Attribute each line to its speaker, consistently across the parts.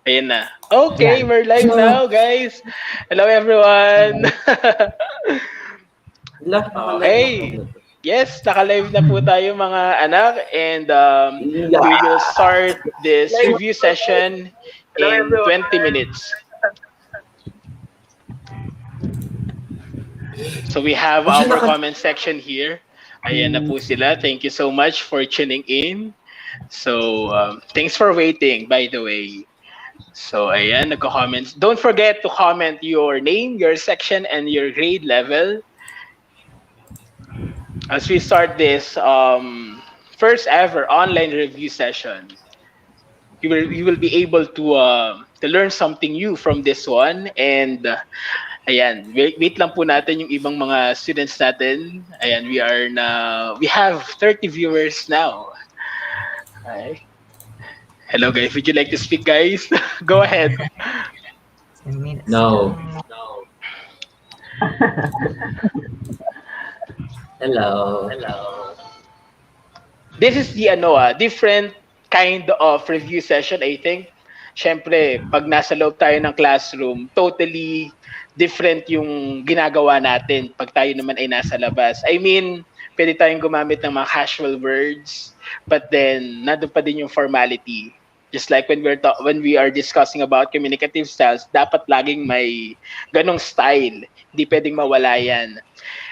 Speaker 1: Ayan na. Okay,
Speaker 2: Ayan.
Speaker 1: we're live now, guys. Hello, everyone.
Speaker 2: Wala, naka-live na
Speaker 1: Okay.
Speaker 2: pala.
Speaker 1: Yes, naka-live na po tayo mga anak and we
Speaker 2: Yeah.
Speaker 1: will start this review session
Speaker 3: Hello
Speaker 1: in 20
Speaker 3: everyone.
Speaker 1: minutes. So we have
Speaker 2: Kasi
Speaker 1: our
Speaker 2: naka...
Speaker 1: comment section here. Ayan na po sila. Thank you so much for tuning in. So thanks for waiting, by the way. So, ayan, nagko-comments. Don't forget to comment your name, your section, and your grade level. As we start this first ever online review session, you will be able to learn something new from this one. And ayan, wait lang po natin yung ibang mga students natin. Ayan, we have 30 viewers now. Hi. Hello guys, would you like to speak, guys? Go ahead.
Speaker 2: No. Hello.
Speaker 1: This is the different kind of review session, I think. Siyempre, pag nasa loob tayo ng classroom, totally different yung ginagawa natin pag tayo naman ay nasa labas. I mean, pwede tayong gumamit ng mga casual words, but then nandun pa din yung formality. Just like when we are discussing about communicative styles, dapat laging may ganong style. Hindi pwedeng mawala yan.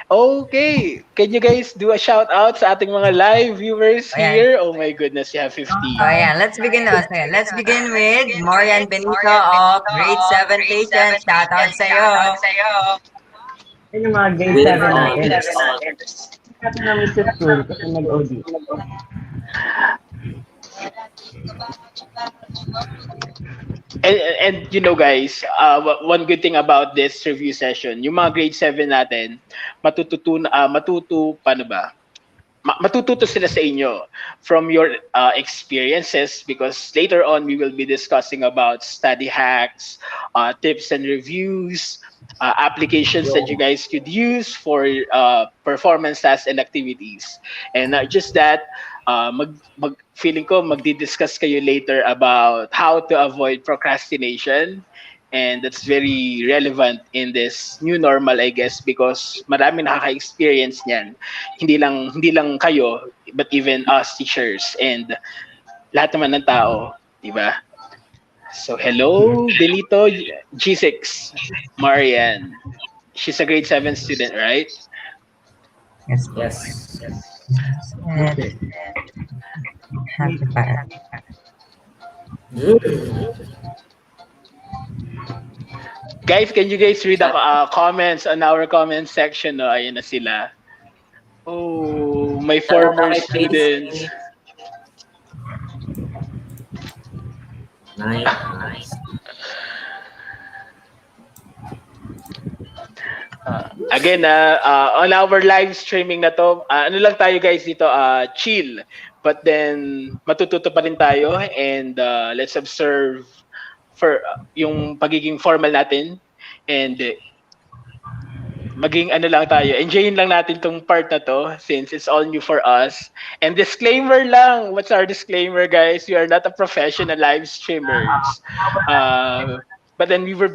Speaker 1: Okay, can you guys do a shout out sa ating mga live viewers here? Oh my goodness, you have 50.
Speaker 4: Oh yeah, let's begin now. So, let's begin with Marian Benito of Grade 7 Patience. Shout out sa'yo.
Speaker 3: Yun yung mga grade
Speaker 2: With
Speaker 3: 7 natin.
Speaker 2: honors.
Speaker 3: Natin na miss sa school kasi nag-OD.
Speaker 1: And you know guys, one good thing about this review session, yung mga grade 7 natin, matututo sila sa inyo from your experiences, because later on we will be discussing about study hacks, tips and reviews, applications that you guys could use for performance tasks and activities. And not just that, feeling ko magdi-discuss kayo later about how to avoid procrastination. And that's very relevant in this new normal, I guess, because marami nakaka-experience niyan. Hindi lang kayo, but even us teachers and lahat naman ng tao, di ba? So hello, Benito G6, Marian. She's a grade 7 student, right?
Speaker 2: Yes.
Speaker 1: Guys, can you guys read the comments on our comment section? No, ayun na sila. Oh, my former students.
Speaker 2: Nice.
Speaker 1: Again, on our live streaming na to, ano lang tayo guys dito, chill. But then, matututo pa rin tayo and let's observe for yung pagiging formal natin and maging ano lang tayo, enjoyin lang natin tong part na to since it's all new for us. And disclaimer lang, what's our disclaimer guys? We are not a professional live streamers. But then we will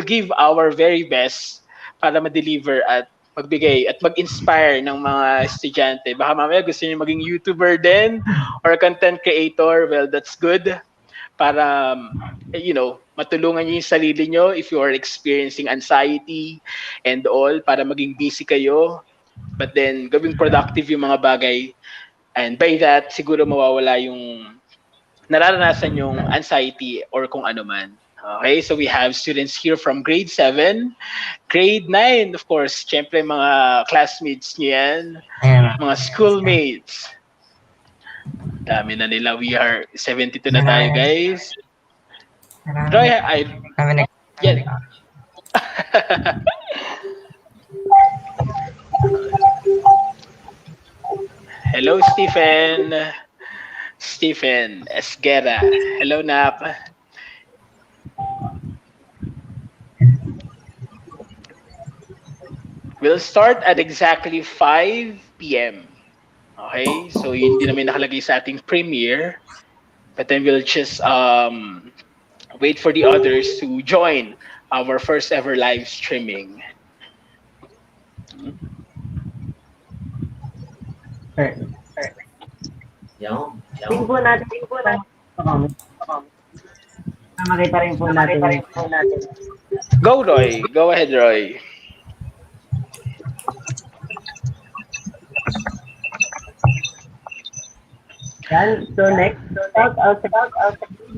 Speaker 1: give our very best para ma-deliver at magbigay at mag-inspire ng mga estudyante. Baka mamaya gusto niyo maging YouTuber din or content creator, well, that's good. Para, matulungan niyo yung sarili niyo if you are experiencing anxiety and all, para maging busy kayo. But then, gawing productive yung mga bagay. And by that, siguro mawawala yung nararanasan yung anxiety or kung ano man. Okay, so we have students here from grade 7, grade 9, of course, syempre mga classmates niyo yan, mga schoolmates. Dami na nila. We are 72 na tayo, guys. Troy, yeah. Hello, Stephen Esguera. Hello, Nap. We'll start at exactly 5 p.m. Okay? So, yun din namin nakalagay sa ating premiere. But then we'll just wait for the others to join our first ever live streaming.
Speaker 3: Sir,
Speaker 2: Yung.
Speaker 3: tingin po natin sa comment. Makita rin po natin.
Speaker 1: Go, Roy. Go ahead, Roy.
Speaker 3: Yan. So next, shout out sa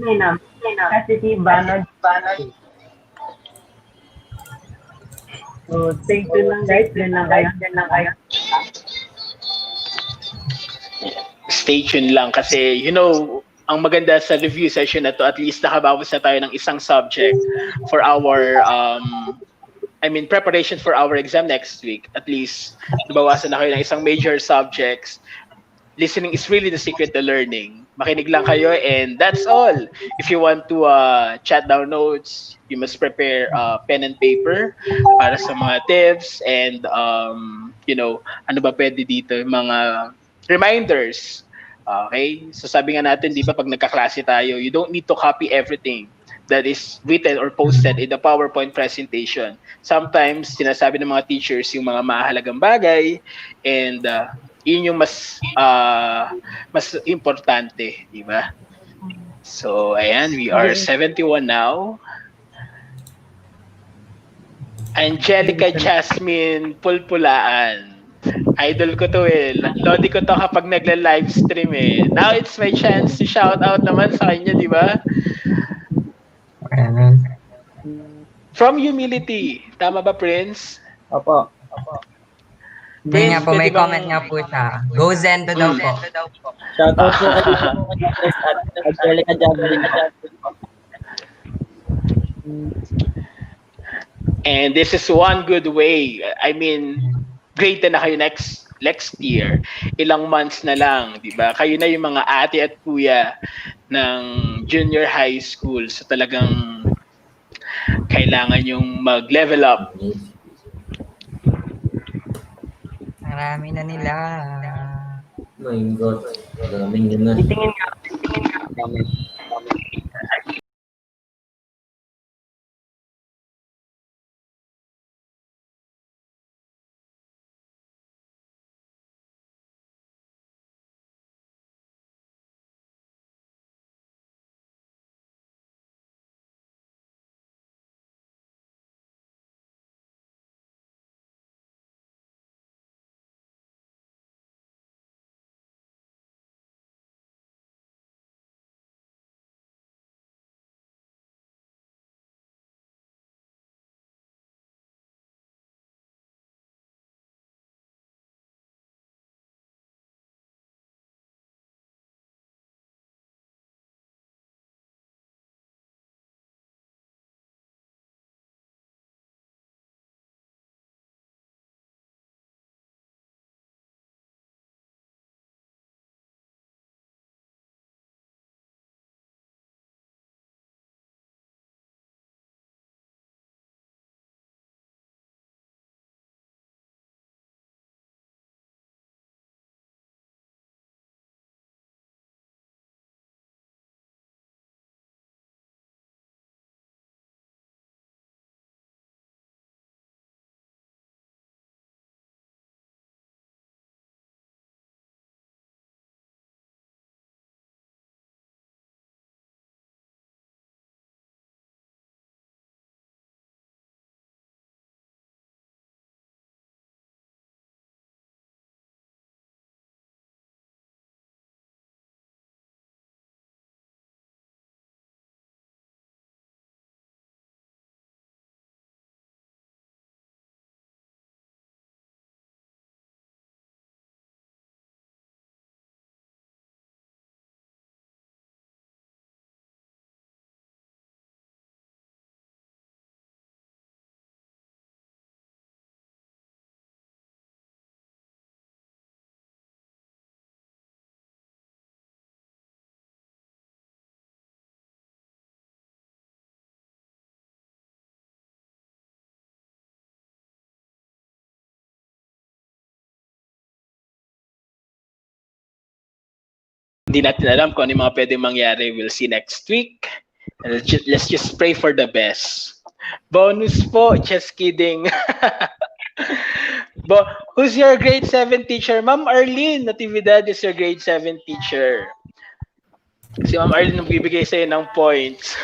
Speaker 3: na kasi si Banod. So stay tuned lang guys. Yan lang kayo.
Speaker 1: Stay tuned lang kasi, ang maganda sa review session na to, at least nakabawas na tayo ng isang subject for our, preparation for our exam next week. At least, nabawasan na kayo ng isang major subjects. Listening is really the secret to learning. Makinig lang kayo and that's all. If you want to chat down notes, you must prepare pen and paper para sa mga tips and, ano ba pwede dito, mga reminders. Okay? So sabi nga natin, di ba, pag nagkaklase tayo, you don't need to copy everything that is written or posted in the PowerPoint presentation. Sometimes, sinasabi ng mga teachers yung mga mahalagang bagay and yun yung mas importante, di ba? So, ayan, we are 71 now. Angelica Jasmine Pulpulaan. Idol ko to eh. Lodi ko to kapag nagla-live stream eh. Now it's my chance to shout out naman sa kanya, di ba? From humility. Tama ba, Prince?
Speaker 3: Opo.
Speaker 4: Yun nga po, may
Speaker 1: pwede bang-
Speaker 4: comment nga po siya. Go Zendo daw po.
Speaker 3: Shout out po kay Angelica Javelin.
Speaker 1: And this is one good way. Grade 10 na kayo next year. Ilang months na lang, di ba? Kayo na yung mga ate at kuya ng junior high school. So talagang kailangan yung mag-level up.
Speaker 4: Marami na nila.
Speaker 2: My God. Daming yun na.
Speaker 3: Tingin nga.
Speaker 1: Hindi natin alam kung ano yung mga pwedeng mangyari. We'll see next week. And let's just pray for the best. Bonus po, just kidding. Who's your grade 7 teacher? Ma'am Arlene Natividad is your grade 7 teacher. Si Ma'am Arlene nagbibigay sa'yo ng points.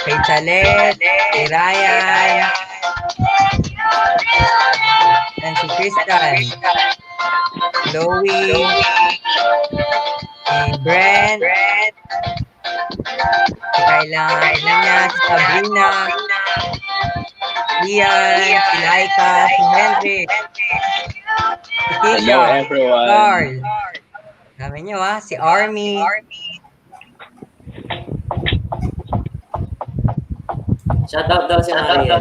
Speaker 4: Kay Chalet, kay Ryan, and si Crystal, Chloe, si Brent, si Kayla, si Sabrina, Ian, si Laika, si Hendrik, si
Speaker 1: Hello
Speaker 4: Kisha,
Speaker 1: everyone.
Speaker 4: Carl, dami nyo si Army,
Speaker 2: Shoutout daw si Mariel.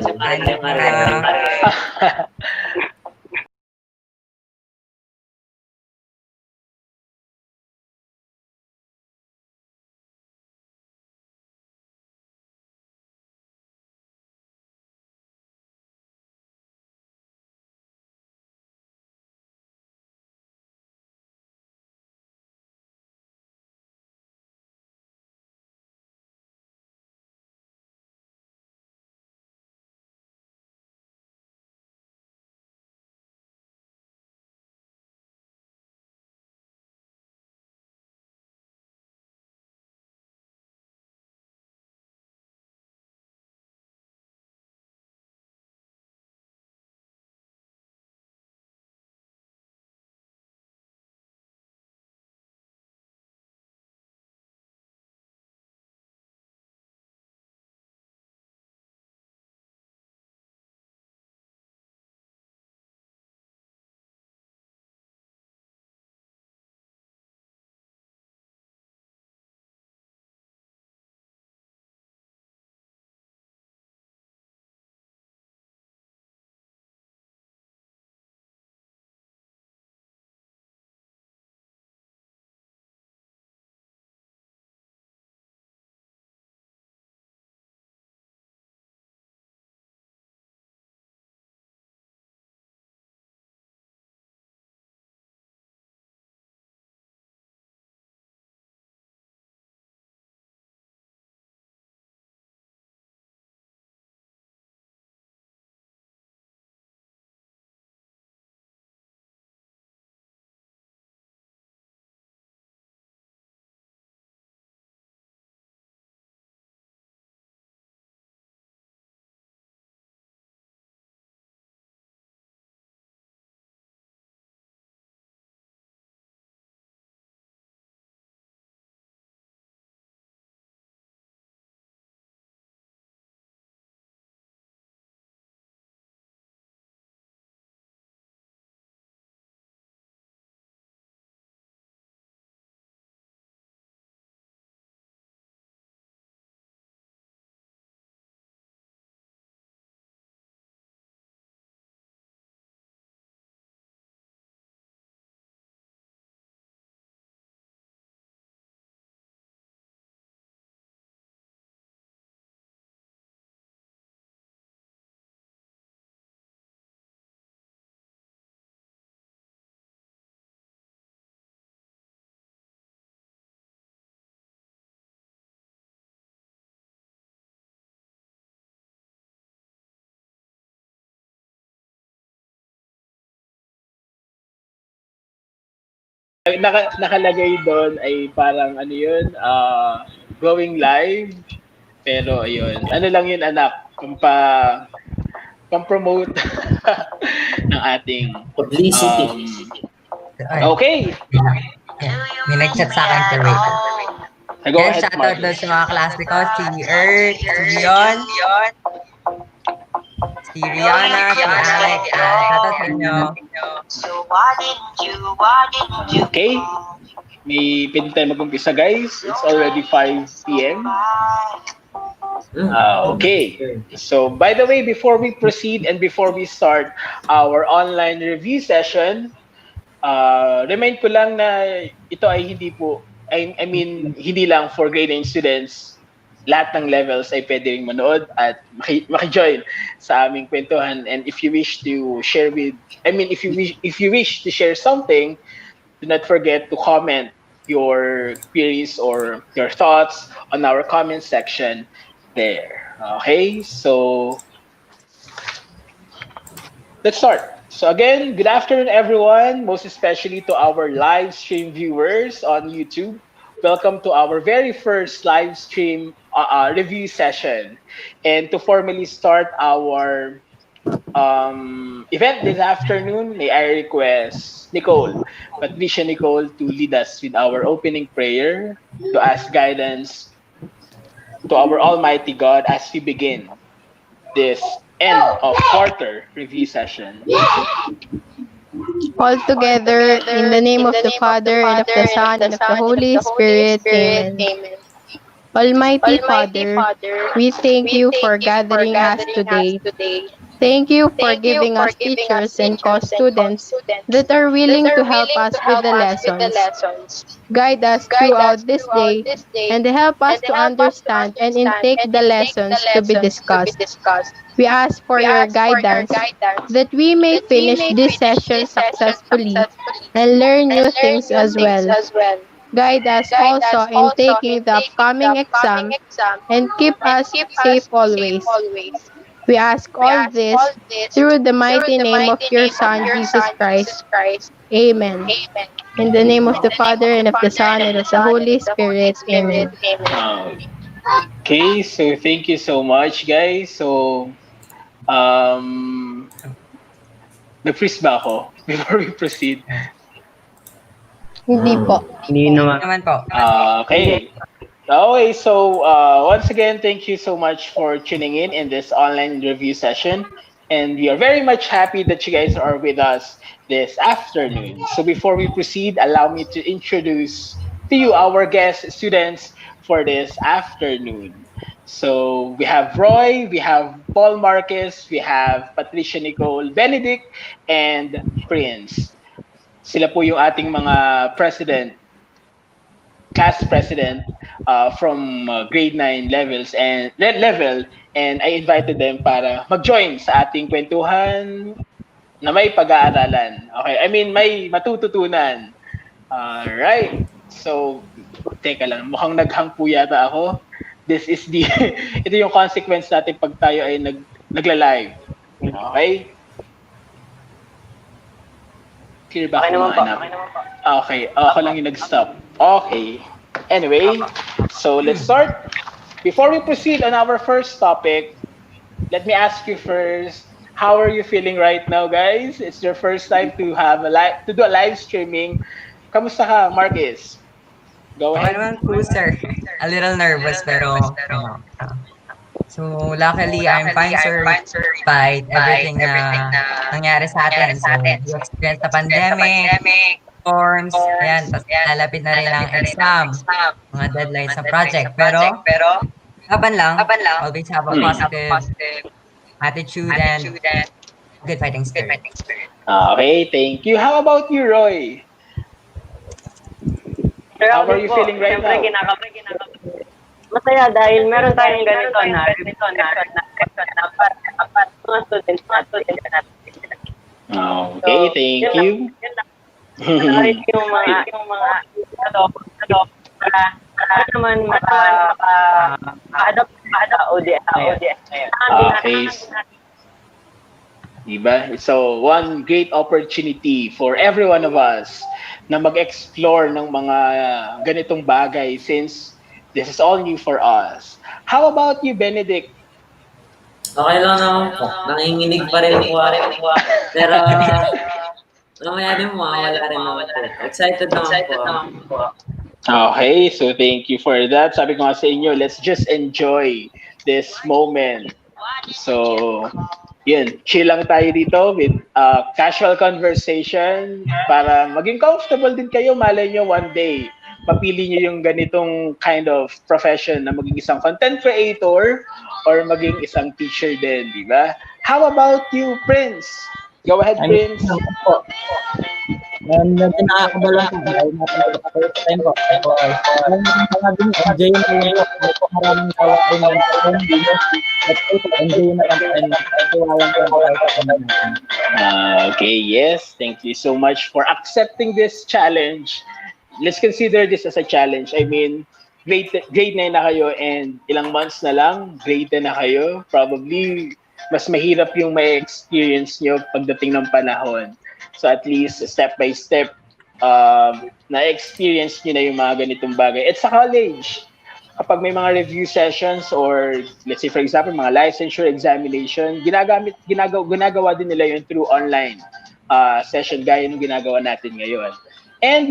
Speaker 1: nakalagay doon ay parang ano yun, going live. Pero ayun, ano lang yun anak, pang-promote ng ating
Speaker 2: Publicity.
Speaker 4: Ay,
Speaker 1: okay.
Speaker 4: may nag-chat sa akin, Sir Ray.
Speaker 1: Go
Speaker 4: Yan,
Speaker 1: ahead,
Speaker 4: shoutout daw
Speaker 1: Marcus.
Speaker 4: sa mga klase ko, si Earth, si Rion, si Rihanna, si Alex. Shoutout sa inyo.
Speaker 1: Okay. May pwede tayo mag-umpisa, guys. It's already 5 p.m. Okay. So, by the way, before we proceed and before we start our online review session, remind ko lang na ito ay hindi po, I mean, hindi lang for grade 9 students. Lahat ng levels ay pwede ring manood at maki-join sa aming kwentuhan. And if you wish to share if you wish to share something, do not forget to comment your queries or your thoughts on our comment section there. Okay, so let's start. So again, good afternoon, everyone, most especially to our live stream viewers on YouTube. Welcome to our very first live stream review session. And to formally start our event this afternoon, may I request Patricia Nicole, to lead us with our opening prayer, to ask guidance to our Almighty God as we begin this end of quarter review session.
Speaker 5: All together, in the name of the Father, and of the Son, and of the Holy Spirit. Amen. Almighty Father, we thank you for gathering us today. Thank you for giving us teachers and co-students that are willing to help us with the lessons. Guide us throughout this day and help us to understand and intake the lessons to be discussed. We ask for your guidance that we may finish this session successfully and learn new things as well. Guide us also in taking the upcoming exam and keep us safe always. We ask all this through the mighty name of your Son, Jesus Christ. Amen. In the name of the Father, and of the Son, and of the Holy Spirit. Amen.
Speaker 1: Okay, so thank you so much, guys. So, nag-freeze ba ako before we proceed?
Speaker 5: Hindi po.
Speaker 3: Hindi naman.
Speaker 4: Naman po.
Speaker 1: Okay. Okay, so once again, thank you so much for tuning in this online review session. And we are very much happy that you guys are with us this afternoon. So before we proceed, allow me to introduce to you our guest students for this afternoon. So we have Roy, we have Paul Marquez, we have Patricia Nicole Benedict, and Prince. Sila po yung ating mga class president from grade 9 levels and level, and I invited them para mag-join sa ating kwentuhan na may pag-aaralan. Okay, I mean may matututunan. Right. So, teka lang, mukhang naghang po yata ako. This is ito yung consequence natin pag tayo ay nagla-live. Okay? Clear ba ako mga anak? Okay, ako lang yung nag-stop. Okay. Anyway, so let's start. Before we proceed on our first topic, let me ask you first, how are you feeling right now, guys? It's your first time to have to do a live streaming. Kamusta ka, Marcus? Go
Speaker 4: Okay
Speaker 1: ahead.
Speaker 4: naman po, sir. A little nervous, pero so, luckily, I'm fine, sir, despite everything na nangyari sa atin. So, we experienced the pandemic, forms, ayan, tapos lalapit na rin ang exam, mga deadlines sa project. Pero, laban lang, always have a positive attitude and good fighting spirit.
Speaker 1: Okay, thank you. How about you, Roy? How are you feeling right now?
Speaker 3: Masaya dahil meron tayong ganito na mga students natin.
Speaker 1: Okay, thank you.
Speaker 3: Yung mga para naman maka-adopt sa ODS.
Speaker 1: Okay. Diba? So, one great opportunity for every one of us na mag-explore ng mga ganitong bagay since this is all new for us. How about you, Benedict?
Speaker 2: Okay lang naman po. Nanginginig pa rin po ako. Pero, mamaya din mawawala rin naman po. Excited naman po.
Speaker 1: Okay, so thank you for that. Sabi ko nga sa inyo, let's just enjoy this moment. So, yun, chill lang tayo dito with casual conversation para maging comfortable din kayo. Malay nyo one day, mapili nyo yung ganitong kind of profession na maging isang content creator or maging isang teacher din, di ba? How about you, Prince? Go ahead, Prince.
Speaker 6: Medyo nakakabala ko dahil natin sa first time ko. Enjoy mo yun. May po maraming gawain ng at ito, enjoy na lang tayo na walang natin.
Speaker 1: Okay, yes. Thank you so much for accepting this challenge. Let's consider this as a challenge. I mean, grade 9 na kayo and ilang months na lang, grade 10 na kayo. Probably, mas mahirap yung may experience nyo pagdating ng panahon. So at least step by step, na-experience nyo na yung mga ganitong bagay. At sa college, kapag may mga review sessions or let's say for example, mga licensure examination, ginagawa din nila yun through online session gaya ng ginagawa natin ngayon. And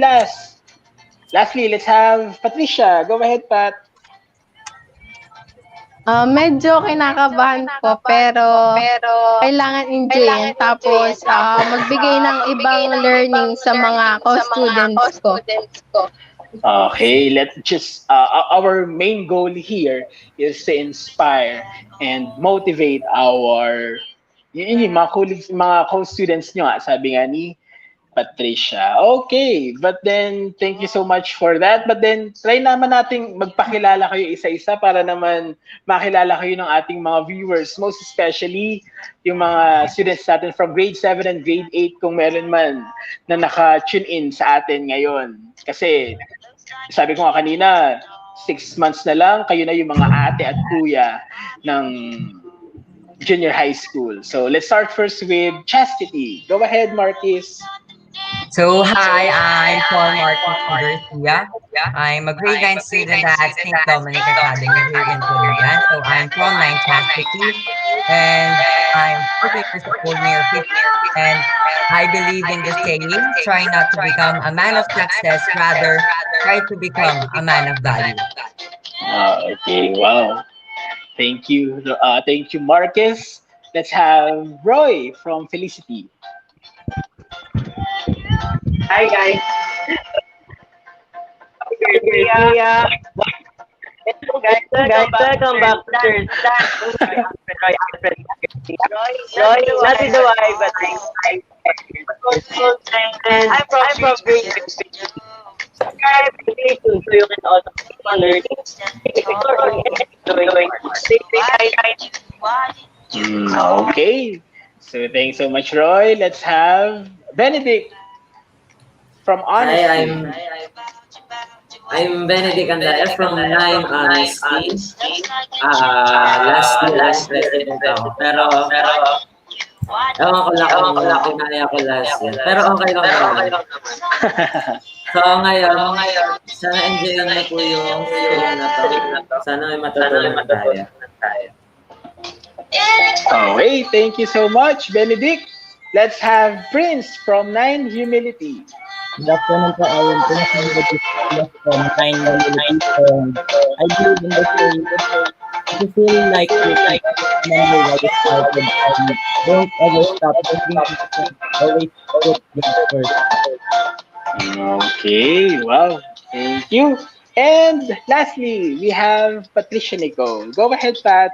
Speaker 1: lastly, let's have Patricia. Go ahead, Pat.
Speaker 5: Medyo kinakabahan po, pero kailangan enjoyin. Tapos, magbigay ng ibang learning sa mga co-students ko.
Speaker 1: Okay, let's just, our main goal here is to inspire and motivate yung mga co-students nyo, sabi nga ni Patricia. Okay, but then thank you so much for that. But then try naman nating magpakilala kayo isa-isa para naman makilala kayo ng ating mga viewers, most especially yung mga students natin from grade 7 and grade 8 kung meron man na naka-tune in sa atin ngayon. Kasi sabi ko nga kanina, 6 months na lang, kayo na yung mga ate at kuya ng junior high school. So let's start first with Chastity. Go ahead, Marquis.
Speaker 4: So, hi, I'm Paul Martin Garcia. I'm a grade 9 student at St. Dominic Academy here in Pilipinas. So, I'm from 9 Chastity, and I'm 40 years old near 50. And I believe in the saying, try not to become a man of success, rather try to become a man of value.
Speaker 1: Okay, wow. Thank you, Marcus. Let's have Roy from Felicity.
Speaker 3: Hi guys. Guys, welcome back to Church. Roy, not in the Y, but I'm from grade 6. Subscribe to grade 2 so you can also keep on learning.
Speaker 1: Okay. So thanks so much, Roy. Let's have Benedict from Honesty.
Speaker 2: Hi, I'm Benedict Andaya from 9 Honesty. Last president ako. Pero ewan ko lang kung kinaya ko last year. Pero okay lang naman. So ngayon, sana enjoy na po yung film na to. Sana may matutunan tayo.
Speaker 1: Okay, thank you so much, Benedict. Let's have Prince from 9 Humility.
Speaker 6: Good afternoon po. I am Prince from 9 Humility. I believe in the saying, if you feel like you remember what you started, don't ever stop thinking, always put your first.
Speaker 1: Okay, wow. Thank you. And lastly, we have Patricia Nicole. Go ahead, Pat.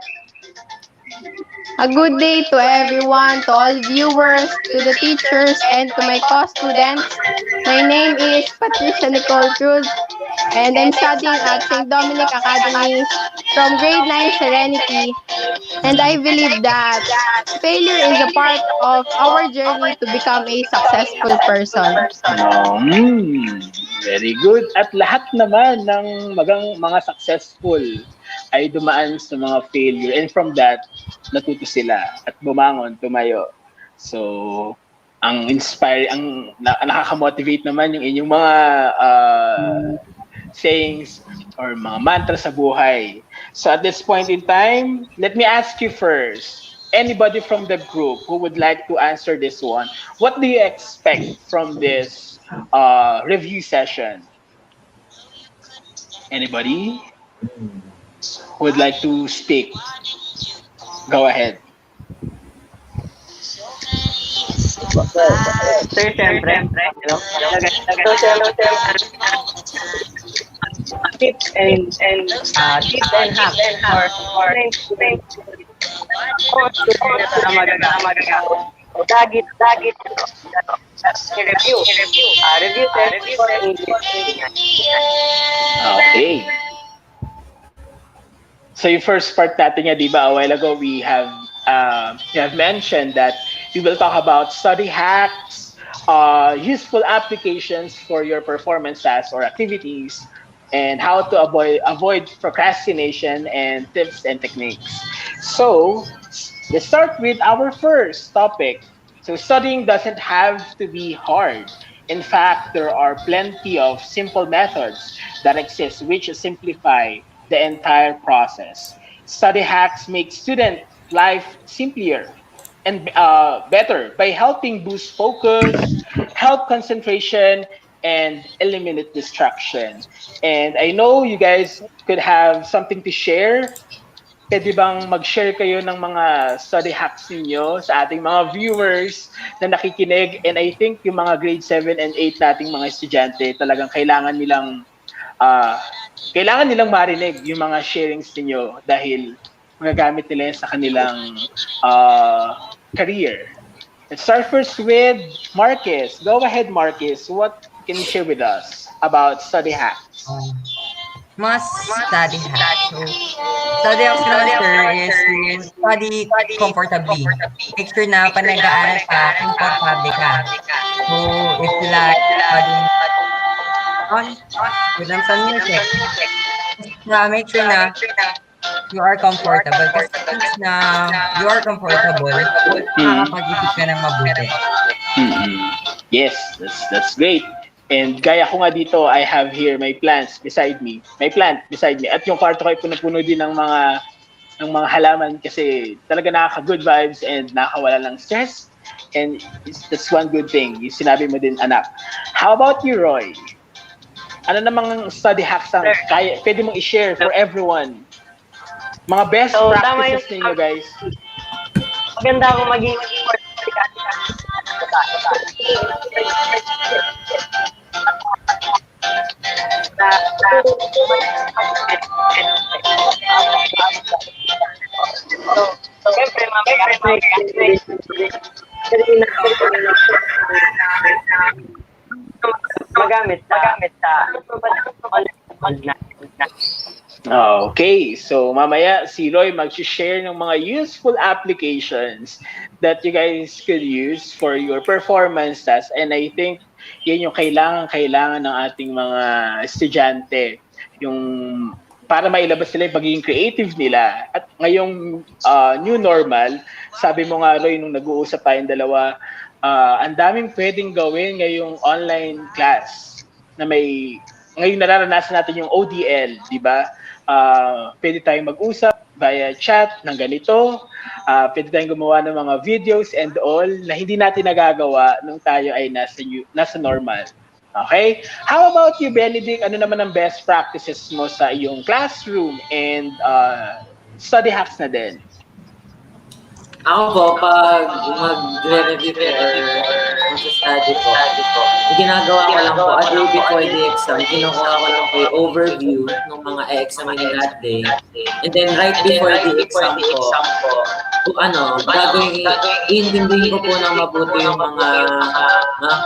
Speaker 5: A good day to everyone, to all viewers, to the teachers, and to my co-students. My name is Patricia Nicole Cruz, and I'm studying at St. Dominic Academy from grade 9 Serenity. And I believe that failure is a part of our journey to become a successful person.
Speaker 1: Very good. At lahat naman ng mga successful ay dumaan sa mga failure. And from that, natuto sila at bumangon, tumayo. So, ang nakaka-motivate naman yung inyong mga sayings or mga mantra sa buhay. So at this point in time, let me ask you first, anybody from the group who would like to answer this one, what do you expect from this review session? Anybody who would like to speak? Go ahead.
Speaker 3: Sir, syempre, tips and hacks for na magagawa. Dagit review test for English.
Speaker 1: Okay. So yung first part natin nga, di ba, a while ago we have mentioned that we will talk about study hacks, useful applications for your performance tasks or activities, and how to avoid procrastination and tips and techniques. So let's start with our first topic. So studying doesn't have to be hard. In fact, there are plenty of simple methods that exist which simplify the entire process. Study hacks make student life simpler and better by helping boost focus, help concentration, and eliminate distraction. And I know you guys could have something to share. Pwede bang mag-share kayo ng mga study hacks ninyo sa ating mga viewers na nakikinig? And I think yung mga grade 7 and 8 nating mga estudyante, talagang kailangan nilang marinig yung mga sharings ninyo dahil magagamit nila yan sa kanilang career. Let's start first with Marcus. Go ahead, Marcus. What can you share with us about study hacks?
Speaker 4: Mga study hacks. So, study hacks naman, sir, is to study comfortably. Make sure na pag nag-aaral ka, comfortable ka. So, if you like studying with some music, make sure na you are comfortable. Kasi since na you are comfortable, makakapag-isip ka ng mabuti.
Speaker 1: Yes, that's great. And gaya ko nga dito, I have here my plants beside me. May plant beside me. At yung kwarto ko ay puno-puno din ng mga halaman kasi talaga nakaka-good vibes and nakakawala ng stress. And that's one good thing. Yung sinabi mo din, anak. How about you, Roy? Ano namang study hacks ang pwede mong i-share for everyone? Mga best practices ninyo, guys.
Speaker 3: Maganda akong maging siyempre magamit sa
Speaker 1: Okay, so mamaya si Roy mag-share ng mga useful applications that you guys could use for your performance tasks. And I think yan yung kailangan ng ating mga estudyante. Yung para mailabas nila yung pagiging creative nila. At ngayong new normal, sabi mo nga Roy, nung nag-uusap tayong dalawa, ang daming pwedeng gawin ngayong online class na ngayon nararanasan natin yung ODL, di ba? Pwede tayong mag-usap via chat ng ganito. Pwede tayong gumawa ng mga videos and all na hindi natin nagagawa nung tayo ay nasa normal. Okay? How about you, Benedict? Ano naman ang best practices mo sa iyong classroom and study hacks na din?
Speaker 2: Ako po, pag mag-review ko or mag-study po, yung ginagawa ko lang po, a day before the exam, kinukuha ko lang po yung overview ng mga e-examine that day. And then right before the exam po, gagawin, iintindihin ko po ng mabuti yung mga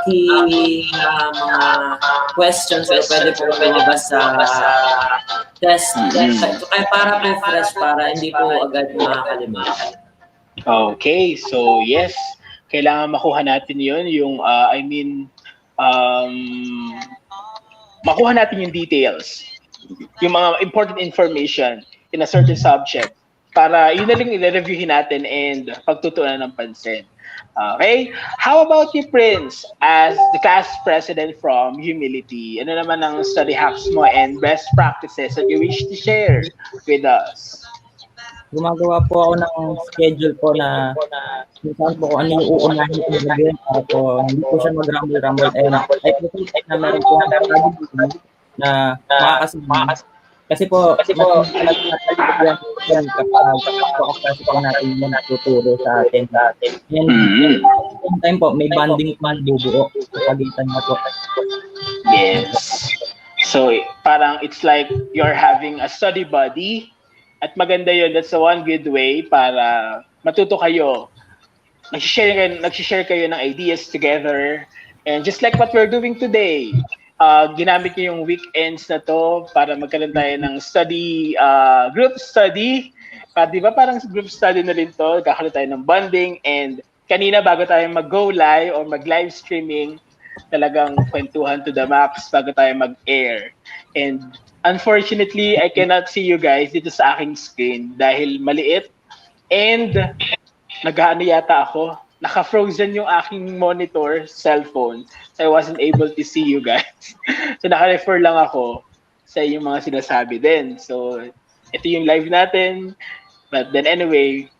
Speaker 2: key na mga questions na pwede po lumabas sa test. Kaya para po fresh, para hindi po agad makakalimutan.
Speaker 1: Okay, so yes, kailangan makuha natin yun, makuha natin yung details, yung mga important information in a certain subject, para yun na lang i-reviewin natin and pagtutuunan ng pansin. Okay? How about you, Prince, as the class president from Humility? Ano naman ang study hacks mo and best practices that you wish to share with us?
Speaker 6: Gumagawa po ako ng schedule po na kung saan po kung ano yung uunahin ko gawin para po hindi po siya mag-rumble-rumble. And I prefer na meron po ang study na makakasama. Kasi po, mas kapag kapag po natin yung natuturo sa atin. And same time po, may bonding po bubuo sa pagitan na po.
Speaker 1: Yes. So, parang it's like you're having a study buddy. At maganda yun. That's the one good way para matuto kayo. Nag-share kayo ng ideas together. And just like what we're doing today, ginamit niyo yung weekends na to para magkaroon tayo ng study, group study. Di ba parang group study na rin to? Kakaroon tayo ng bonding. And kanina bago tayo mag-go live or mag-live streaming, talagang kwentuhan to the max bago tayo mag-air. And unfortunately, I cannot see you guys dito sa aking screen dahil maliit. And nag-ano yata ako. Naka-frozen yung aking monitor, cellphone. So I wasn't able to see you guys. So naka-refer lang ako sa yung mga sinasabi din. So ito yung live natin. But then anyway,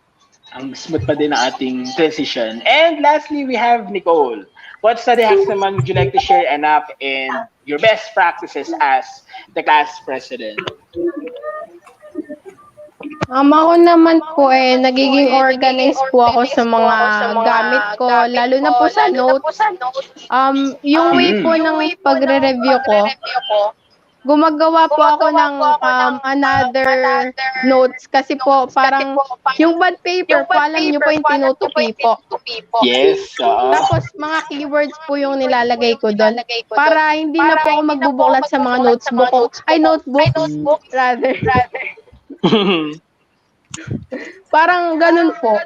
Speaker 1: ang smooth pa din ang ating transition. And lastly, we have Nicole. What study hacks naman would you like to share, anak, and your best practices as the class president?
Speaker 5: Ako naman po nagiging organized po ako sa mga gamit ko, lalo na po sa notes. Yung way po ng pagre-review ko, gumagawa po ako ng another notes kasi po parang yung bond paper po, alam niyo po yung tinutupi po.
Speaker 1: Yes.
Speaker 5: Tapos mga keywords po yung nilalagay ko doon para hindi na po ako magbubuklat sa mga notebook rather. Parang ganun po.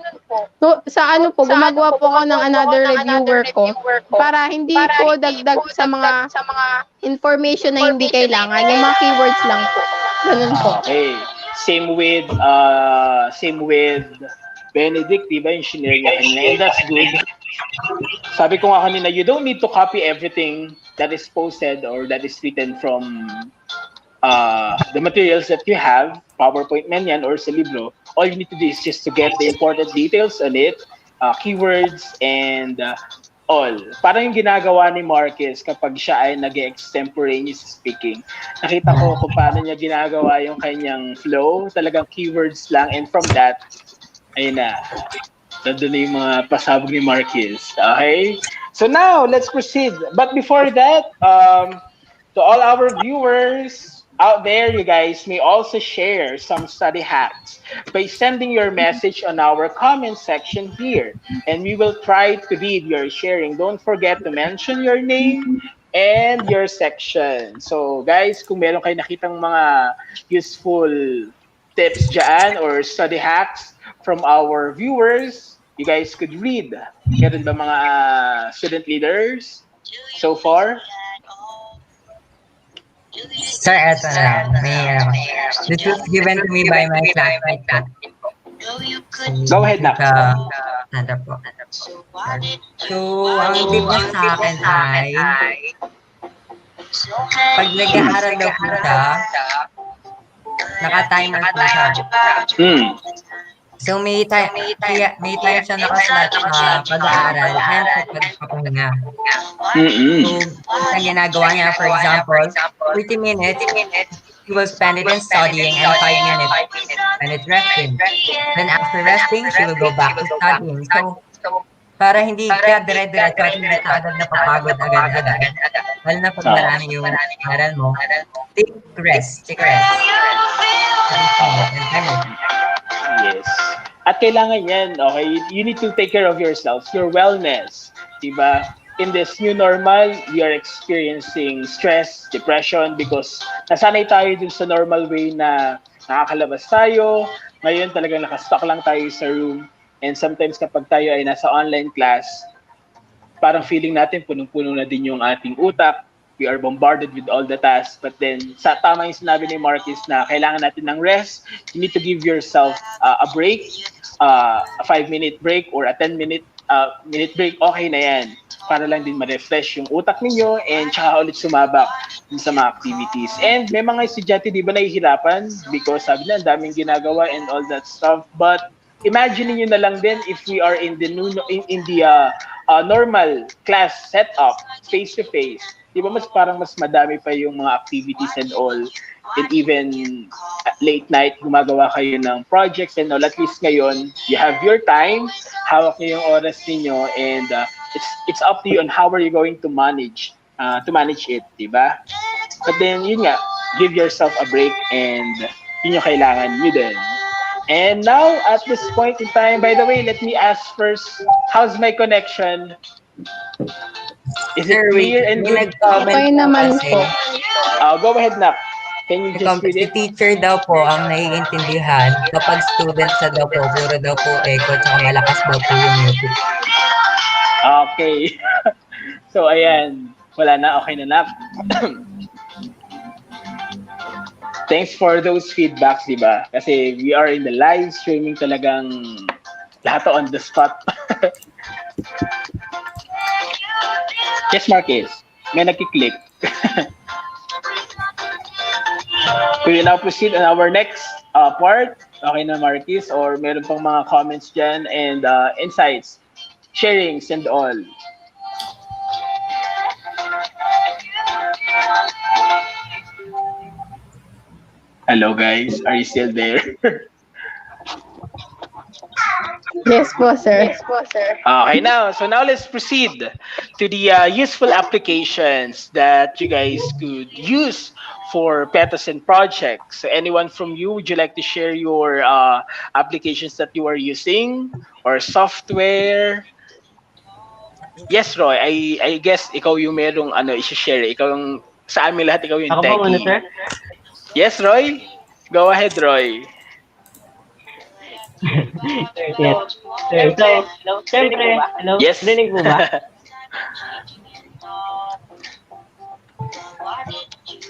Speaker 5: So, sa ano po, gumagawa po ako ng another reviewer ko para hindi po dagdag sa mga information na hindi kailangan. Yung mga keywords lang po. Ganun po.
Speaker 1: Okay. Same with Benedict, diba yung shinare niya kanina? And that's good. Sabi ko nga kanina, you don't need to copy everything that is posted or that is written from the materials that you have, PowerPoint man yan or sa libro. All you need to do is just to get the important details on it, keywords, and all. Parang yung ginagawa ni Marcus kapag siya ay nag-extemporaneous speaking. Nakita ko kung paano niya ginagawa yung kanyang flow, talagang keywords lang, and from that, ayun na, nandun na yung mga pasabog ni Marcus. Okay? So now, let's proceed. But before that, to all our viewers out there, you guys may also share some study hacks by sending your message on our comment section here. And we will try to read your sharing. Don't forget to mention your name and your section. So guys, kung meron kayo nakitang mga useful tips dyan or study hacks from our viewers, you guys could read. Meron ba mga student leaders so far?
Speaker 4: Sir, eto na. This was given to me by my classmate po.
Speaker 1: Go ahead, Nak.
Speaker 4: Nanda po. So, ang tip niya sa akin ay pag nag-aaral daw po siya, naka-timer po siya. So, may time siya nakaslot sa pag-aaral and sa pagpapahinga. So, ang ginagawa niya, for example, 30 minutes, he will spend it in studying and 5 minutes spend it resting. Then after resting, she will go back to studying. So, para hindi ka dire-diretso at hindi ka agad napapagod agad-agad. Lalo na pag marami yung aral mo, take rest.
Speaker 1: Yes. At kailangan yan, okay? You need to take care of yourself, your wellness. Diba? In this new normal, we are experiencing stress, depression, because nasanay tayo dun sa normal way na nakakalabas tayo. Ngayon talagang nakastuck lang tayo sa room. And sometimes kapag tayo ay nasa online class, parang feeling natin punong-puno na din yung ating utak. We are bombarded with all the tasks. But then, tama yung sinabi ni Marcus na kailangan natin ng rest. You need to give yourself a break, a 5-minute break or a 10-minute minute break, okay na yan. Para lang din ma-refresh yung utak ninyo and tsaka ulit sumabak sa mga activities. And may mga estudyante, di ba, nahihirapan because sabi na, ang daming ginagawa and all that stuff. But imagine niyo na lang din if we are in the normal class setup, face-to-face. Di ba, parang mas madami pa yung mga activities and all. And even late night, gumagawa kayo ng projects and all. At least ngayon, you have your time, hawak niyo yung oras niyo, and it's up to you on how are you going to manage it, di ba? But then, yun nga, give yourself a break and yun yung kailangan nyo din. And now, at this point in time, by the way, let me ask first, how's my connection? Is it clear and good?
Speaker 5: Okay naman po.
Speaker 1: Go ahead, Nak. Can you just read
Speaker 4: Si
Speaker 1: it?
Speaker 4: teacher daw po ang naiintindihan kapag students na daw po, puro daw po echo, tsaka malakas daw po yung music.
Speaker 1: Okay. So, ayan. Wala na. Okay na, Nak. Thanks for those feedbacks, di ba? Kasi we are in the live streaming talagang lahat on the spot. Yes, Marquez. May nagkiklik. We will now proceed on our next part. Okay na, Marquez? Or meron pang mga comments dyan and insights, sharings, and all. Hello, guys. Are you still there?
Speaker 5: Yes po, sir.
Speaker 1: Okay, now let's proceed to the useful applications that you guys could use for Peterson projects. So anyone from you, would you like to share your applications that you are using or software? Yes, Roy. I guess ikaw yung merong i-share. Ikaw yung sa amin lahat, ikaw yung
Speaker 3: Ako po muna,
Speaker 1: techie.
Speaker 3: sir.
Speaker 1: Yes, Roy. Go ahead, Roy.
Speaker 3: Yes. Sir, so, siyempre, hello?
Speaker 1: Yes.
Speaker 3: Rinig po ba?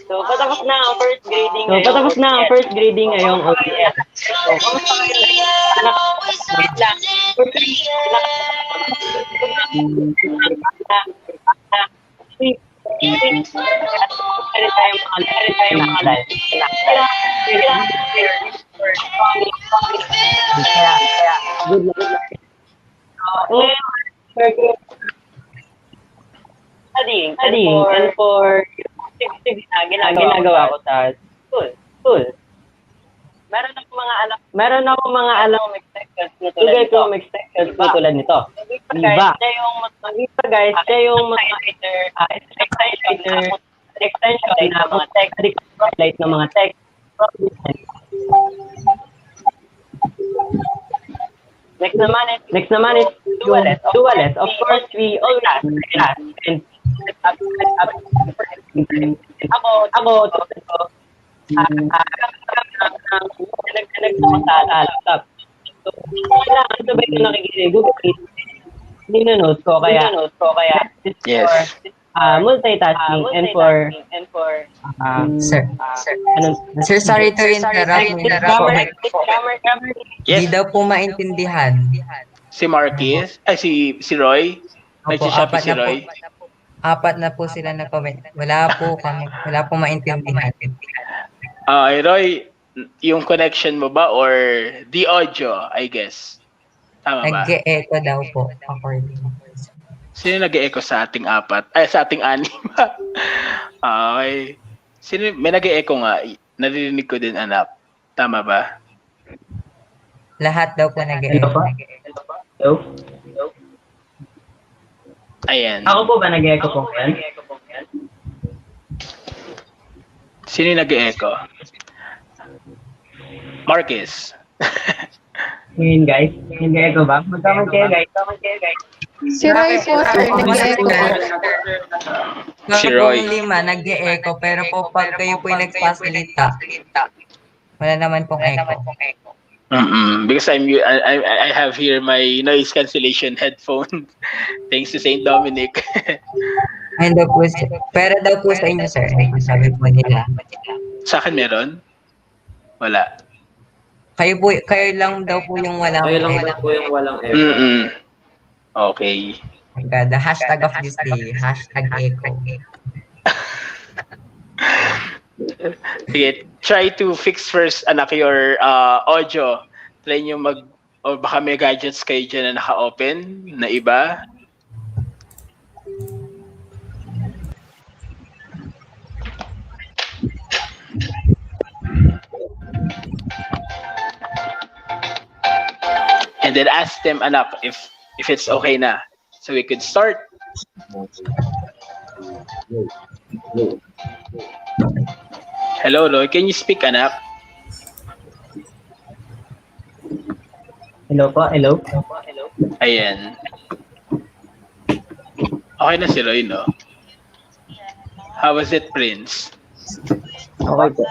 Speaker 7: So, patapos na ang first grading ngayong OES. So, kamusta kayo? Wait lang.
Speaker 3: Good luck.
Speaker 7: Studying and for ginagawa ko sa school. Meron ako mga alam tugay ko mag-sections na tulad nito. Iba. Guys, siya yung mga extension na mga text, highlight ng mga text. Next naman is dualist. Of course, we always class and ako sa laptop. So, kailangan sabay ko nakikinig. Ninonote ko kaya
Speaker 1: Yes.
Speaker 7: multitasking and for
Speaker 4: Sir, sir, sorry to interrupt.
Speaker 1: Yes.
Speaker 4: Di daw po maintindihan.
Speaker 1: Si Marquez? Ay, si Roy? Nag-shopee si Roy?
Speaker 4: Apat na po sila na comment. Wala po maintindihan.
Speaker 1: Roy, yung connection mo ba or the audio, I guess? Tama ba?
Speaker 4: Nag-e-echo daw po. According.
Speaker 1: Sino nag-e-echo sa ating apat? Ay, sa ating anim. Okay. May nag-e-echo nga. Naririnig ko din, anak. Tama ba?
Speaker 4: Lahat daw po nag-e-echo.
Speaker 3: Hello?
Speaker 1: Ayan.
Speaker 3: Ako po ba nag-echo po yan?
Speaker 1: Sino yung nag-e-echo? Marquez.
Speaker 3: Ngayon, guys. Nag-echo ba? Magkamang kayo, guys.
Speaker 5: Si Roy po, sir. Nag-echo po.
Speaker 1: Si Roy.
Speaker 4: Pong 5 nag-e-echo, pero po pag kayo po yung nagpasalita, wala naman pong echo.
Speaker 1: Because I have here my noise cancellation headphone. Thanks to Saint Dominic.
Speaker 4: Ayun daw po, pero daw po sa inyo, sir. Sabi po nila.
Speaker 1: Sa akin meron? Wala.
Speaker 4: Kayo lang daw po yung walang
Speaker 2: Kayo lang
Speaker 4: echo.
Speaker 2: po yung walang echo.
Speaker 1: Okay.
Speaker 4: My God, the hashtag of this day, hashtag echo.
Speaker 1: Sige, try to fix first, anak, your audio. Try nyo o baka may gadgets kayo dyan na naka-open na iba. And then ask them, anak, if it's okay na. So we could start. Hello, Roy. Can you speak, anak?
Speaker 6: Hello po, hello.
Speaker 1: Ayan. Okay na si Roy, no? How was it, Prince?
Speaker 6: Okay po.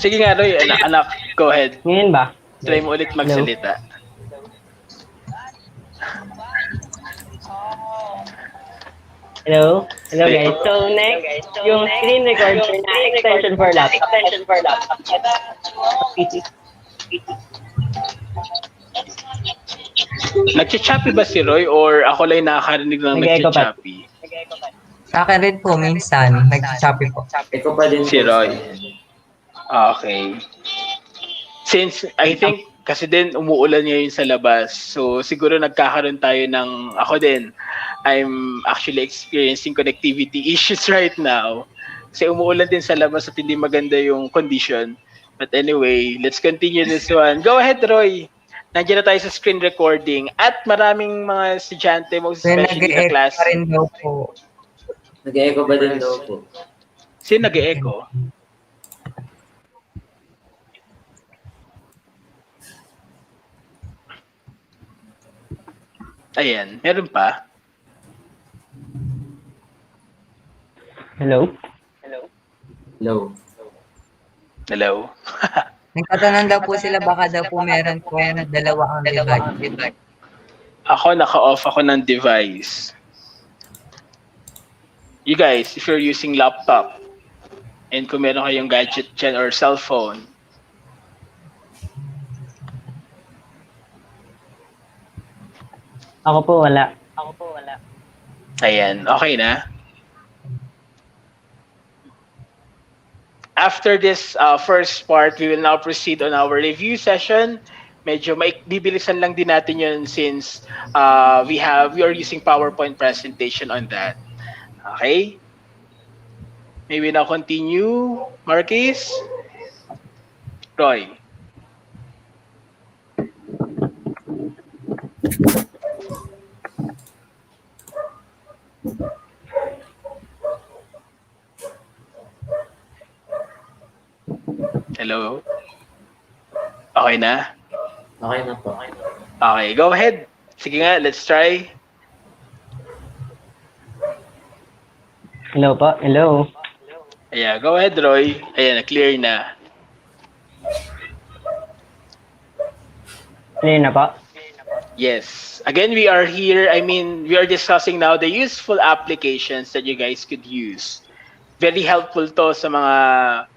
Speaker 1: Sige nga, Roy. Anak, go ahead.
Speaker 7: Ngayon ba?
Speaker 1: Try mo ulit magsalita.
Speaker 7: Hello? Hello guys. So next, yung screen recorder na extension for laptop. PC.
Speaker 1: Nagchichappy ba si Roy or ako lang nakakarinig ng
Speaker 7: Nag-echo pa.
Speaker 1: nagchichappy?
Speaker 4: Sa akin rin po, minsan, nag-choppy po.
Speaker 2: Ikaw pa din
Speaker 1: Si
Speaker 2: po.
Speaker 1: Roy. Okay. Since I think kasi din umuulan ngayon sa labas, so siguro nagkakaroon tayo ng, ako din, I'm actually experiencing connectivity issues right now. Kasi umuulan din sa labas at hindi maganda yung condition. But anyway, let's continue this one. Go ahead, Roy. Nandiyan na tayo sa screen recording at maraming mga estudyante, most
Speaker 4: Kaya
Speaker 1: especially sa
Speaker 4: nag-echo
Speaker 1: class.
Speaker 4: pa rin daw po.
Speaker 2: Nag-echo ba din daw po?
Speaker 1: Sino nag-echo? Ayan, meron pa.
Speaker 7: Hello?
Speaker 2: Low.
Speaker 1: Hello?
Speaker 4: Nagtatanong daw po sila, baka daw po meron po dalawa ang device.
Speaker 1: Ako, naka-off ako ng device. You guys, if you're using laptop, and kung meron kayong gadget dyan or cellphone,
Speaker 7: Ako po wala.
Speaker 1: ayan, okay na. After this first part, we will now proceed on our review session. Medyo bibilisan lang din natin yun since we are using PowerPoint presentation on that. Okay? May we now continue, Marquis? Roy? Hello? Okay na?
Speaker 2: Okay na po.
Speaker 1: Okay, go ahead. Sige nga, let's try.
Speaker 7: Hello po. Hello.
Speaker 1: Ayan, go ahead, Roy. Ayan, clear na.
Speaker 7: Clear na po.
Speaker 1: Yes. Again, we are here. We are discussing now the useful applications that you guys could use. Very helpful to sa mga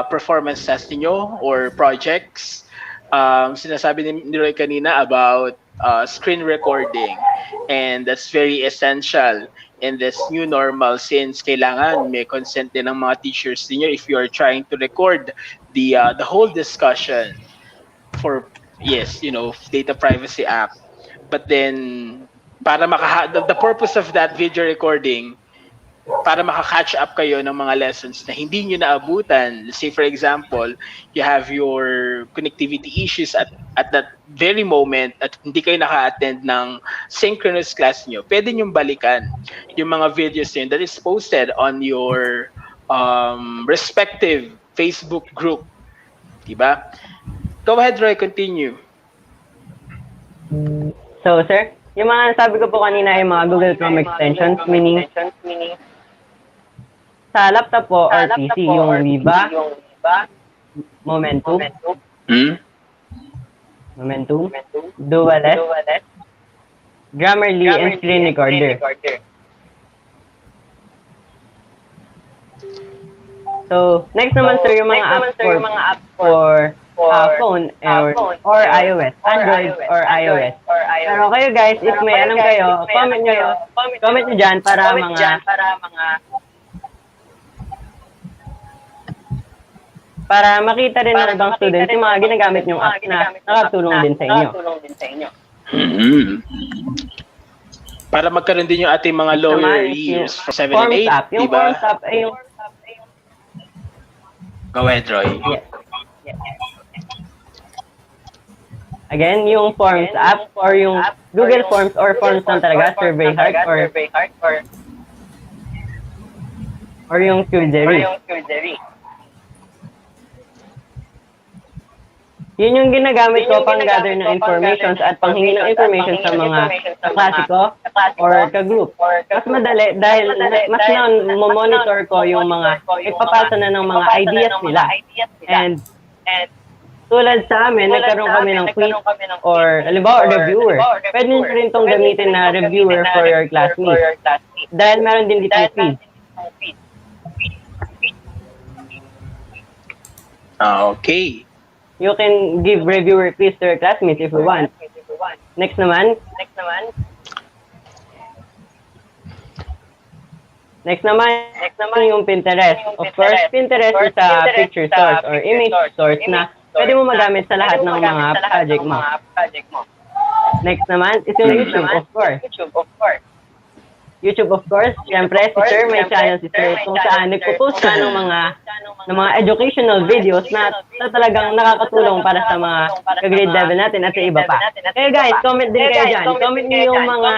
Speaker 1: performance test niyo or projects. Sinasabi ni Roy kanina about screen recording, and that's very essential in this new normal since kailangan may consent din ng mga teachers niyo if you are trying to record the whole discussion for Data Privacy Act. But then para the purpose of that video recording, para maka-catch up kayo ng mga lessons na hindi nyo naabutan. Say for example, you have your connectivity issues at that very moment at hindi kayo naka-attend ng synchronous class nyo. Pwede nyo balikan yung mga videos nyo that is posted on your respective Facebook group. Diba? Go ahead, Roy, continue.
Speaker 7: So, sir, yung mga sabi ko po kanina yung mga Google Chrome extensions, meaning sa laptop po or PC, yung Viva, Momentum, Dualet, Grammarly, and Screen Recorder. So, next naman sir, yung mga apps for phone or iOS, Android or iOS. Pero kayo guys, if may alam kayo, comment nyo dyan para makita rin ng ibang students yung mga ginagamit nyong app na nakatulong din sa inyo.
Speaker 1: Para magkaroon din yung ating mga lower years for 7 and 8,
Speaker 7: Yung
Speaker 1: diba?
Speaker 7: Forms app ay yung...
Speaker 1: Go ahead, Roy.
Speaker 7: Again, yung Forms app or yung Google Forms or Forms lang talaga, Survey Heart or yung Cudery. Yun yung ginagamit ko pang gather ng informations at panghingi ng information sa mga kaklase ko or ka-group. Mas madali dahil mas na-monitor ko yung mga ipapasa na ng mga ideas nila. And tulad sa amin, nagkaroon kami ng quiz or halimbawa reviewer. Pwede nyo rin itong gamitin na reviewer for your classmates. Dahil meron din dito yung quiz.
Speaker 1: Okay.
Speaker 7: You can give reviewer quiz to your classmates if you want. Next naman yung Pinterest. Of course, Pinterest is a picture source or image source na pwede mo magamit sa lahat ng mga project mo. Next naman is yung YouTube, of course. YouTube, of course, siyempre, si Sir, may channel si Sir kung saan nagpo-post siya ng mga educational videos na talagang nakakatulong para sa mga ka-grade level natin at sa iba pa. Kaya guys, comment din kayo dyan. Comment niyo yung mga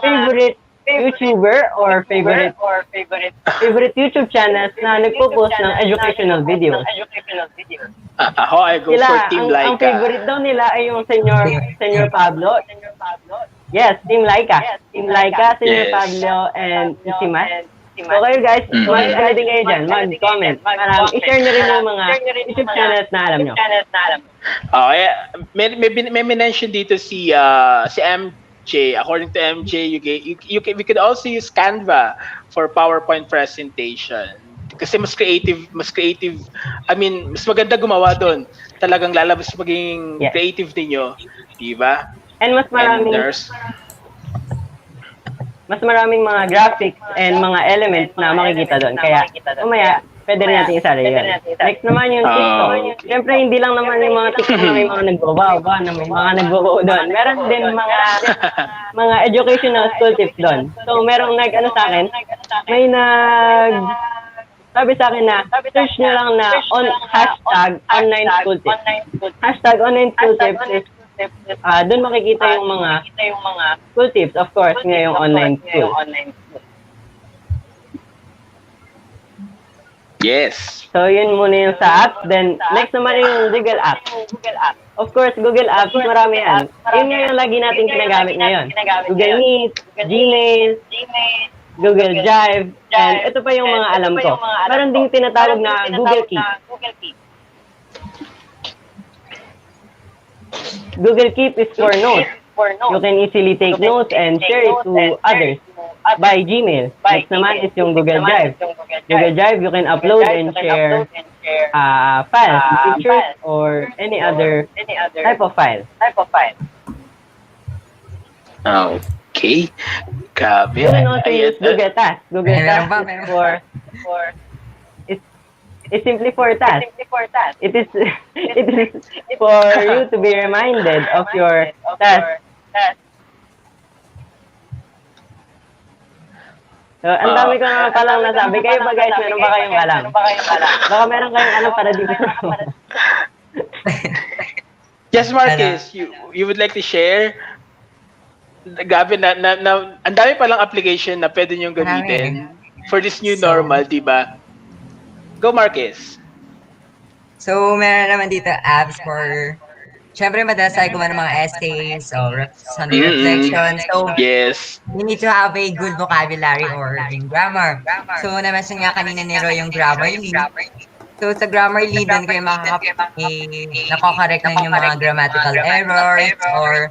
Speaker 7: favorite YouTuber or favorite YouTube channels na nagpo-post ng educational videos.
Speaker 1: Ako, I go for Team Laika.
Speaker 7: Ang favorite daw nila ay yung Senyor Pablo. Yes, Team Laika. Team Laika, Senyor Pablo, and Isimas. So kayo guys, ano din kayo dyan, mag-comment. Para i-share nyo rin yung mga YouTube channels na alam nyo.
Speaker 1: Okay, may mention dito si MJ. According to MJ, we could also use Canva for PowerPoint presentation. Kasi mas creative, I mean, mas maganda gumawa doon. Talagang lalabas maging creative ninyo, di ba?
Speaker 7: And mas maraming mga graphics and mga elements na makikita doon. Kaya, umaya, pwede rin natin isali yun. Next naman yung TikTok. Siyempre, hindi lang naman yung mga TikTok na may mga nagbabaw na may mga nagbabaw doon. Meron din mga educational school tips doon. So, merong nag-ano sa akin, sabi sa akin na, search nyo lang na hashtag online school tips. Hashtag online school tips is doon makikita yung mga school tips, of course, ngayong online school.
Speaker 1: Yes.
Speaker 7: So, yun muna yung sa app. Then, next naman yung Google App. Of course, Google Apps, marami yan. Yun nga yung lagi natin ginagamit ngayon. Google Meet, Gmail, Google Drive, and ito pa yung mga alam ko. Meron ding tinatawag na Google Keep. Google Keep is for notes. You can easily take notes and share it to others by Gmail. Next naman is yung Google Drive. Google Drive, you can upload and share files, pictures, or any other type of file.
Speaker 1: Okay. Grabe.
Speaker 7: You can also use Google Tasks. Google Tasks is simply for tasks. It is for you to be reminded of your task. So, ang dami ko naman palang nasabi. Kayo ba guys, meron ba kayong alam? Baka meron kayong alam para dito.
Speaker 1: Yes, Marcus, you would like to share? Gabi, ang dami palang application na pwede niyong gamitin for this new normal, di ba? Go, Marcus.
Speaker 4: So, meron naman dito apps for, syempre madalas tayo gumawa ng mga essays or Sunday reflection. So,
Speaker 1: yes,
Speaker 4: you need to have a good vocabulary or in grammar. So, na-mention nga kanina ni Roy yung Grammarly. So, sa Grammarly, doon kayo nako-correct na yung mga grammatical errors or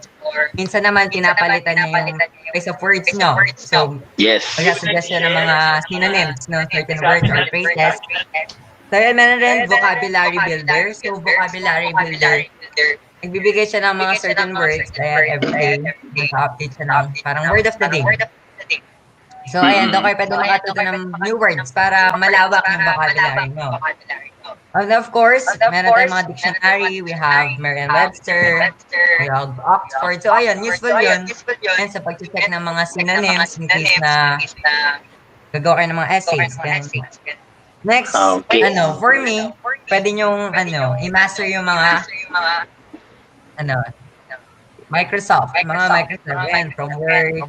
Speaker 4: minsan naman pinapalitan niya yung place of words, no? So,
Speaker 1: yes.
Speaker 4: mag-suggest siya ng mga synonyms, no? Certain words or phrases. So, So, yan, meron rin vocabulary builder. So, vocabulary builder, nagbibigay siya ng mga certain words. Ayan, everyday, nag-update siya ng parang word of the day. So, ayan, doon kayo pwede makatuto ng new words para malawak yung vocabulary mo. And of course, meron tayong mga dictionary. We have Merriam-Webster, we have Oxford. So, ayun, useful yun. And sa pag-check ng mga synonyms in case na gagawa kayo ng mga essays. Ganun. Next,
Speaker 1: Okay.
Speaker 4: for me, pwede nyong, i-master yung mga, Microsoft, yan, from Word,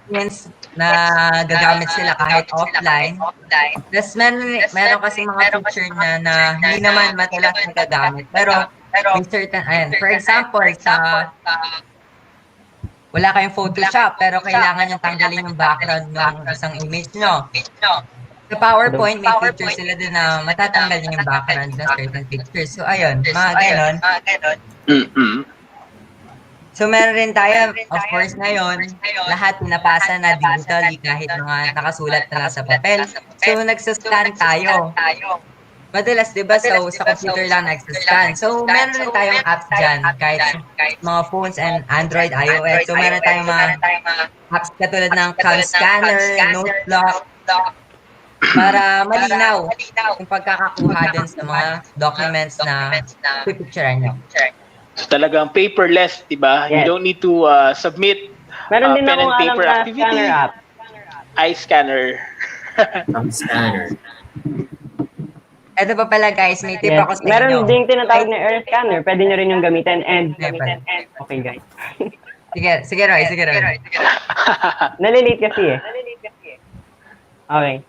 Speaker 4: means na gagamit sila kahit offline. Tapos meron kasi mga feature na hindi naman madalas nagagamit. Pero may certain, for example, wala kayong Photoshop, pero kailangan yung tanggalin yung background ng isang image nyo. Sa PowerPoint, may feature sila din na matatanggal niyo yung background ng certain pictures. So, ayun, mga ganon. So, meron rin tayo, of course, ngayon, lahat pinapasa na digitally kahit mga nakasulat na lang sa papel. So, nagsascan tayo. Madalas, di ba, sa computer lang nagsascan. So, meron rin tayong apps dyan, kahit mga phones and Android, iOS. So, meron tayong mga apps katulad ng Cam Scanner, Noteblock, para malinaw yung pagkakakuha dun sa mga documents na pipicturean nyo.
Speaker 1: So, talagang paperless, di ba? You
Speaker 7: Yes.
Speaker 1: don't need to submit
Speaker 7: Meron din
Speaker 1: pen
Speaker 7: akong
Speaker 1: and
Speaker 7: alam
Speaker 1: paper
Speaker 7: na
Speaker 1: activity.
Speaker 7: scanner app.
Speaker 1: Eye scanner.
Speaker 2: Ang scanner.
Speaker 4: Ito pa pala guys, may tip
Speaker 7: Yes.
Speaker 4: ako sa inyo.
Speaker 7: Meron ding tinatawag na air scanner. Pwede nyo rin yung gamitin. And okay, guys.
Speaker 4: Sige Roy.
Speaker 7: Nalilate kasi eh. Okay.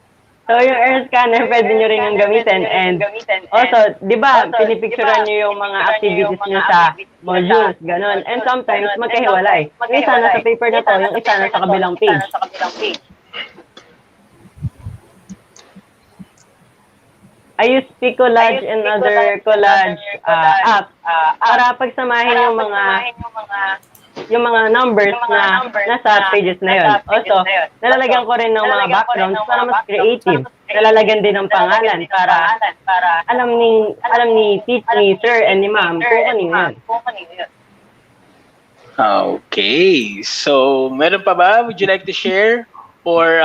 Speaker 7: So, yung air scanner, pwede nyo rin yung gamitin. And also, di ba, pinipicturean nyo yung mga activities nyo sa modules, ganun. And sometimes, magkahiwalay. Yung isa nasa paper na to, yung isa nasa kabilang page. I use Picolage and other collage apps para pagsamahin yung mga numbers na nasa pages na yun. Also, nalalagyan ko rin ng mga backgrounds para mas creative. Nalalagyan din ng pangalan para alam ni sir and ni ma'am kung kanino yun.
Speaker 1: Okay. So, meron pa ba? Would you like to share? Or,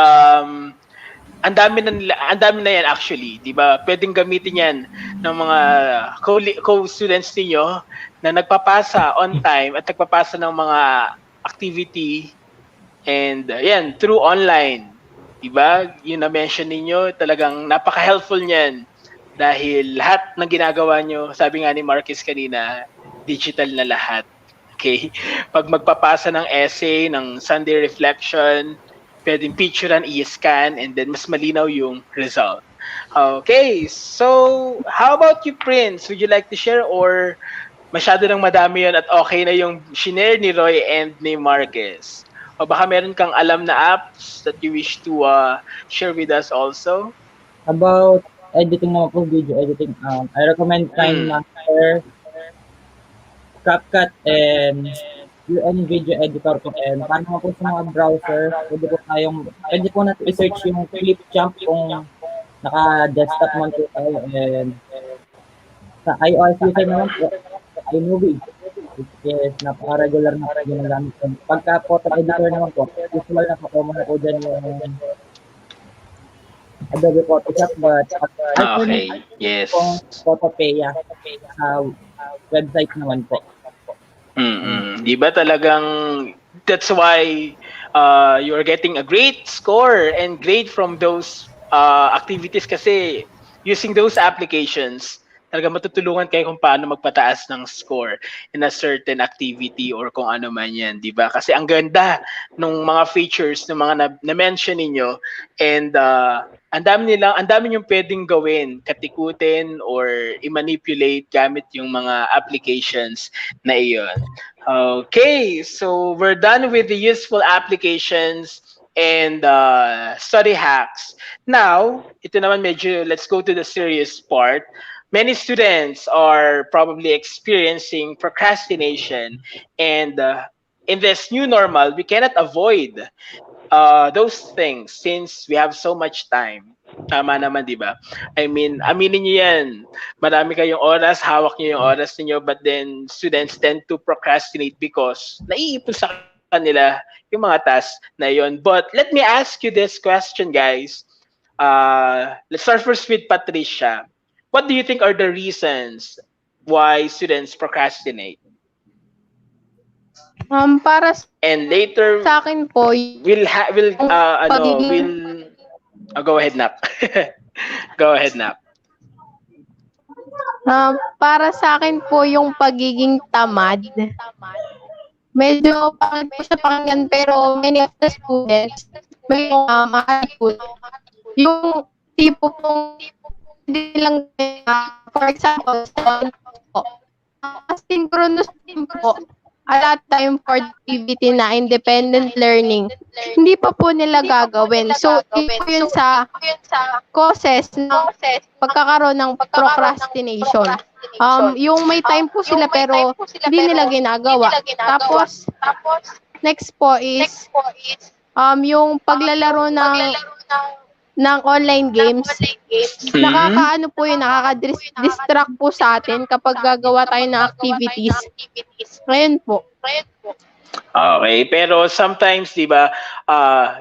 Speaker 1: ang dami na yan actually, di ba? Pwedeng gamitin yan ng mga co-students ninyo na nagpapasa on time at nagpapasa ng mga activity and yan, through online. Di ba? Yung na-mention ninyo, talagang napaka-helpful niyan dahil lahat ng ginagawa nyo, sabi nga ni Marcus kanina, digital na lahat. Okay? Pag magpapasa ng essay, ng Sunday reflection, pwedeng picturean, i-scan, and then mas malinaw yung result. Okay, so how about you, Prince? Would you like to share or masyado nang madami yun at okay na yung shinare ni Roy and ni Marcus? O baka meron kang alam na apps that you wish to share with us also?
Speaker 6: About editing naman po, video editing, I recommend KineMaster, CapCut, and UN video editor po. And paano po sa mga browser, pwede po natin i-search yung Clipchamp kung naka-desktop man po tayo. And sa iOS user naman po, iMovie, which is napaka-regular na ginagamit. Pagka photo editor naman po, usual na po, common na po dyan yung Adobe Photoshop, but
Speaker 1: Okay, yes.
Speaker 6: kung Photopeya sa website naman po.
Speaker 1: Di ba talagang that's why you're getting a great score and grade from those activities kasi using those applications talaga matutulungan kayo kung paano magpataas ng score in a certain activity or kung ano man yan, di ba? Kasi ang ganda ng mga features ng mga na-mention ninyo and ang dami yung pwedeng gawin, katikutin or i-manipulate gamit yung mga applications na iyon. Okay, so we're done with the useful applications and study hacks. Now, ito naman medyo, let's go to the serious part. Many students are probably experiencing procrastination and in this new normal, we cannot avoid those things since we have so much time. Tama naman, di ba? I mean, aminin niyo yan. Marami kayong oras, hawak niyo yung oras niyo, but then students tend to procrastinate because naiipon sa kanila yung mga tasks na yon. But let me ask you this question, guys. Let's start first with Patricia. What do you think are the reasons why students procrastinate?
Speaker 5: Para
Speaker 1: And later,
Speaker 5: sa akin po,
Speaker 1: go ahead, Nap. Go ahead, Nap.
Speaker 5: para sa akin po yung pagiging tamad. Medyo pangit po siya pakinggan pero many of the students may attitude. Yung tipo pong hindi lang for example, asynchronous din po a lot time for activity na independent learning. Hindi pa po nila gagawin. So, ito yun sa causes ng pagkakaroon ng procrastination. Yung may time po sila pero hindi nila ginagawa. Tapos, next po is yung paglalaro ng online games. Nakakaano po yun, nakaka-distract po sa atin kapag gagawa tayo ng activities. Ngayon po.
Speaker 1: Okay, pero sometimes, di ba,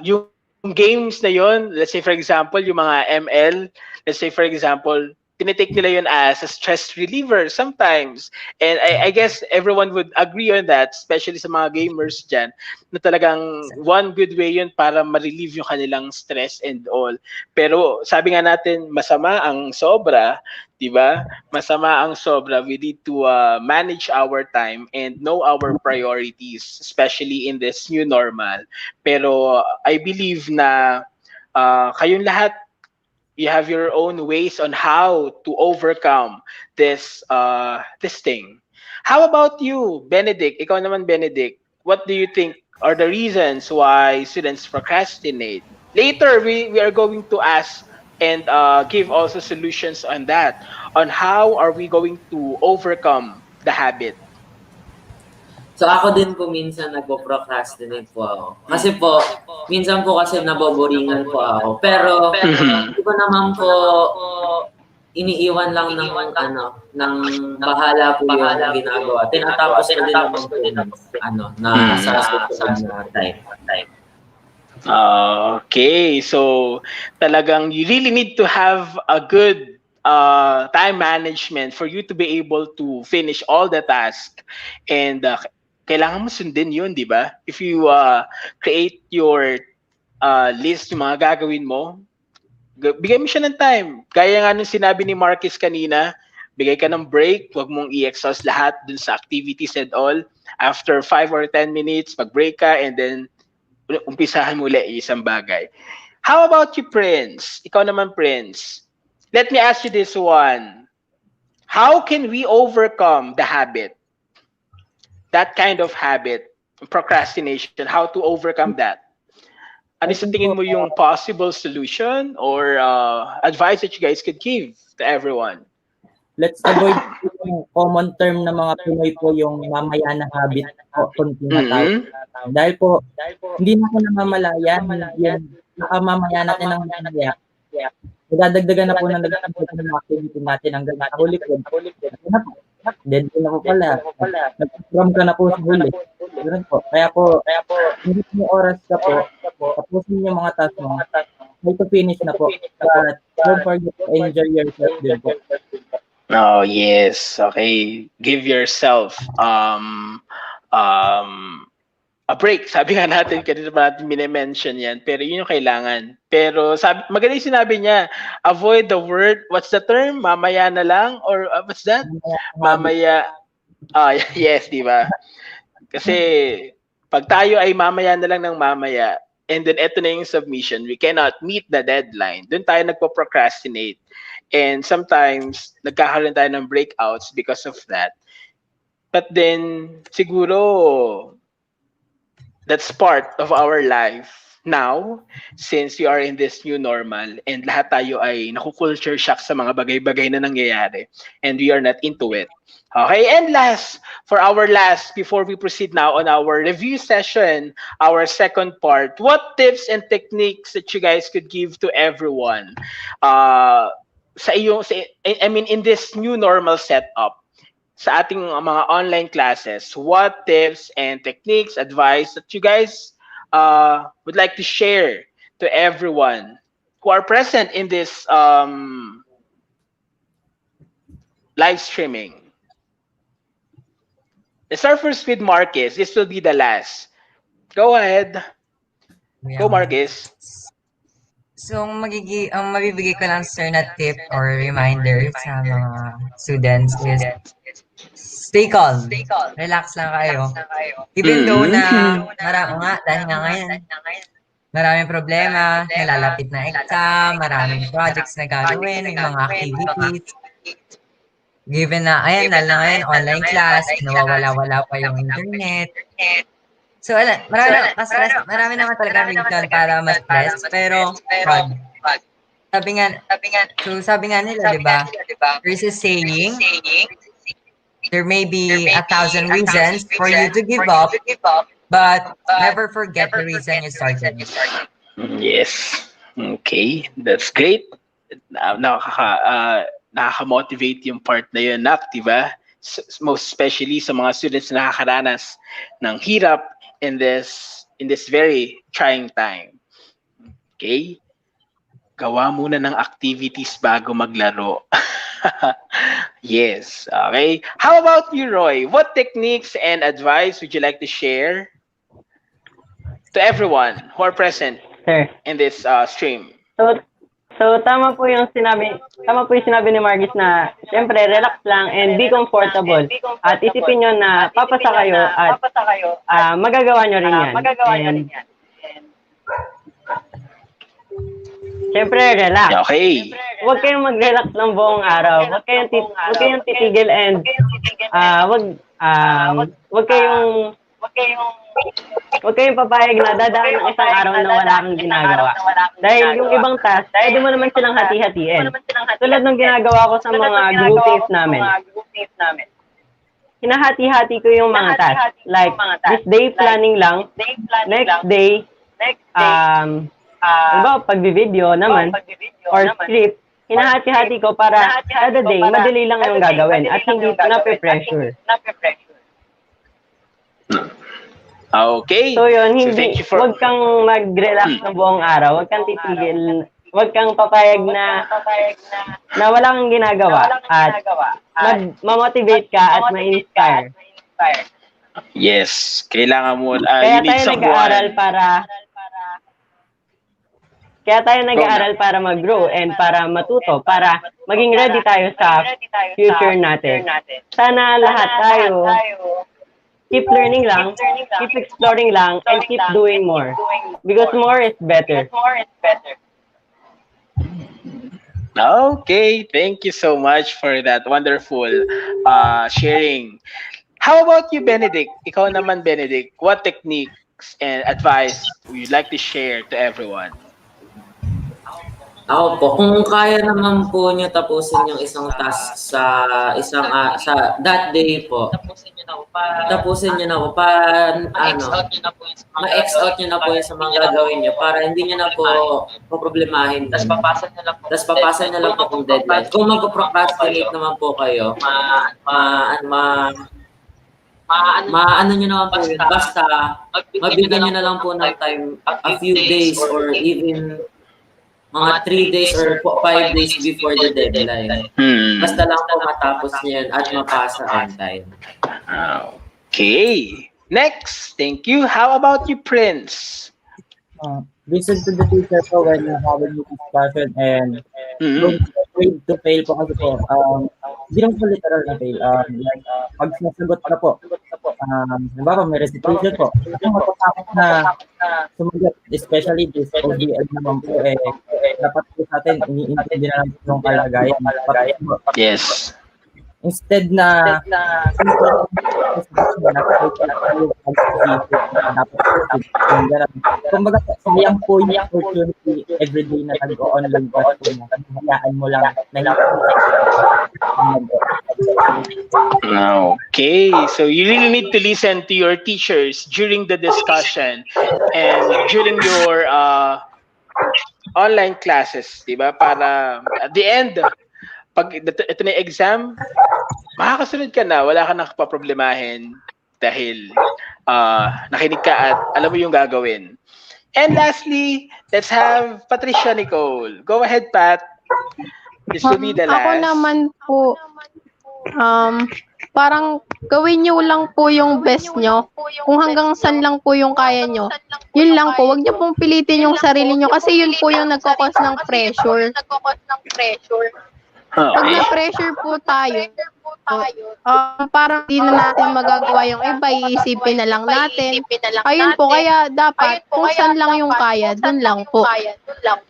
Speaker 1: yung games na yon, let's say for example, yung mga ML, let's say for example, tinitake nila yun as a stress reliever sometimes. And I guess everyone would agree on that, especially sa mga gamers dyan, na talagang one good way yun para ma-relieve yung kanilang stress and all. Pero sabi nga natin, masama ang sobra, di ba? Masama ang sobra. We need to manage our time and know our priorities, especially in this new normal. Pero I believe na kayong lahat, you have your own ways on how to overcome this thing. How about you, Benedict? Ikaw naman, Benedict. What do you think are the reasons why students procrastinate? Later, we are going to ask and give also solutions on that, on how are we going to overcome the habit.
Speaker 2: So ako din po minsan nagpo-procrastinate po ako. Kasi po, minsan po kasi naboboringan po ako. Pero hindi ko naman po iniiwan lang ng bahala po yung ginagawa. Tinatapos ko din naman po na sa susunod na time.
Speaker 1: Okay, so talagang you really need to have a good time management for you to be able to finish all the tasks, and kailangan mo sundin yun, di ba? If you create your list, yung mga gagawin mo, bigay mo siya ng time. Gaya nga nung sinabi ni Marcus kanina, bigay ka ng break, huwag mong i-exhaust lahat dun sa activities and all. After 5 or 10 minutes, mag-break ka and then umpisahan mo ulit isang bagay. How about you, Prince? Ikaw naman, Prince. Let me ask you this one. How can we overcome the habit? That kind of habit, procrastination, how to overcome that? Ano sa tingin mo yung possible solution or advice that you guys could give to everyone?
Speaker 6: Let's avoid yung common term na mga Pinoy po, yung mamaya na habit o kontinatawag. Dahil po, hindi na ako namamalayan, yung nakamamaya natin ng mamaya. Dadagdagan na po ng activity natin hanggang sa huli ko. Then na po pala. Nag-program ka na po sa huli. Ganun po. Kaya po, hindi mo oras ka po. Tapusin yung mga task mo. Try to finish na po. But don't forget to enjoy yourself din po.
Speaker 1: Oh, yes. Okay. Give yourself a break. Sabi nga natin, kanina pa natin minimension yan, pero yun yung kailangan. Pero magaling sinabi niya, avoid the word, what's the term? Mamaya na lang? Or what's that? Mamaya. Yes, di ba? Kasi pag tayo ay mamaya na lang ng mamaya, and then eto na yung submission, we cannot meet the deadline. Doon tayo nagpo-procrastinate. And sometimes, nagkakaroon tayo ng breakouts because of that. But then, siguro, that's part of our life. now, since we are in this new normal and lahat tayo ay naku-culture shock sa mga bagay-bagay na nangyayari and we are not into it. Okay, and before we proceed now on our review session, our second part, what tips and techniques that you guys could give to everyone in this new normal setup, sa ating mga online classes, what tips and techniques, advice that you guys would like to share to everyone who are present in this live streaming? Let's start first with Marcus. This will be the last. Go ahead. Go, Marcus.
Speaker 4: So, ang mabibigay ko lang, sir, na tip or reminder sa mga students is stay calm. Relax lang kayo. Even though na dahil nga ngayon, maraming problema, nalalapit na exam, maraming projects na gagawin, may mga activities. Given na, ayan na lang ngayon, online class, nawawala-wala pa yung internet. So, marami naman talaga reason para ma-stress, pero sabi nga nila, di ba? There's a saying, there may be 1,000 reasons for you to give up, but never forget the reason you started.
Speaker 1: Yes. Okay, that's great. Nakaka-motivate yung part na yun, di ba? Most especially sa mga students na nakakaranas ng hirap in this very trying time. Okay? Gawa muna ng activities bago maglaro. Yes. Okay. How about you, Roy? What techniques and advice would you like to share to everyone who are present
Speaker 7: Sir.
Speaker 1: in this stream?
Speaker 7: So tama po yung sinabi ni Margis na siyempre relax lang and be comfortable. At isipin nyo na papasa kayo at magagawa nyo rin yan. Siyempre relax.
Speaker 1: Okay.
Speaker 7: Huwag kayong mag-relax ng buong araw. Huwag kayong titigil and huwag kayong papayag na dadaan ng isang araw na wala kang ginagawa. Dahil yung ibang task, pwede mo naman silang hati-hatiin. Tulad ng ginagawa ko sa mga groupings namin. Hinahati-hati ko yung mga task. Like, this day planning lang. Next day, pag-video naman, or script, hinahati-hati ko para other day, madali lang yung gagawin at hindi na-pressure.
Speaker 1: Okay.
Speaker 7: So yun,
Speaker 1: So
Speaker 7: wag kang mag-relax ng buong araw, wag kang titigil, wag kang papayag na wala kang ginagawa at ma-motivate ka at ma-inspire.
Speaker 1: Yes, kailangan mo
Speaker 7: Kaya tayo nag-aaral para mag-grow and para matuto, para maging ready tayo sa future natin. Sana lahat tayo keep learning lang, keep exploring lang, and keep doing more. Because more is better.
Speaker 1: Okay, thank you so much for that wonderful sharing. How about you, Benedict? Ikaw naman, Benedict, what techniques and advice would you like to share to everyone?
Speaker 2: Ako po, kung kaya naman po niyo tapusin yung isang task sa that day po. Tapusin niyo na po ma-X out niyo na po yung sa mga gagawin niyo para hindi niyo na po problemahin. Tapos papasa niyo lang po kung deadline. Kung magpo-procrastinate naman po kayo, maano nyo naman po yun. Basta, mabigyan nyo na lang po ng time, a few days or even mga 3 days or 5 days before the deadline. Basta lang po matapos nyo yun at mapasa on time.
Speaker 1: Okay. Next. Thank you. How about you, Prince?
Speaker 6: Listen to the teacher po when you're having a discussion and don't be afraid to fail po kasi po. Hindi lang po literal na fail. Like, pag sinasagot na po, halimbawa may recitation po, kung matatakot na sumagot, especially this OGL naman po, dapat po sa atin, iniintindi na lang yung kalagayan.
Speaker 1: Yes.
Speaker 6: Instead na kumbaga, sayang po yung opportunity everyday na nag-online class po mo. Hayaan mo lang na
Speaker 1: Okay, so you really need to listen to your teachers during the discussion and during your online classes, di ba? Para at the end, pag ito na yung exam, makakasunod ka na, wala ka nang paproblemahin dahil nakinig ka at alam mo yung gagawin. And lastly, let's have Patricia Nicole. Go ahead, Pat. This will be the last.
Speaker 5: Ako naman po, parang gawin nyo lang po yung best nyo. Kung hanggang saan lang po yung kaya nyo, yun lang po. Huwag nyo pong pilitin yung sarili nyo kasi yun po yung nagkakos ng pressure. Pag na-pressure po tayo, parang di na natin magagawa yung iba, iisipin na lang natin. Ayun po, kaya dapat kung saan lang yung kaya, dun lang po.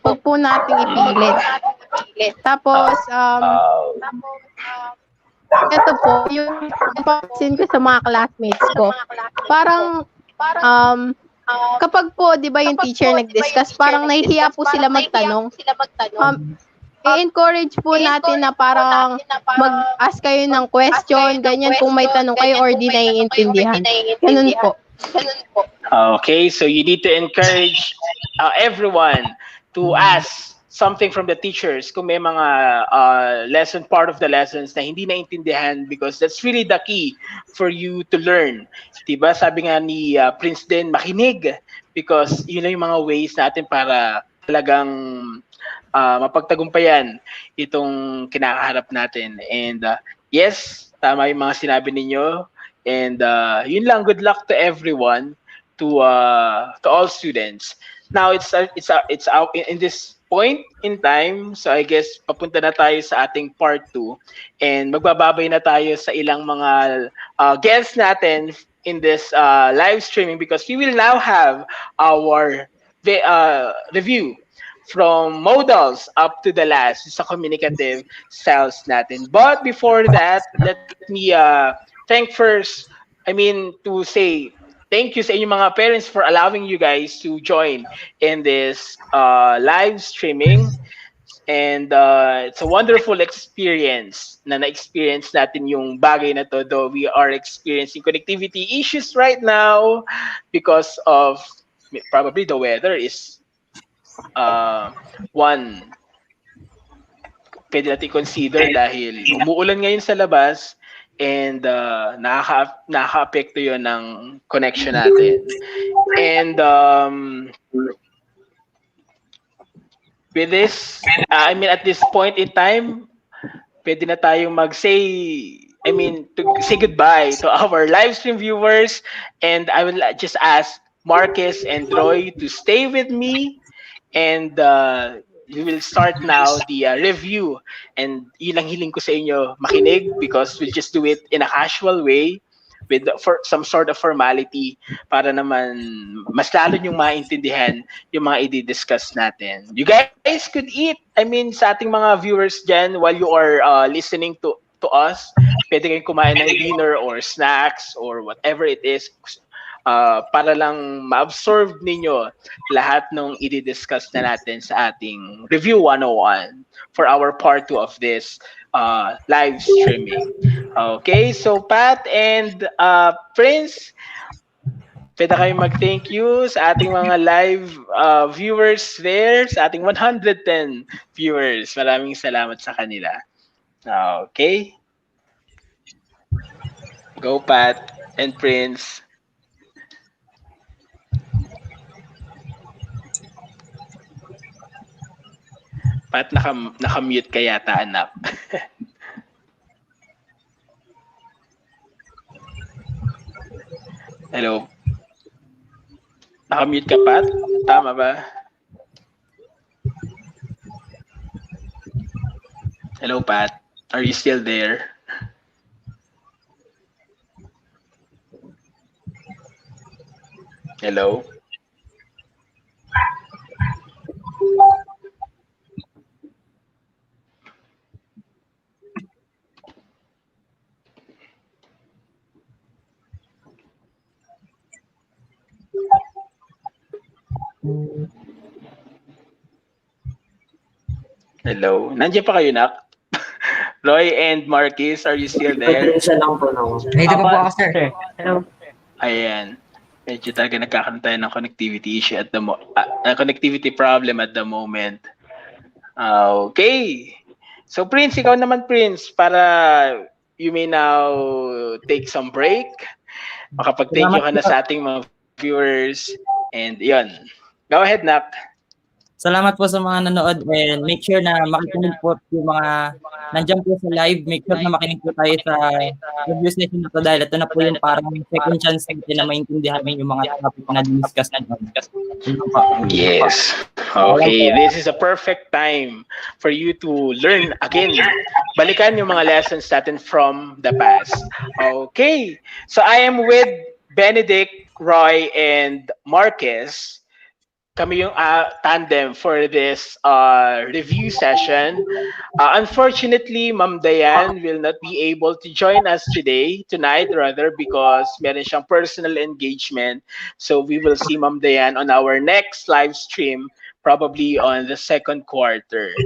Speaker 5: Huwag po nating ipilit. Tapos, ito po, yung napansin ko sa mga classmates ko, parang, kapag po, di ba yung teacher nag-discuss, parang nahihiya po sila magtanong. I-encourage po natin na parang mag-ask kayo ng question, ganyan kung may tanong kayo or di naiintindihan. Ganun po.
Speaker 1: Okay, so you need to encourage everyone to ask something from the teachers kung may mga part of the lessons na hindi naintindihan, because that's really the key for you to learn. Diba? Sabi nga ni Prince din, makinig, because yun yung mga ways natin para talagang mapagtagumpayan itong kinakaharap natin. And yes, tama yung mga sinabi ninyo. And yun lang, good luck to everyone, to all students. Now it's out in this point in time, so I guess papunta na tayo sa ating part 2 and magbababay na tayo sa ilang mga guests natin in this live streaming, because we will now have our review from modals up to the last sa communicative styles natin. But before that, let me to say thank you sa inyong mga parents for allowing you guys to join in this live streaming. And it's a wonderful experience na na-experience natin yung bagay na to, though we are experiencing connectivity issues right now because of probably the weather is one pwede natin consider dahil umuulan ngayon sa labas and nakaka-apekto yun ng connection natin. And with this, at this point in time, pwede na tayong to say goodbye to our live stream viewers, and I will just ask Marcus and Roy to stay with me. And we will start now the review. And yun lang hiling ko sa inyo, makinig, because we'll just do it in a casual way with some sort of formality para naman mas lalo yung maintindihan yung mga i-discuss natin. You guys could eat. Sa ating mga viewers dyan, while you are listening to us, pwede kayong kumain ng dinner or snacks or whatever it is, para lang ma-absorb ninyo lahat ng i-discuss na natin sa ating Review 101 for our part 2 of this live streaming. Okay, so Pat and Prince, pwede kayong mag-thank you sa ating mga live viewers there, sa ating 110 viewers. Maraming salamat sa kanila. Okay? Go Pat and Prince. Pat, naka-mute ka yata, anak. Hello? Naka-mute ka, Pat? Tama ba? Hello, Pat? Are you still there? Hello? Hello. Nandiyan pa kayo, Nak? Roy and Marquis, are you still there?
Speaker 2: Patricia lang po na ako.
Speaker 4: Ready pa po ako, sir.
Speaker 7: Hello.
Speaker 1: Ayan. Medyo talaga nagkakaroon tayo ng connectivity issue at connectivity problem at the moment. Okay. So Prince, ikaw naman Prince, para you may now take some break. Makapag-thank you ka na sa ating mga viewers. And yun. Go ahead, Nak.
Speaker 6: Salamat po sa mga nanood and make sure na makikinig po yung mga nandiyan po sa live. Make sure na makinig po tayo sa review session na to dahil ito na po yung parang second chance natin na maintindihan yung mga topic na discuss natin.
Speaker 1: Yes. Okay, this is a perfect time for you to learn again. Balikan yung mga lessons natin from the past. Okay. So I am with Benedict, Roy, and Marquez. Kami yung tandem for this review session. Unfortunately, Ma'am Dayan will not be able to join us tonight, because meron siyang personal engagement. So we will see Ma'am Dayan on our next live stream, probably on the second quarter.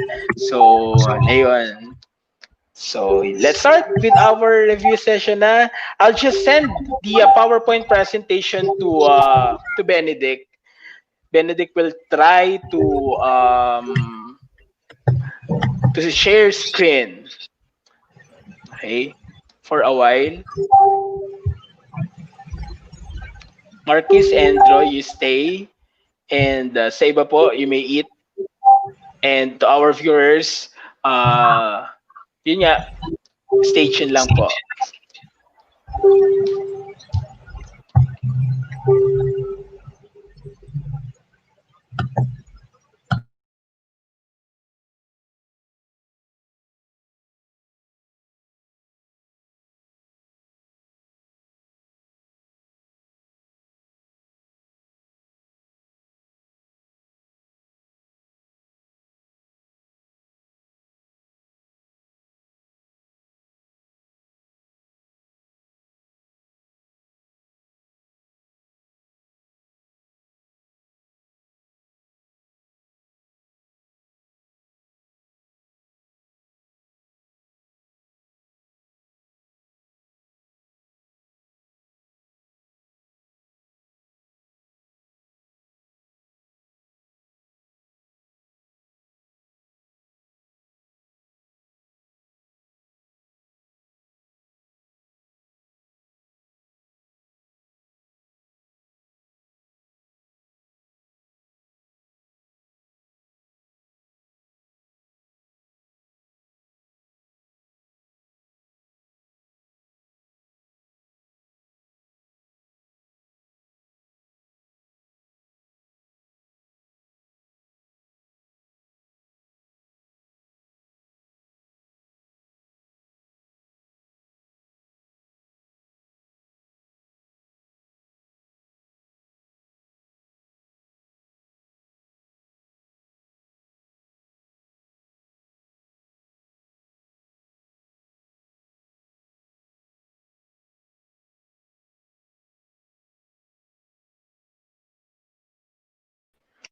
Speaker 1: So, ayun. So let's start with our review session na. I'll just send the PowerPoint presentation to Benedict. Benedict will try to share screen. Okay, for a while. Marquis and Roy, you stay. And sa iba po, you may eat. And to our viewers, yun nga, stay tuned lang po.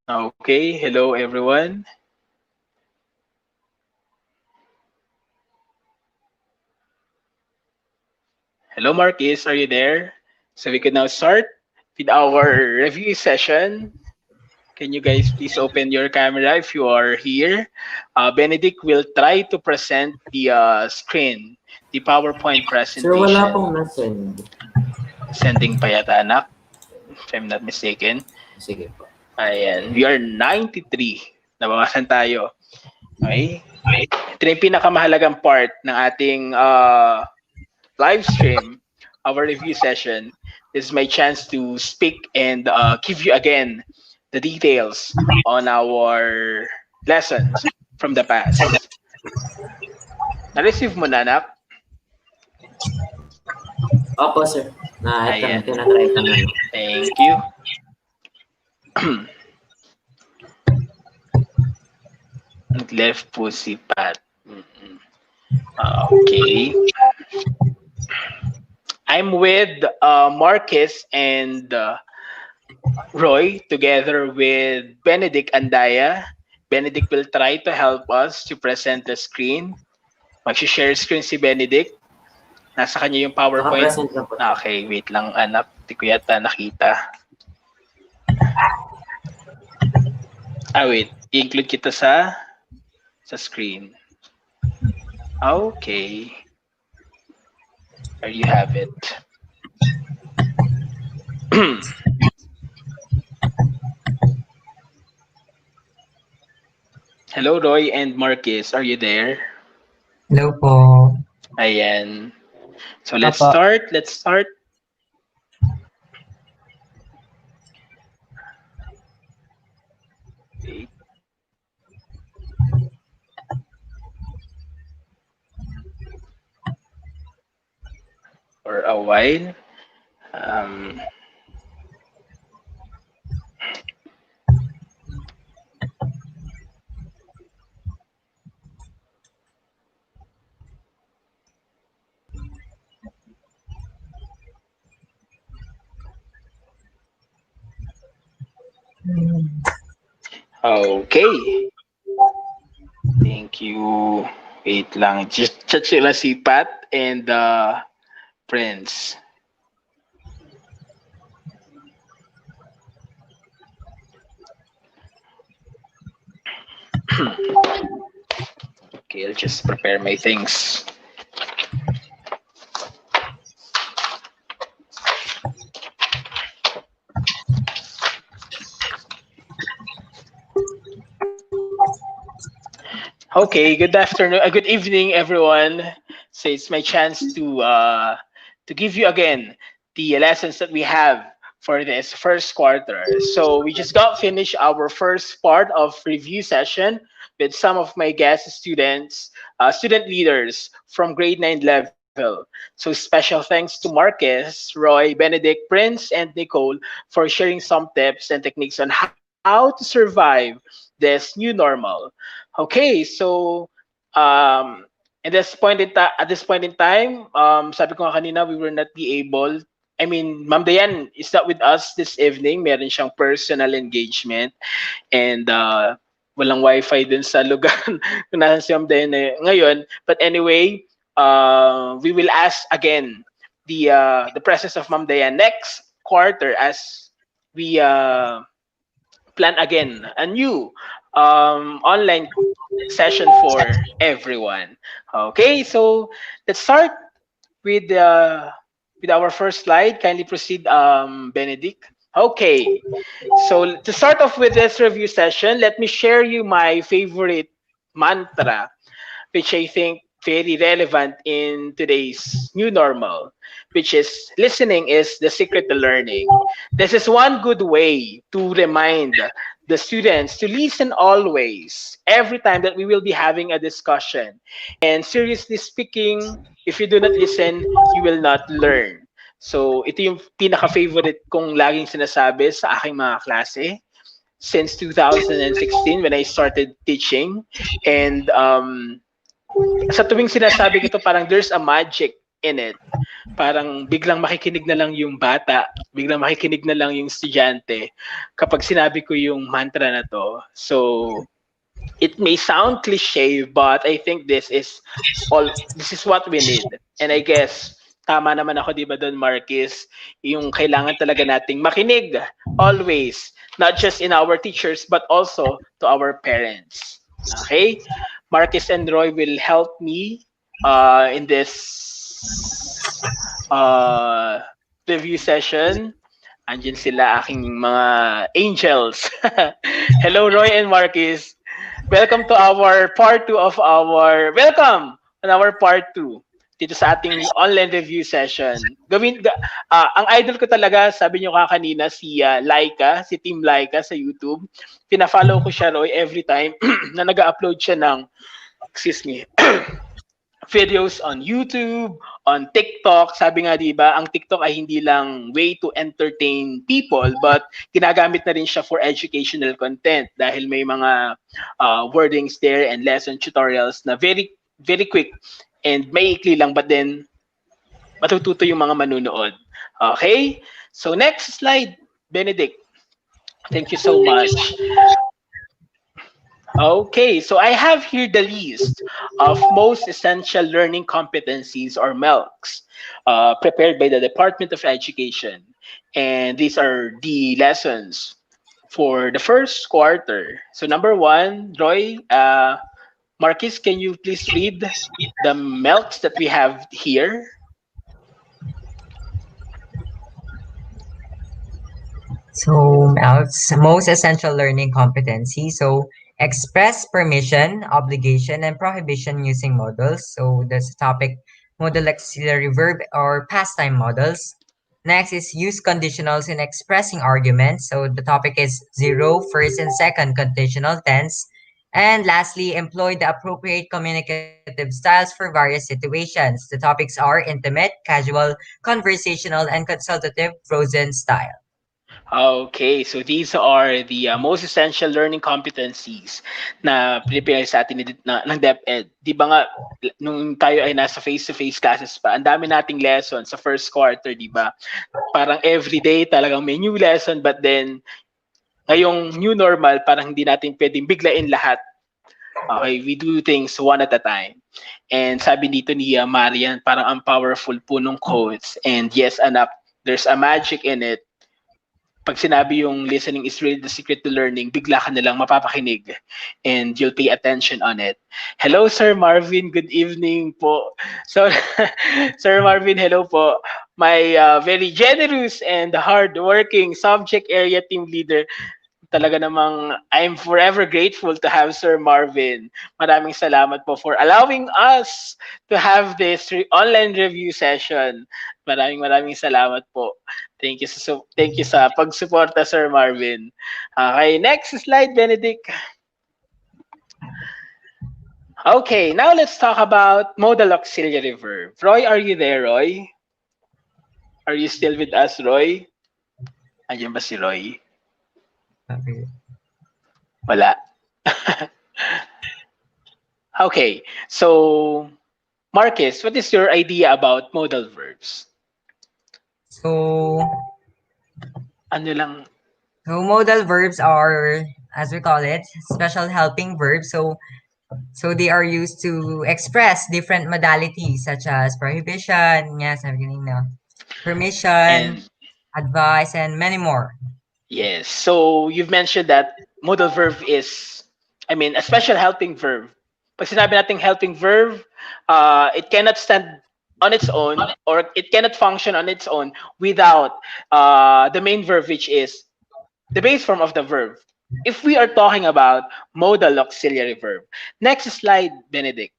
Speaker 1: Okay, hello everyone. Hello Marquis, are you there? So we can now start with our review session. Can you guys please open your camera if you are here? Benedict will try to present the screen, the PowerPoint presentation.
Speaker 2: Sir, wala pong na-send.
Speaker 1: Sending pa yata, anak, if I'm not mistaken.
Speaker 2: Sige po.
Speaker 1: Ayan, we are 93. Nabawasan tayo. Okay? Ito na yung pinakamahalagang part ng ating live stream, our review session. This is my chance to speak and give you again the details on our lessons from the past. Na-receive mo na, anak?
Speaker 2: Opo, sir.
Speaker 1: Ayan.
Speaker 2: Tinatry ko na.
Speaker 1: Thank you. Left po si Pat. Okay. I'm with Marquis and Roy together with Benedict Andaya. Benedict will try to help us to present the screen. Mag-share screen si Benedict. Nasa kanya yung PowerPoint.
Speaker 2: Naka-present na po.
Speaker 1: Okay, wait lang anak. Hindi ko yata nakita. Wait. I-include kita sa screen. Okay. There you have it. Hello, Roy and Marcus. Are you there?
Speaker 4: Hello po.
Speaker 1: Ayan. So let's
Speaker 6: Papa.
Speaker 1: start. Let's start. Wait. For a while. Okay. Thank you. Wait lang. Just chat sila si Pat and Prince. Okay, I'll just prepare my things. Okay, good afternoon, good evening, everyone. So it's my chance to give you again the lessons that we have for this first quarter. So we just got finished our first part of review session with some of my guest students, student leaders from grade 9 level. So special thanks to Marcus, Roy, Benedict, Prince, and Nicole for sharing some tips and techniques on how to survive this new normal. Okay, so at this point in time, sabi ko nga kanina, we will not be able. I mean, Ma'am Dayan is not with us this evening. Meron siyang personal engagement and walang wifi dun sa lugar kung nasan si Ma'am Dayan ngayon. But anyway, we will ask again the presence of Ma'am Dayan next quarter as we plan again a new online session for everyone. Okay, so let's start with our first slide. Kindly proceed, Benedict. Okay, so to start off with this review session, let me share you my favorite mantra, which I think very relevant in today's new normal, which is listening is the secret to learning. This is one good way to remind the students to listen always, every time that we will be having a discussion. And seriously speaking, if you do not listen, you will not learn. So ito yung pinaka-favorite kong laging sinasabi sa aking mga klase since 2016 when I started teaching. And sa tuwing sinasabi ko ito, parang there's a magic in it. Parang biglang makikinig na lang yung bata, biglang makikinig na lang yung estudyante kapag sinabi ko yung mantra na to. So it may sound cliche, but I think this is what we need. And I guess tama naman ako, di ba, Don Marquis, yung kailangan talaga nating makinig always, not just in our teachers but also to our parents. Okay, Marcus and Roy will help me in this review session. Andyan sila, aking mga angels. Hello, Roy and Marcus. Welcome to our part 2 of our welcome on our part 2 dito sa ating online review session. Ang idol ko talaga, sabi niyo kanina, si Laika, si Team Laika sa YouTube. Pina-follow ko siya, Roy, every time na nag-upload siya ng videos on YouTube, on TikTok. Sabi nga, di ba, ang TikTok ay hindi lang way to entertain people, but ginagamit na rin siya for educational content dahil may mga wordings there and lesson tutorials na very, very quick and maikli lang, but then matututo yung mga manunood. Okay? So next slide, Benedict. Thank you so much. Okay, so I have here the list of most essential learning competencies or MELCs prepared by the Department of Education. And these are the lessons for the first quarter. So number one, Roy, Marcus, can you please read the MELCs that we have here?
Speaker 4: So, else, most essential learning competency. So, express permission, obligation, and prohibition using modals. So, that's the topic modal auxiliary verb or pastime modals. Next is use conditionals in expressing arguments. So, the topic is zero, first, and second conditional tense. And lastly, employ the appropriate communicative styles for various situations. The topics are intimate, casual, conversational, and consultative, frozen style.
Speaker 1: Okay, so these are the most essential learning competencies na prepare sa atin ng DepEd. Di ba nga, nung tayo ay nasa face-to-face classes pa, ang dami nating lesson sa first quarter, di ba? Parang everyday talagang may new lesson, but then ngayong new normal, parang hindi natin pwedeng biglain lahat. Okay, we do things one at a time. And sabi dito ni Marian, parang ang powerful po nung quotes. And yes, anak, there's a magic in it. Pag sinabi yung listening is really the secret to learning, bigla ka nilang mapapakinig and you'll pay attention on it. Hello, Sir Marvin. Good evening po. So, Sir Marvin, hello po. My very generous and hard-working subject area team leader. Talaga namang I'm forever grateful to have Sir Marvin. Maraming salamat po for allowing us to have this online review session. Maraming salamat po. Thank you sa pagsuporta, Sir Marvin. Okay, next slide, Benedict. Okay, now let's talk about modal auxiliary verb. Roy, are you there, Roy? Are you still with us, Roy? Andiyan ba si Roy?
Speaker 4: Okay.
Speaker 1: Wala. Okay, so Marcus, what is your idea about modal verbs?
Speaker 4: So,
Speaker 1: Ano lang?
Speaker 4: So modal verbs are, as we call it, special helping verbs. So they are used to express different modalities such as prohibition, yes, permission,
Speaker 1: And
Speaker 4: advice, and many more.
Speaker 1: yes, so you've mentioned that modal verb is, a special helping verb. Pag sinabi nating helping verb, it cannot stand on its own or it cannot function on its own without the main verb, which is the base form of the verb. If we are talking about modal auxiliary verb. Next slide, Benedict.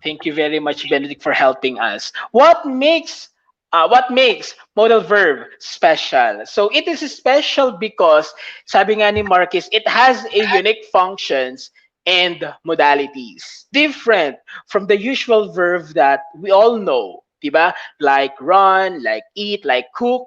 Speaker 1: Thank you very much, Benedict, for helping us. What makes modal verb special? So it is special because, sabi nga ni Marcus, it has a unique functions and modalities different from the usual verb that we all know, diba? Like run, like eat, like cook.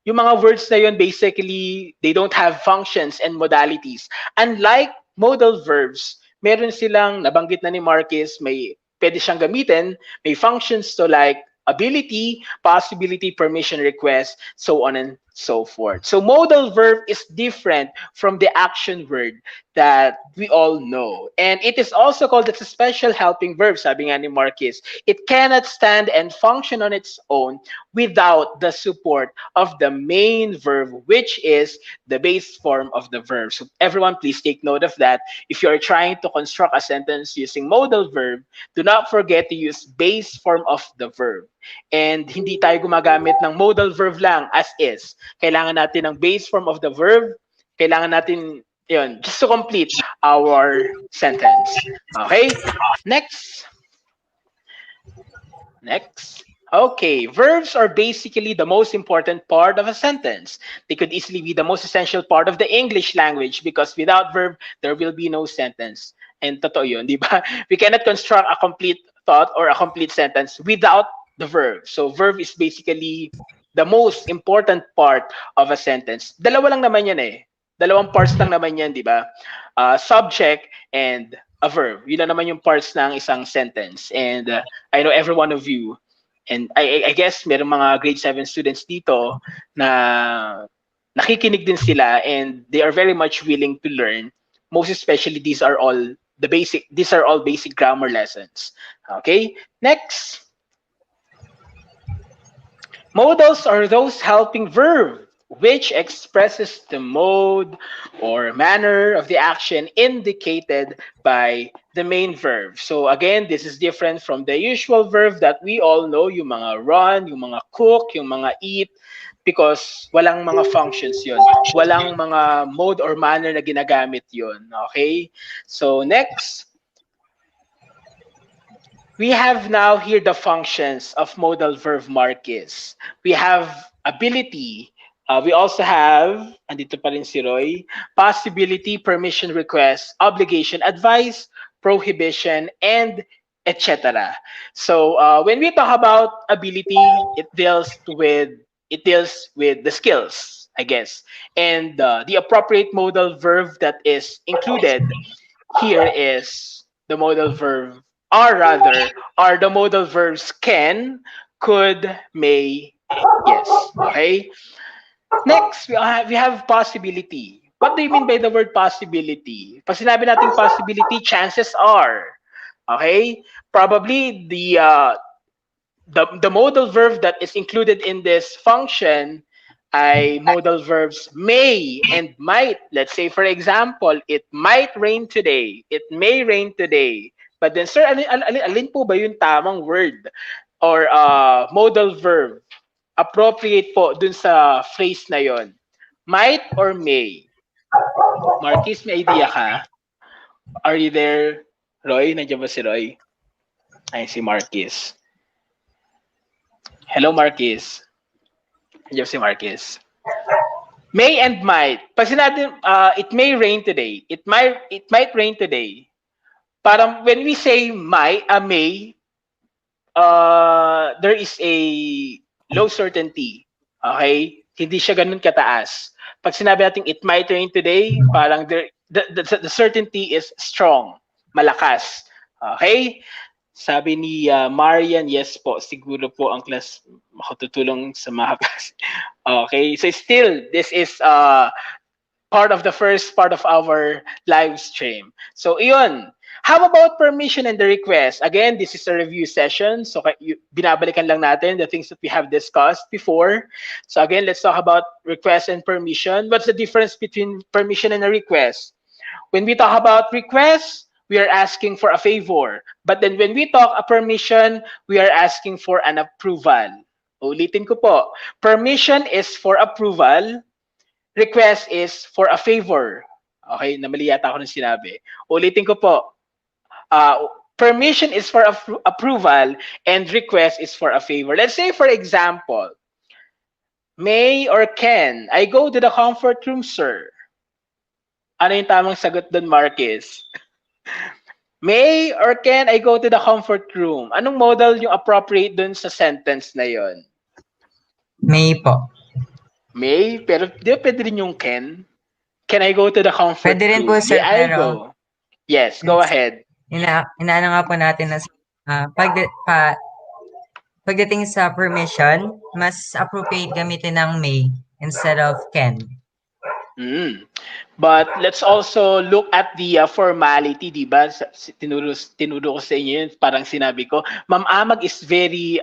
Speaker 1: Yung mga words na yun, basically, they don't have functions and modalities. Unlike modal verbs, meron silang, nabanggit na ni Marcus, may pwede siyang gamitin, may functions to like ability, possibility, permission request, so on and so forth. So modal verb is different from the action word that we all know. And it is also called as a special helping verb, sabi nga ni Marcus. It cannot stand and function on its own without the support of the main verb, which is the base form of the verb. So everyone, please take note of that. If you are trying to construct a sentence using modal verb, do not forget to use base form of the verb. And hindi tayo gumagamit ng modal verb lang as is. Kailangan natin ng base form of the verb. Kailangan natin yun, just to complete our sentence. Okay? Next. Okay, verbs are basically the most important part of a sentence. They could easily be the most essential part of the English language because without verb, there will be no sentence. And totoo yun, di ba? We cannot construct a complete thought or a complete sentence without the verb. So verb is basically the most important part of a sentence. Dalawa lang naman yan eh. Dalawang parts lang naman yan, di ba? Subject and a verb. Yun lang naman yung parts ng isang sentence. And I know every one of you, and I guess merong mga grade 7 students dito na nakikinig din sila and they are very much willing to learn most especially these are all basic grammar lessons. Okay, next. Modals are those helping verb which expresses the mode or manner of the action indicated by the main verb. So again, this is different from the usual verb that we all know, yung mga run, yung mga cook, yung mga eat, because walang mga functions yon. Walang mga mode or manner na ginagamit yon. Okay? So next, we have now here the functions of modal verb Marquis. We have ability. We also have, andito pa rin si Roy, possibility, permission, request, obligation, advice, prohibition, and etc. So when we talk about ability, it deals with the skills, I guess, and the appropriate modal verb that is included here is the modal verb, or rather, are the modal verbs can, could, may, yes. Okay. Next, we have possibility. What do you mean by the word possibility? Pag sinabi natin possibility, chances are. Okay? Probably the modal verb that is included in this function ay modal verbs may and might. Let's say, for example, it might rain today. It may rain today. But then, sir, alin po ba yung tamang word or modal verb appropriate po dun sa phrase na yon? Might or may? Marquis, may idea ka? Are you there, Roy? Nandiyan ba si Roy? Ay, si Marquis. Hello, Marquis. Nandiyan si Marquis. May and might. Pag sinabi, it may rain today. It might rain today. Parang when we say may, there is a low certainty. Okay? Hindi siya ganun kataas. Pag sinabi natin it might rain today, parang the certainty is strong, malakas. Okay? Sabi ni Marian, yes po, siguro po ang class makatutulong sa mga class. Okay? So still, this is part of the first part of our live stream. So iyon. How about permission and the request? Again, this is a review session. So binabalikan lang natin the things that we have discussed before. So again, let's talk about request and permission. What's the difference between permission and a request? When we talk about request, we are asking for a favor. But then when we talk a permission, we are asking for an approval. Ulitin ko po. Permission is for approval. Request is for a favor. Okay, namali yata ako ng sinabi. Ulitin ko po. Permission is for approval and request is for a favor. Let's say, for example, may or can I go to the comfort room, sir? Ano yung tamang sagot doon, Marquis? May or can I go to the comfort room? Anong modal yung appropriate doon sa sentence na yon?
Speaker 4: May po.
Speaker 1: May, pero di ba pwede rin yung can? Can I go to the comfort room?
Speaker 4: Pwede rin po, sir,
Speaker 1: May I
Speaker 4: pero
Speaker 1: go? Yes, go ahead.
Speaker 4: Inaano nga po natin na pagdating sa permission, mas appropriate gamitin ng may instead of can.
Speaker 1: But let's also look at the formality, di ba? Tinuro ko sa inyo yun, parang sinabi ko. Ma'am Amag is very,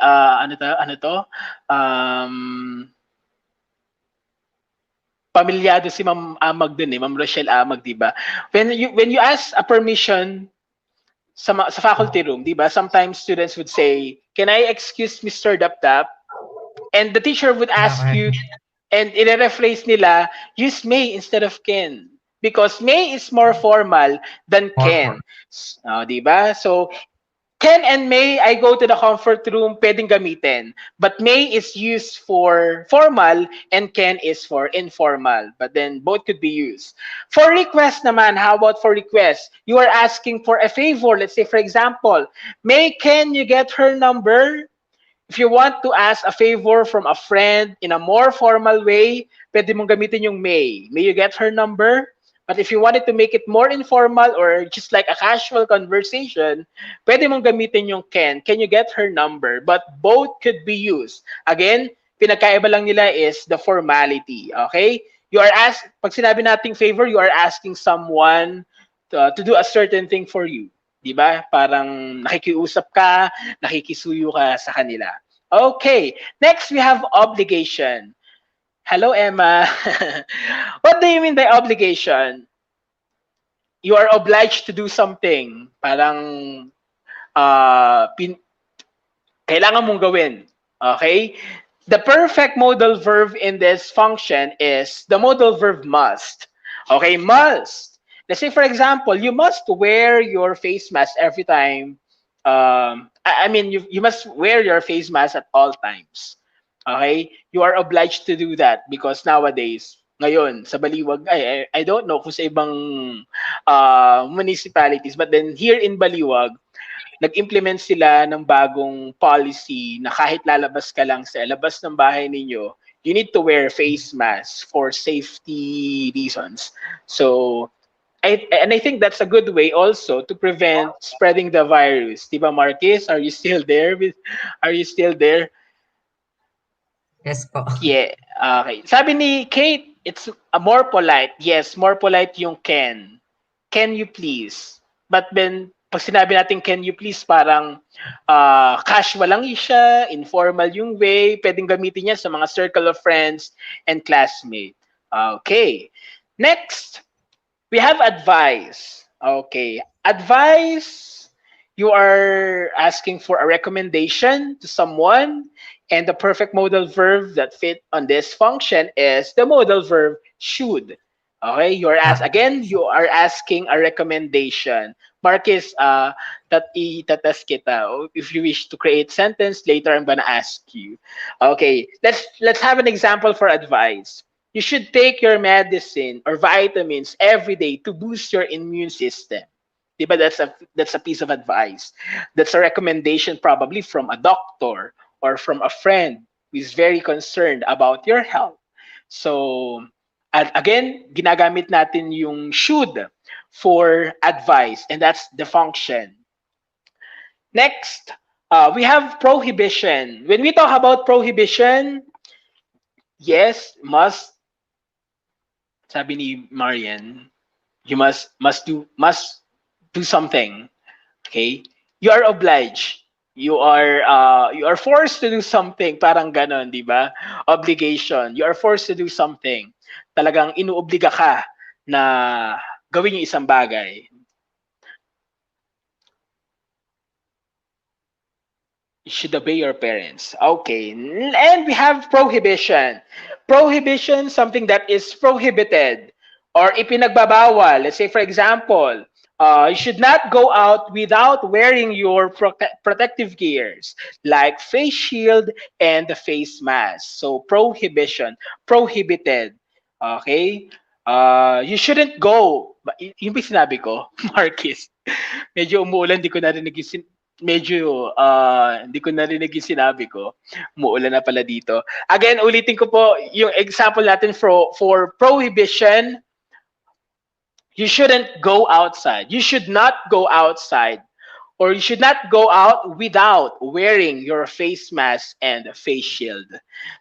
Speaker 1: pamilyado si Ma'am Amag dun Ma'am Rochelle Amag, di ba? When you ask a permission sa faculty room, di ba? Sometimes students would say, "Can I excuse Mr. Dapdap?" And the teacher would ask you, and i-rephrase nila, use may instead of can. Because may is more formal than can. Di ba? So, can and may, I go to the comfort room, pwedeng gamitin. But may is used for formal and can is for informal. But then both could be used. For request naman, how about for request? You are asking for a favor. Let's say, for example, may, can you get her number? If you want to ask a favor from a friend in a more formal way, pwede mong gamitin yung may. May you get her number? But if you wanted to make it more informal or just like a casual conversation, pwede mong gamitin yung can. Can you get her number? But both could be used. Again, pinagkaiba lang nila is the formality. Okay? Pag sinabi nating favor, you are asking someone to do a certain thing for you. Di ba? Parang nakikiusap ka, nakikisuyo ka sa kanila. Okay, next we have obligation. Hello, Emma. What do you mean by obligation? You are obliged to do something. Parang kailangan mong gawin. Okay? The perfect modal verb in this function is the modal verb must. Okay, must. Let's say, for example, you must wear your face mask every time. You must wear your face mask at all times. Okay? You are obliged to do that because nowadays, ngayon, sa Baliwag, I don't know kung sa ibang municipalities, but then here in Baliwag, nag-implement sila ng bagong policy na kahit lalabas ka lang sa labas ng bahay ninyo, you need to wear face mask for safety reasons. So, I think that's a good way also to prevent spreading the virus. Diba, Marquez? Are you still there? Are you still there?
Speaker 4: Yes po.
Speaker 1: Yeah. Okay. Sabi ni Kate, it's more polite. Yes, more polite yung can. Can you please? But then, pag sinabi natin can you please, parang casual lang siya, informal yung way, pwedeng gamitin niya sa mga circle of friends and classmates. Okay. Next, we have advice. Okay. Advice, you are asking for a recommendation to someone, and the perfect modal verb that fit on this function is the modal verb should. Okay, you are asking a recommendation. Marcus, itatas kita. If you wish to create sentence later, I'm gonna ask you. Okay, let's have an example for advice. You should take your medicine or vitamins every day to boost your immune system. Diba? That's a piece of advice. That's a recommendation probably from a doctor or from a friend who is very concerned about your health. So, again, ginagamit natin yung should for advice, and that's the function. Next, we have prohibition. When we talk about prohibition, yes, must. Sabi ni Marian, you must do something. Okay, you are obliged. You are forced to do something. Parang ganon, di ba? Obligation. You are forced to do something. Talagang inuobliga ka na gawin yung isang bagay. You should obey your parents. Okay. And we have prohibition. Prohibition, something that is prohibited or ipinagbabawal. Let's say, for example, you should not go out without wearing your protective gears like face shield and the face mask. So prohibition, prohibited. Okay? You shouldn't go. Yung ba sinabi ko, Marcus? Medyo umuulan, hindi ko narinig yung sinabi ko. Umuulan na pala dito. Again, ulitin ko po yung example natin for prohibition. You shouldn't go outside. You should not go outside, or you should not go out without wearing your face mask and face shield.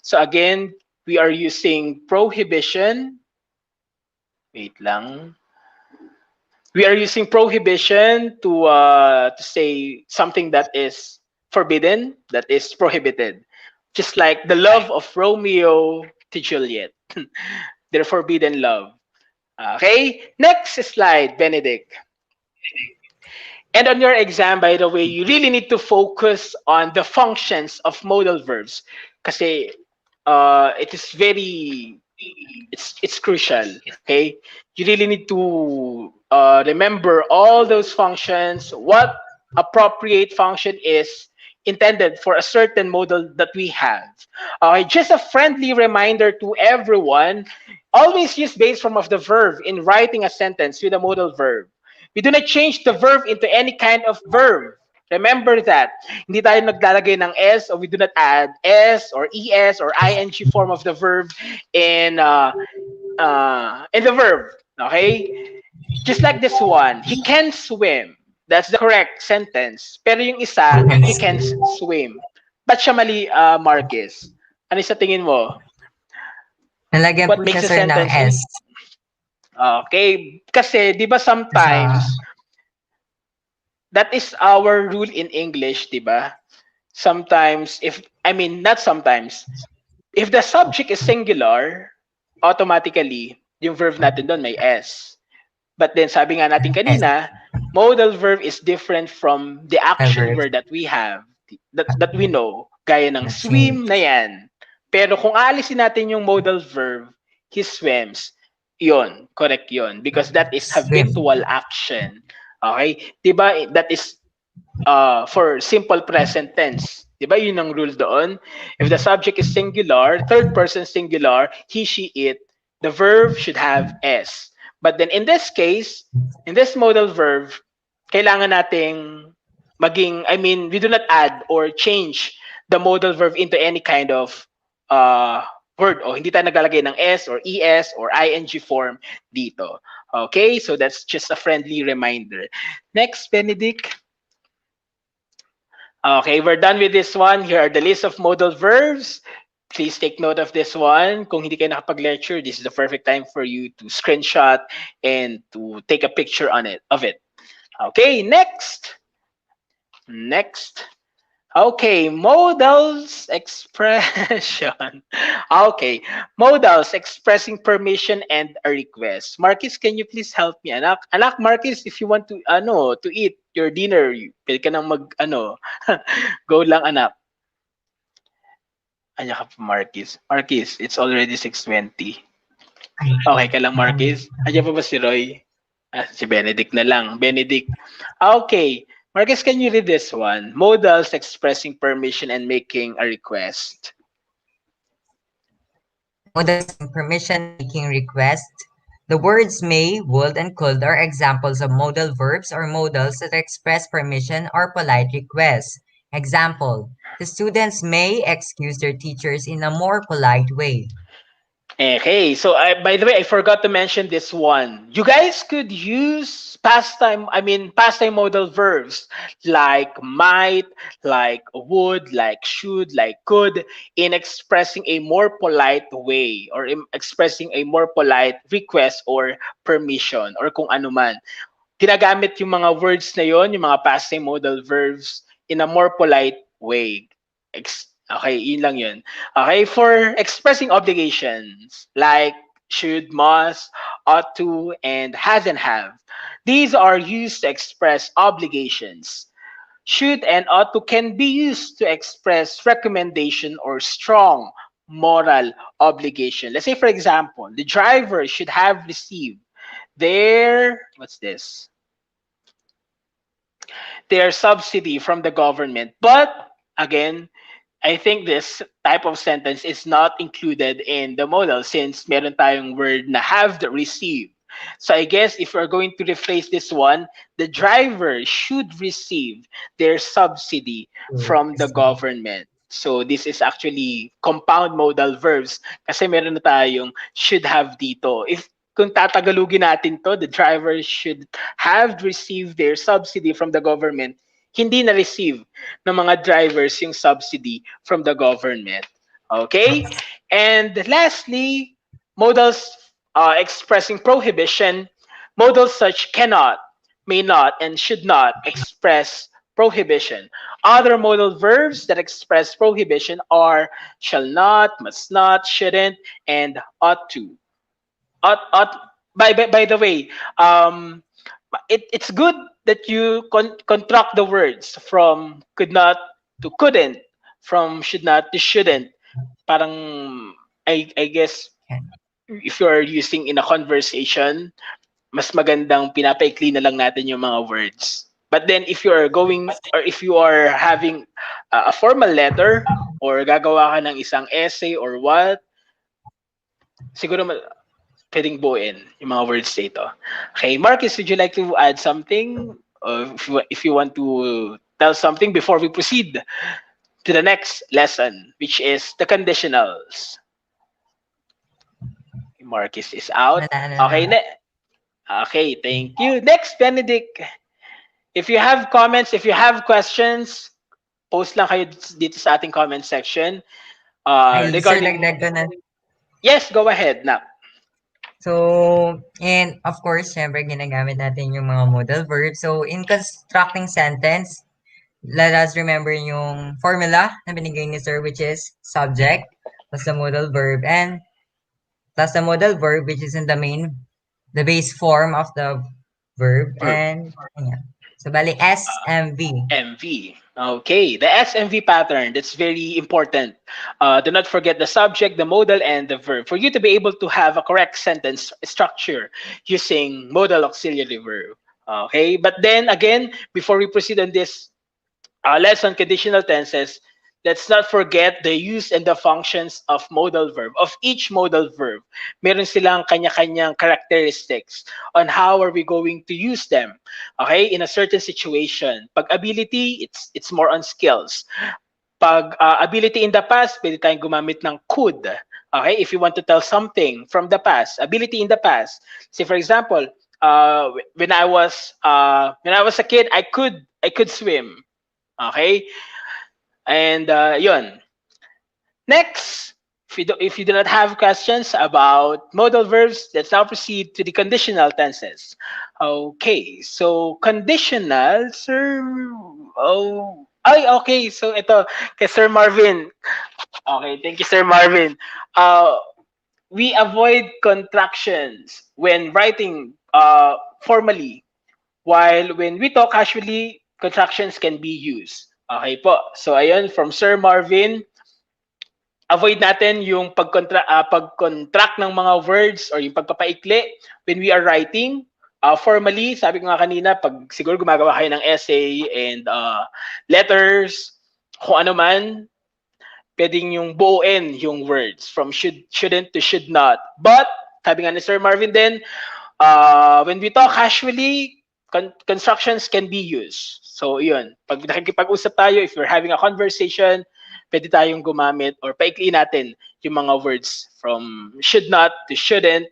Speaker 1: So again, we are using prohibition. Wait lang. We are using prohibition to say something that is forbidden, that is prohibited. Just like the love of Romeo to Juliet. Their forbidden love. Okay, next slide, Benedict. And on your exam, by the way, you really need to focus on the functions of modal verbs kasi it is it's crucial. Okay, you really need to remember all those functions, what appropriate function is intended for a certain modal that we have. Just a friendly reminder to everyone, always use base form of the verb in writing a sentence with a modal verb. We do not change the verb into any kind of verb. Remember that. Hindi tayo naglalagay ng S, or we do not add S or ES or ING form of the verb in the verb. Okay? Just like this one, he can swim. That's the correct sentence. Pero yung isa, he can swim. Ba't siya mali, Marcus? Ano sa tingin mo?
Speaker 4: Nalagyan
Speaker 1: What
Speaker 4: po
Speaker 1: makes
Speaker 4: siya,
Speaker 1: a
Speaker 4: sir, ng
Speaker 1: sentence?
Speaker 4: S.
Speaker 1: Okay, kasi 'di ba sometimes that is our rule in English, 'di ba? Sometimes not sometimes. If the subject is singular, automatically yung verb natin doon may S. But then sabi nga natin
Speaker 4: S,
Speaker 1: kanina, modal verb is different from the action
Speaker 4: verbs
Speaker 1: word that we have, that we know, gaya ng
Speaker 4: that we
Speaker 1: swim na yan. Pero kung aalisin natin yung modal verb, he swims, yon, correct yon, because that is
Speaker 4: swim.
Speaker 1: habitual action. Okay? Diba? That is for simple present tense. Diba yun ang rule doon? If the subject is singular, third person singular, he, she, it, the verb should have S. But then in this case, in this modal verb, kailangan nating we do not add or change the modal verb into any kind of word. O hindi tayo naglalagay ng S or ES or ING form dito. Okay? So that's just a friendly reminder. Next, Benedict. Okay, we're done with this one. Here are the list of modal verbs. Please take note of this one. Kung hindi kayo nakapag-lecture, this is the perfect time for you to screenshot and to take a picture of it. Okay, next. Okay, modals expression. Okay, modals expressing permission and a request. Marcus, can you please help me? Anak, Marcus, if you want to to eat your dinner, pwede ka nang go lang, anak. Anya ka pa, Marcus. Marcus, it's already 6:20. Okay ka lang, Marcus? Andiyan pa ba si Roy? Si Benedict na lang. Benedict. Okay. Marcus, can you read this one? Modals expressing permission and making a request.
Speaker 4: Modals and permission making request. The words may, would, and could are examples of modal verbs or modals that express permission or polite requests. Example, the students may excuse their teachers in a more polite way.
Speaker 1: Okay, so by the way, I forgot to mention this one. You guys could use past time modal verbs like might, like would, like should, like could in expressing a more polite way or in expressing a more polite request or permission or kung ano man. Ginagamit yung mga words na yon, yung mga past time modal verbs in a more polite way. Okay, yun lang yun. Okay, for expressing obligations like should, must, ought to, and has and have. These are used to express obligations. Should and ought to can be used to express recommendation or strong moral obligation. Let's say, for example, the driver should have received their subsidy from the government. But again, I think this type of sentence is not included in the modal since meron tayong word na have the receive. So I guess if we're going to rephrase this one, the driver should receive their subsidy from the government. So this is actually compound modal verbs kasi meron na tayong should have dito. Kung tatagalugin natin to, the driver should have received their subsidy from the government. Hindi na-receive ng mga drivers yung subsidy from the government. Okay? And lastly, modals expressing prohibition. Modals such cannot, may not, and should not express prohibition. Other modal verbs that express prohibition are shall not, must not, shouldn't, and ought to. By the way, it's good that you contract the words from could not to couldn't, from should not to shouldn't. Parang, I guess, if you're using in a conversation, mas magandang pinapaikli na lang natin yung mga words. But then if you are going, or if you are having a formal letter, or gagawa ka ng isang essay or what, siguro pwedeng buuin yung mga words dito. Okay, Marcus, would you like to add something? If you want to tell something before we proceed to the next lesson, which is the conditionals. Marcus is out. Okay, okay, thank you. Next, Benedict. If you have comments, if you have questions, post lang kayo dito sa ating comment section. Regarding...
Speaker 4: Sir,
Speaker 1: Yes, go ahead, Nak.
Speaker 4: So, and of course, syempre ginagamit natin yung mga modal verbs. So, in constructing sentence, let us remember yung formula na binigay ni Sir, which is subject plus the modal verb and plus the modal verb, which is in the base form of the verb.
Speaker 1: Verb.
Speaker 4: And, ayan. So, bali, SMV.
Speaker 1: MV. Okay, the SMV pattern, that's very important. Do not forget the subject, the modal, and the verb for you to be able to have a correct sentence structure using modal auxiliary verb. Okay, but then again, before we proceed on this lesson, conditional tenses, let's not forget the use and the functions of modal verb, of each modal verb. Meron silang kanya-kanyang characteristics on how are we going to use them, okay, in a certain situation. Pag ability, it's more on skills. Pag ability in the past, pwede tayong gumamit ng could. Okay, if you want to tell something from the past, ability in the past. Say for example, when I was a kid, I could swim. Okay? And yun. Next, if you do not have questions about modal verbs, let's now proceed to the conditional tenses. Okay, so conditional, sir. Okay. So ito kay Sir Marvin. Okay, thank you, Sir Marvin. We avoid contractions when writing formally, while when we talk casually, contractions can be used. Okay po. So ayun, from Sir Marvin, avoid natin yung pag-contract ng mga words or yung pagpapaikli when we are writing. Formally, sabi ko nga kanina, pag siguro gumagawa kayo ng essay and letters, kung ano man, pwedeng yung buuin yung words from shouldn't to should not. But, sabi nga ni Sir Marvin din, when we talk casually, constructions can be used. So, yun. Pag nakikipag-usap tayo, if we're having a conversation, pwede tayong gumamit or paikliin natin yung mga words from should not to shouldn't,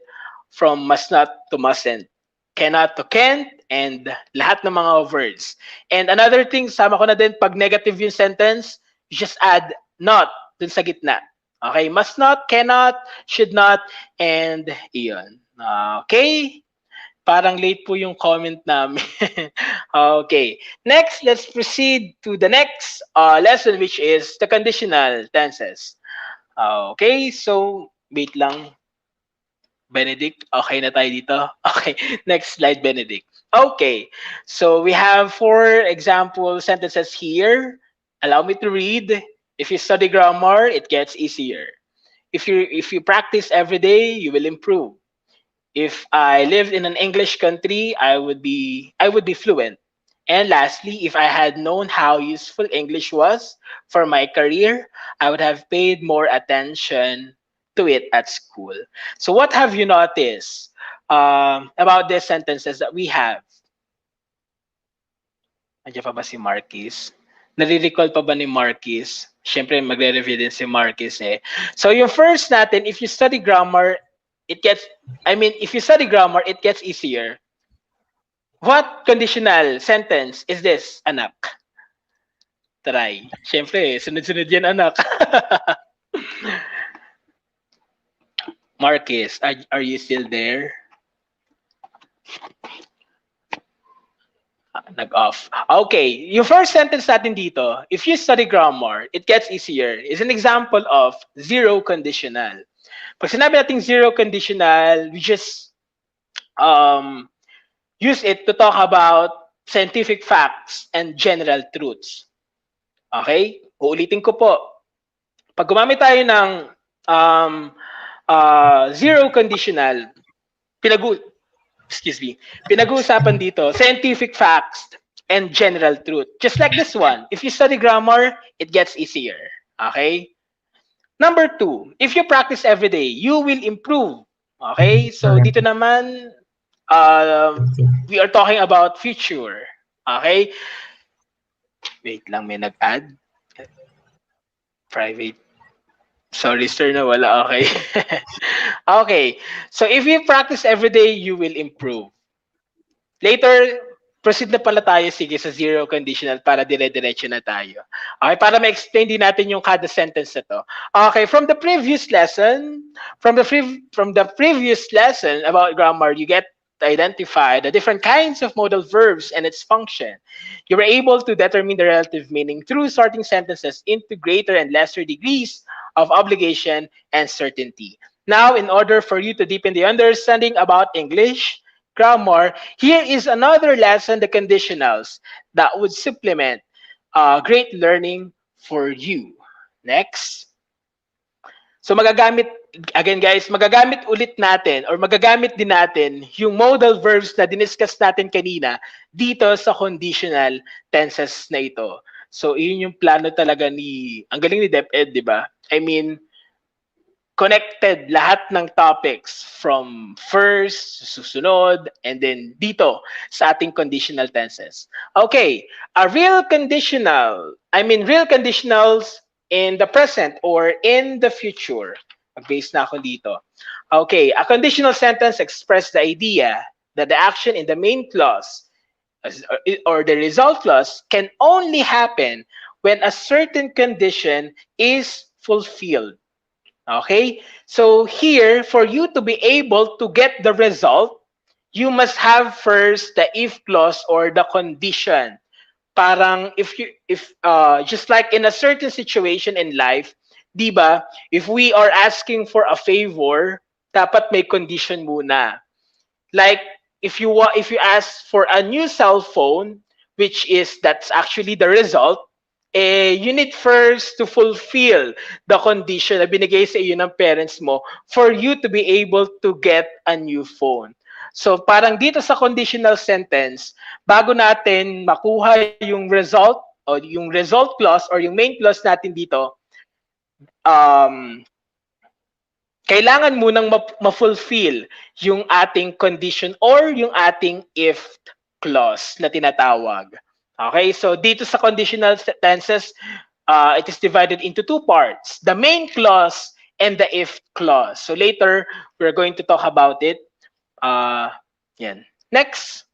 Speaker 1: from must not to mustn't, cannot to can't, and lahat ng mga words. And another thing, sama ko na din, pag negative yung sentence, you just add not dun sa gitna. Okay? Must not, cannot, should not, and iyon. Okay? Parang late po yung comment namin. Okay. Next, let's proceed to the next lesson, which is the conditional tenses. Okay, so wait lang. Benedict, okay na tayo dito? Okay, next slide, Benedict. Okay, so we have 4 example sentences here. Allow me to read. If you study grammar, it gets easier. If you practice every day, you will improve. If I lived in an English country, I would be fluent. And lastly, if I had known how useful English was for my career, I would have paid more attention to it at school. So what have you noticed about these sentences that we have? Andiyan pa ba si Marquis? Nare-recall pa ba ni Marquis? Siyempre, magre-review din si Marquis eh. So yung first natin, if you study grammar, if you study grammar, it gets easier. What conditional sentence is this, anak? Try. Siyempre, sunod-sunod yan, anak. Marcus, are you still there? Nag-off. Okay, yung first sentence natin dito, if you study grammar, it gets easier, is an example of zero conditional. Pag sinabi natin zero conditional, we just use it to talk about scientific facts and general truths. Okay? Uulitin ko po. Pag gumamit tayo ng zero conditional, pinag-uusapan dito, scientific facts and general truth. Just like this one. If you study grammar, it gets easier. Okay? Number 2, if you practice every day, you will improve. Okay? So, dito naman, we are talking about future. Okay? Wait lang, may nag-add. Private. Sorry, sir, nawala. Okay. Okay. So, if you practice every day, you will improve. Later, proceed na pala tayo, sige, sa zero conditional para dire-diretso na tayo. Okay, para ma-explain din natin yung kada sentence na to. Okay, from the previous lesson about grammar, you get to identify the different kinds of modal verbs and its function. You were able to determine the relative meaning through sorting sentences into greater and lesser degrees of obligation and certainty. Now, in order for you to deepen the understanding about English grammar, here is another lesson, the conditionals, that would supplement great learning for you. Next. So magagamit, again guys, magagamit ulit natin or magagamit din natin yung modal verbs na diniscuss natin kanina dito sa conditional tenses na ito. So yun yung plano talaga ang galing ni DepEd, di ba? I mean, connected lahat ng topics from first, susunod, and then dito sa ating conditional tenses. Okay, real conditionals in the present or in the future. Mag-base na ako dito. Okay, a conditional sentence expresses the idea that the action in the main clause or the result clause can only happen when a certain condition is fulfilled. Okay, so here, for you to be able to get the result, you must have first the if clause or the condition. Parang if just like in a certain situation in life, di ba, if we are asking for a favor, dapat may condition muna. Like if you ask for a new cell phone, that's actually the result, you need first to fulfill the condition na binigay sa iyo ng parents mo for you to be able to get a new phone. So parang dito sa conditional sentence, bago natin makuha yung result o yung result clause or yung main clause natin dito, kailangan munang ma-fulfill yung ating condition or yung ating if clause na tinatawag. Okay, so dito sa conditional tenses, it is divided into two parts, the main clause and the if clause. So later, we're going to talk about it. Yan. Next.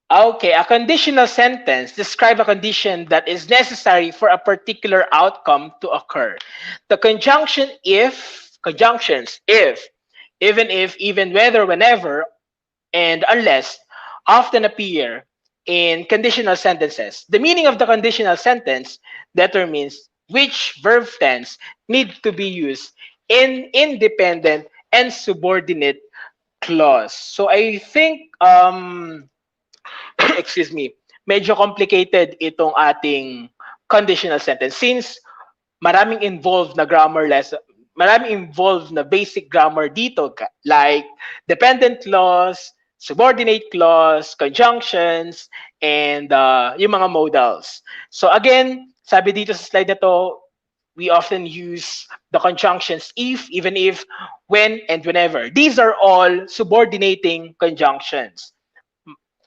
Speaker 1: Okay, a conditional sentence describes a condition that is necessary for a particular outcome to occur. The conjunctions if, even if, even whether, whenever, and unless often appear in conditional sentences. The meaning of the conditional sentence determines which verb tense need to be used in independent and subordinate clause. So I think, excuse me, medyo complicated itong ating conditional sentence since maraming involved na grammar lesson, maraming involved na basic grammar dito like dependent clause, subordinate clause, conjunctions, and yung mga modals. So again, sabi dito sa slide na to, we often use the conjunctions if, even if, when, and whenever. These are all subordinating conjunctions.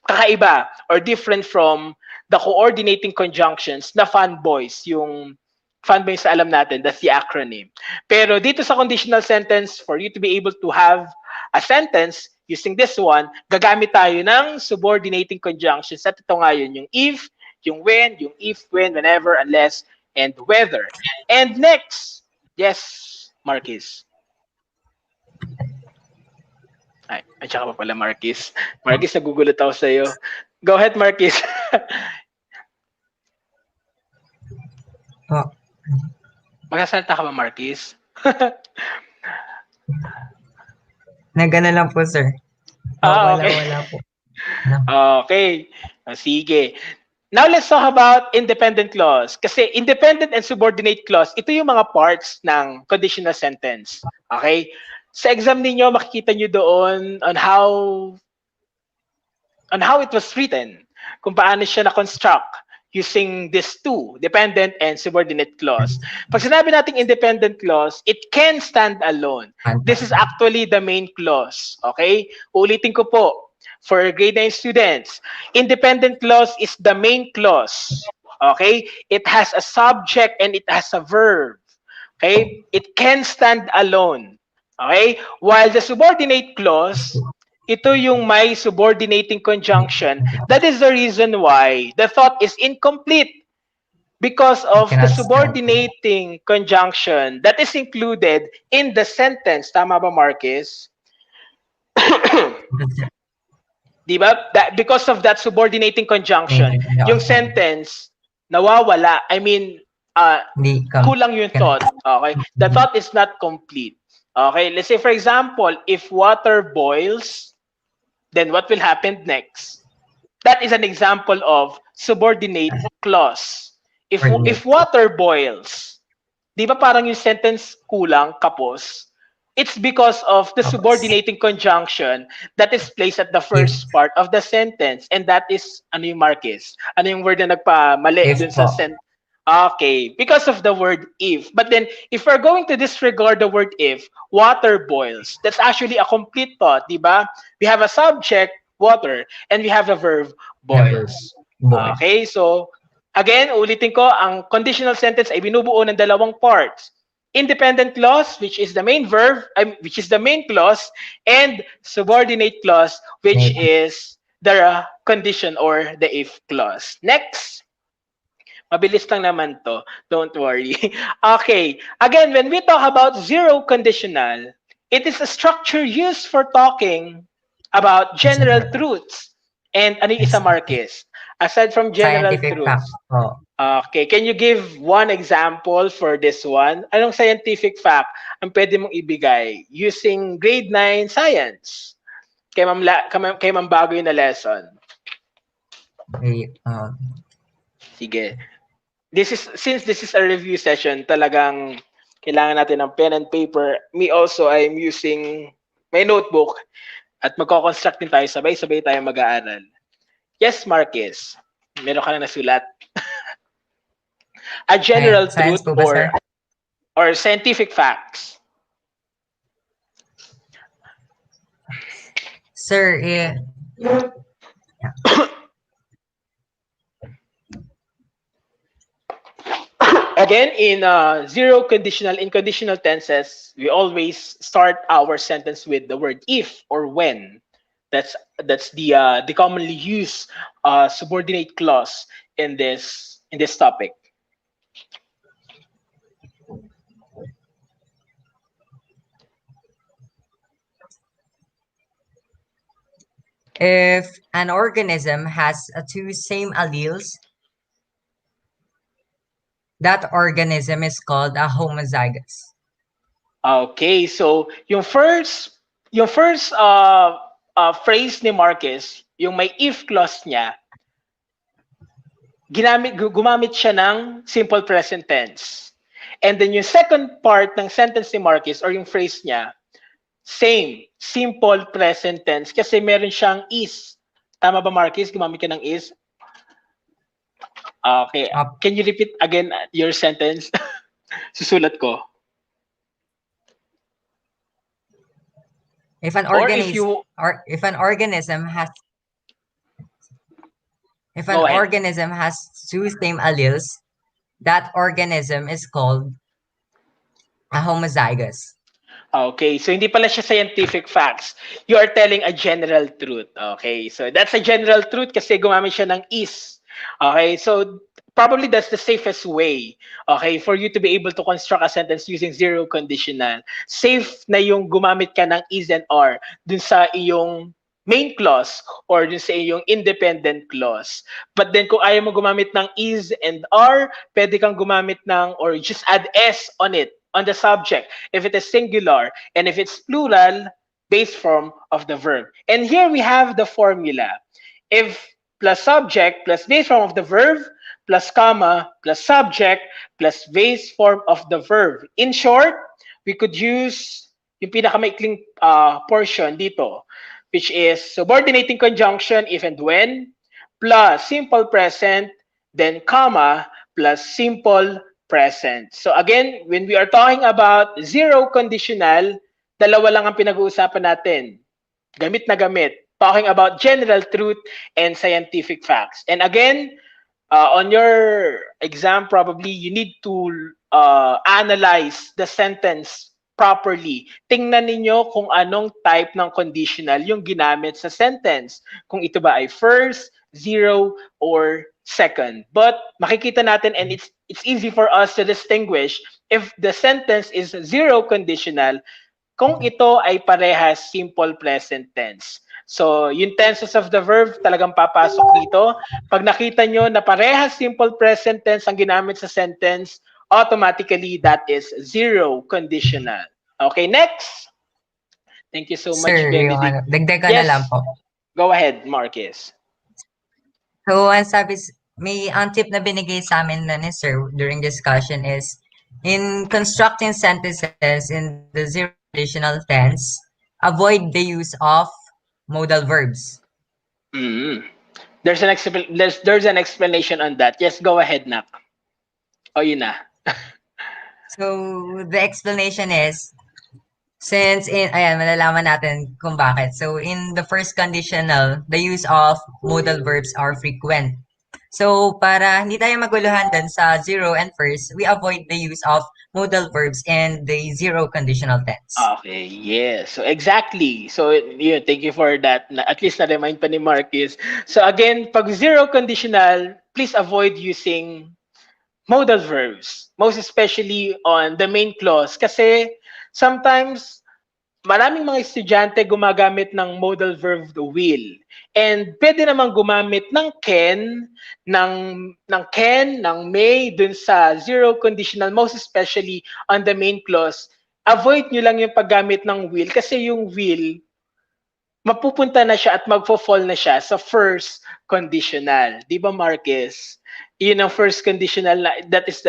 Speaker 1: Kakaiba or different from the coordinating conjunctions na fanboys, yung fanboys alam natin, that's the acronym. Pero dito sa conditional sentence, for you to be able to have a sentence using this one, gagamit tayo ng subordinating conjunctions. At ito nga yun, yung if, yung when, yung if, when, whenever, unless, and whether. And next, yes, Marquis. Ay, tsaka pa pala, Marquis. Marquis, nagugulat ako sa'yo. Go ahead, Marquis.
Speaker 4: Po.
Speaker 1: Magsasalita ka ba, Marquis?
Speaker 4: Nagana lang po, sir.
Speaker 1: Okay.
Speaker 4: Wala po.
Speaker 1: Okay. Sige. Now let's talk about independent clause. Kasi independent and subordinate clause, ito yung mga parts ng conditional sentence. Okay? Sa exam ninyo, makikita nyo doon on how it was written, kung paano siya na-construct using these two, dependent and subordinate clause. Pag sinabi nating independent clause, it can stand alone. This is actually the main clause. Okay? Ulitin ko po, for grade 9 students, independent clause is the main clause. Okay? It has a subject and it has a verb. Okay? It can stand alone. Okay? While the subordinate clause ito yung may subordinating conjunction. That is the reason why the thought is incomplete because of the
Speaker 4: Cannot
Speaker 1: subordinating conjunction that is included in the sentence. Tama ba, Marcus? Di ba? Because of that subordinating conjunction, yung sentence nawawala. I mean, kulang yung thought. Okay? The thought is not complete. Okay? Let's say, for example, if water boils, then what will happen next? That is an example of subordinate clause. If water boils, di ba parang yung sentence kulang, kapos? It's because of the subordinating conjunction that is placed at the first part of the sentence. And that is, ano yung Marcus? Ano yung word na nagpamali dun sa sentence? Okay, because of the word if. But then, if we're going to disregard the word if, water boils. That's actually a complete thought, di ba? We have a subject, water, and we have a verb, boils. Okay, so, again, ulitin ko, ang conditional sentence ay binubuo ng dalawang parts. Independent clause, which is the main verb, which is the main clause, and subordinate clause, which is the condition or the if clause. Next. Mabilis lang naman to. Don't worry. Okay. Again, when we talk about zero conditional, it is a structure used for talking about general truths. And ano yung isa, Marcus? Aside from general truths. Okay, can you give one example for this one? Anong scientific fact ang pwede mong ibigay using grade 9 science? Kay Ma'am Bagoy na lesson. Sige. Since this is a review session, talagang kailangan natin ng pen and paper. Me also, I'm using my notebook at magko-construct din tayo, sabay-sabay tayo mag-aaral. Yes, Marcus. Meron ka na nasulat. A general truth or scientific facts.
Speaker 4: Sir,
Speaker 1: Again, in zero conditional, in conditional tenses, we always start our sentence with the word if or when. That's the commonly used subordinate clause in this topic.
Speaker 4: If an organism has two same alleles, that organism is called a homozygous.
Speaker 1: Okay, so yung first phrase ni Marcus, yung may if clause niya, gumamit siya ng simple present tense. And then yung second part ng sentence ni Marcus or yung phrase niya, same, simple present tense kasi meron siyang is. Tama ba, Marcus? Gumamit ka ng is? Okay. Can you repeat again your sentence? Susulat ko.
Speaker 4: If an organism has two same alleles, that organism is called a homozygous.
Speaker 1: Okay, so hindi pala siya scientific facts. You are telling a general truth. Okay, so that's a general truth kasi gumamit siya ng is. Okay, so probably that's the safest way, okay, for you to be able to construct a sentence using zero conditional. Safe na yung gumamit ka ng is and are dun sa iyong main clause or dun sa iyong independent clause. But then kung ayaw mo gumamit ng is and are, pwede kang gumamit ng or just add s on it, on the subject, if it is singular, and if it's plural, base form of the verb. And here we have the formula. If plus subject plus base form of the verb plus comma plus subject plus base form of the verb. In short, we could use yung pinakamaikling portion dito, which is subordinating conjunction if and when plus simple present, then comma plus simple present. So again, when we are talking about zero conditional, dalawa lang ang pinag-uusapan natin. Gamit na gamit. Talking about general truth and scientific facts. And again, on your exam, probably you need to analyze the sentence properly. Tingnan ninyo kung anong type ng conditional yung ginamit sa sentence. Kung ito ba ay first, zero, or second. But makikita natin, and it's easy for us to distinguish if the sentence is zero conditional kung ito ay parehas simple present tense. So, yung tenses of the verb talagang papasok dito. Pag nakita nyo na parehas simple present tense ang ginamit sa sentence, automatically that is zero conditional. Okay, next. Thank you so much,
Speaker 4: Sir, yung
Speaker 1: Benedict.
Speaker 4: dagdag ko na lang po.
Speaker 1: Go ahead, Marcus.
Speaker 4: So, ang sabi, ang tip na binigay sa amin na ni Sir during discussion is, in constructing sentences in the zero conditional tense, avoid the use of modal verbs.
Speaker 1: There's an explanation on that. Yes, go ahead, Nak. Oh, yun na.
Speaker 4: So, the explanation is, since malalaman natin kung bakit. So, in the first conditional, the use of modal verbs are frequent. So, para hindi tayo maguluhan dun sa zero and first, we avoid the use of modal verbs in the zero conditional tense.
Speaker 1: Okay, yes. So, exactly. So, yun, thank you for that. At least na-remind pa ni Marcus. So, again, pag zero conditional, please avoid using modal verbs. Most especially on the main clause. Kasi, sometimes, maraming mga estudyante gumagamit ng modal verb will. And pwede namang gumamit ng can, ng may dun sa zero conditional, most especially on the main clause. Avoid nyo lang yung paggamit ng will kasi yung will, mapupunta na siya at magfo-fall na siya sa first conditional. Di ba, Marcus? Yun ang first conditional that is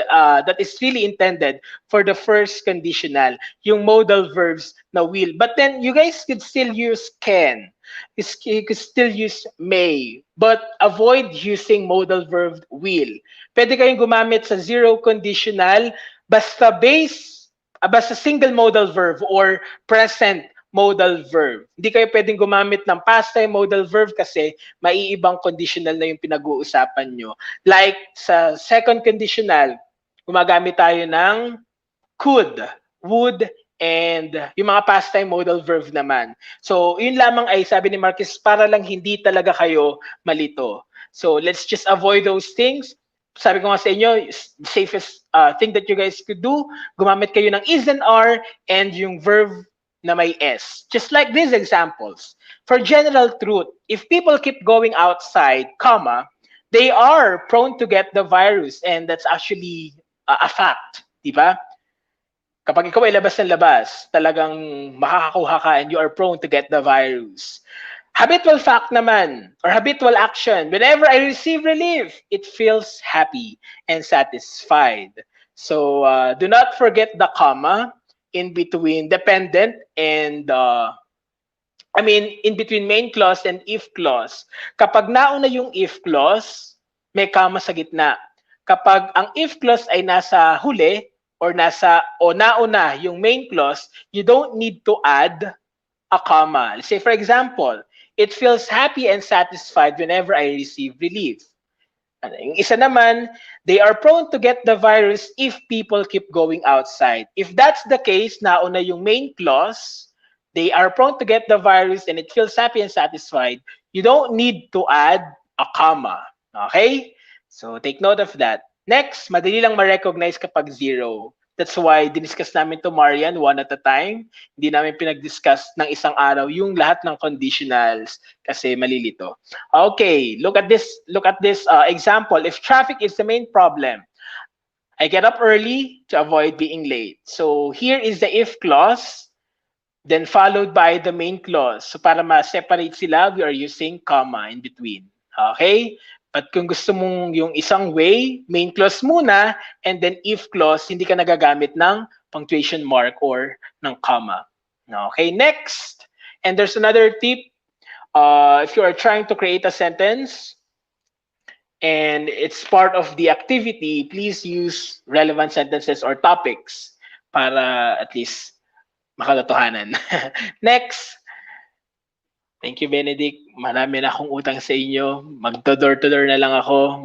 Speaker 1: really intended for the first conditional, yung modal verbs na will. But then you guys could still use can. You could still use may, but avoid using modal verb will. Pwede kayong gumamit sa zero conditional basta single modal verb or present modal verb. Hindi kayo pwedeng gumamit ng past time modal verb kasi maiibang conditional na yung pinag-uusapan nyo. Like sa second conditional, gumagamit tayo ng could, would, and yung mga past time modal verb naman. So, yun lamang ay sabi ni Marcus, para lang hindi talaga kayo malito. So, let's just avoid those things. Sabi ko nga sa inyo, safest thing that you guys could do, gumamit kayo ng is and are and yung verb na may S. Just like these examples. For general truth, if people keep going outside, comma, they are prone to get the virus, and that's actually a fact, di ba? Kapag ikaw ay labas ng labas, talagang makakakuha ka and you are prone to get the virus. Habitual fact naman, or habitual action, whenever I receive relief, it feels happy and satisfied. So, do not forget the comma in between dependent and in between main clause and if clause. Kapag nauna yung if clause, may comma sa gitna. Kapag ang if clause ay nasa huli or nauna yung main clause, you don't need to add a comma. Let's say for example, it feels happy and satisfied whenever I receive relief. Yung isa naman, they are prone to get the virus if people keep going outside. If that's the case, nauna yung main clause, they are prone to get the virus and it feels happy and satisfied, you don't need to add a comma. Okay? So, take note of that. Next, madali lang ma-recognize kapag zero. That's why diniscuss namin to Marian one at a time. Hindi namin pinag-discuss ng isang araw yung lahat ng conditionals kasi malilito. Okay, look at this example. If traffic is the main problem, I get up early to avoid being late. So here is the if clause, then followed by the main clause. So para ma-separate sila, we are using comma in between. Okay? But kung gusto mong yung isang way, main clause muna, and then if clause, hindi ka nagagamit ng punctuation mark or ng comma. Okay, next. And there's another tip. If you are trying to create a sentence, and it's part of the activity, please use relevant sentences or topics para at least makatotohanan. Next. Thank you, Benedict. Marami na akong utang sa inyo. Magdo-door-to-door na lang ako.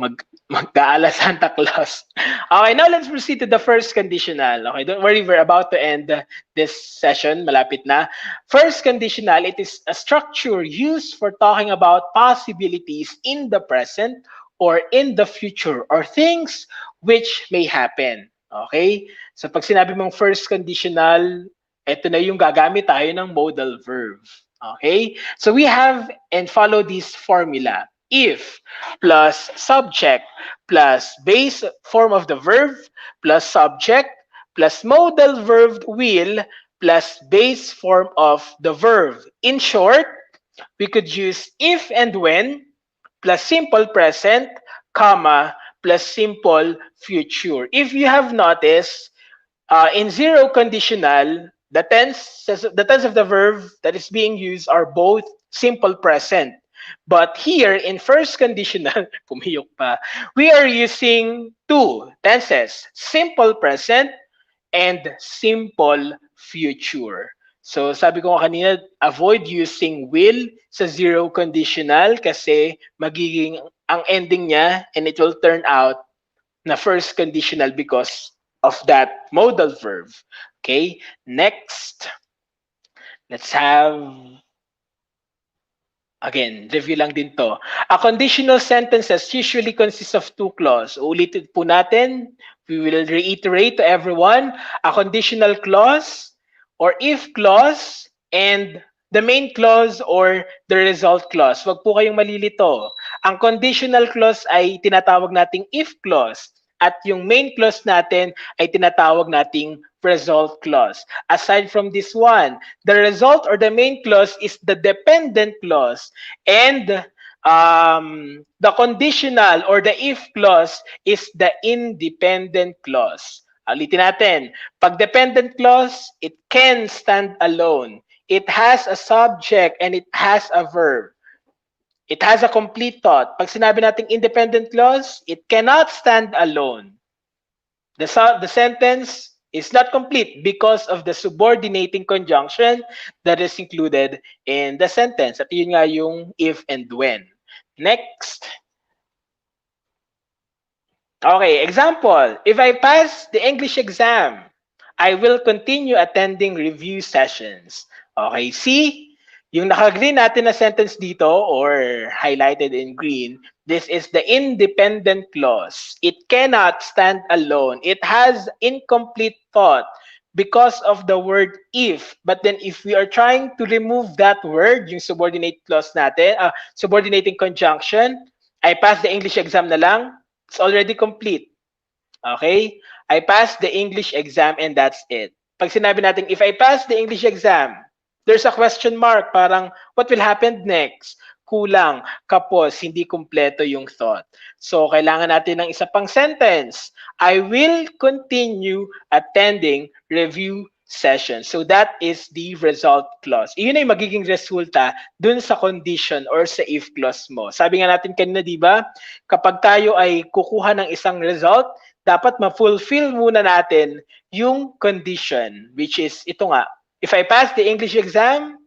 Speaker 1: Magkaala Santa Claus. Okay, now let's proceed to the first conditional. Okay, don't worry, we're about to end this session. Malapit na. First conditional, it is a structure used for talking about possibilities in the present or in the future or things which may happen. Okay? So pag sinabi mong first conditional, ito na yung gagamit tayo ng modal verb. Okay? So we have and follow this formula. If plus subject plus base form of the verb plus subject plus modal verb will plus base form of the verb. In short, we could use if and when plus simple present, comma, plus simple future. If you have noticed, in zero conditional, the tense of the verb that is being used are both simple present. But here in first conditional, pumiyok pa, we are using two tenses, simple present and simple future. So sabi ko kanina, avoid using will sa zero conditional kasi magiging ang ending niya and it will turn out na first conditional because of that modal verb. Okay, next. Let's have, again, review lang din to. A conditional sentences usually consists of two clauses. Ulitin po natin. We will reiterate to everyone. A conditional clause or if clause and the main clause or the result clause. Wag po kayong malilito. Ang conditional clause ay tinatawag nating if clause at yung main clause natin ay tinatawag nating result clause. Aside from this one, the result or the main clause is the dependent clause and the conditional or the if clause is the independent clause. Ulitin natin. Pag dependent clause, it can stand alone. It has a subject and it has a verb. It has a complete thought. Pag sinabi nating independent clause, it cannot stand alone. The sentence is not complete because of the subordinating conjunction that is included in the sentence. At yun nga yung if and when. Next. Okay, example. If I pass the English exam, I will continue attending review sessions. Okay, see? Yung naka-green natin na sentence dito or highlighted in green, this is the independent clause. It cannot stand alone. It has incomplete thought because of the word if. But then if we are trying to remove that word, yung subordinate clause natin, subordinating conjunction, I pass the English exam na lang, it's already complete. Okay? I passed the English exam and that's it. Pag sinabi natin, if I pass the English exam, there's a question mark, parang, what will happen next? Kulang, kapos, hindi kumpleto yung thought. So, kailangan natin ng isa pang sentence. I will continue attending review sessions. So, that is the result clause. Iyon ay magiging resulta dun sa condition or sa if clause mo. Sabi nga natin kanina, di ba? Kapag tayo ay kukuha ng isang result, dapat ma-fulfill muna natin yung condition, which is ito nga, if I pass the English exam,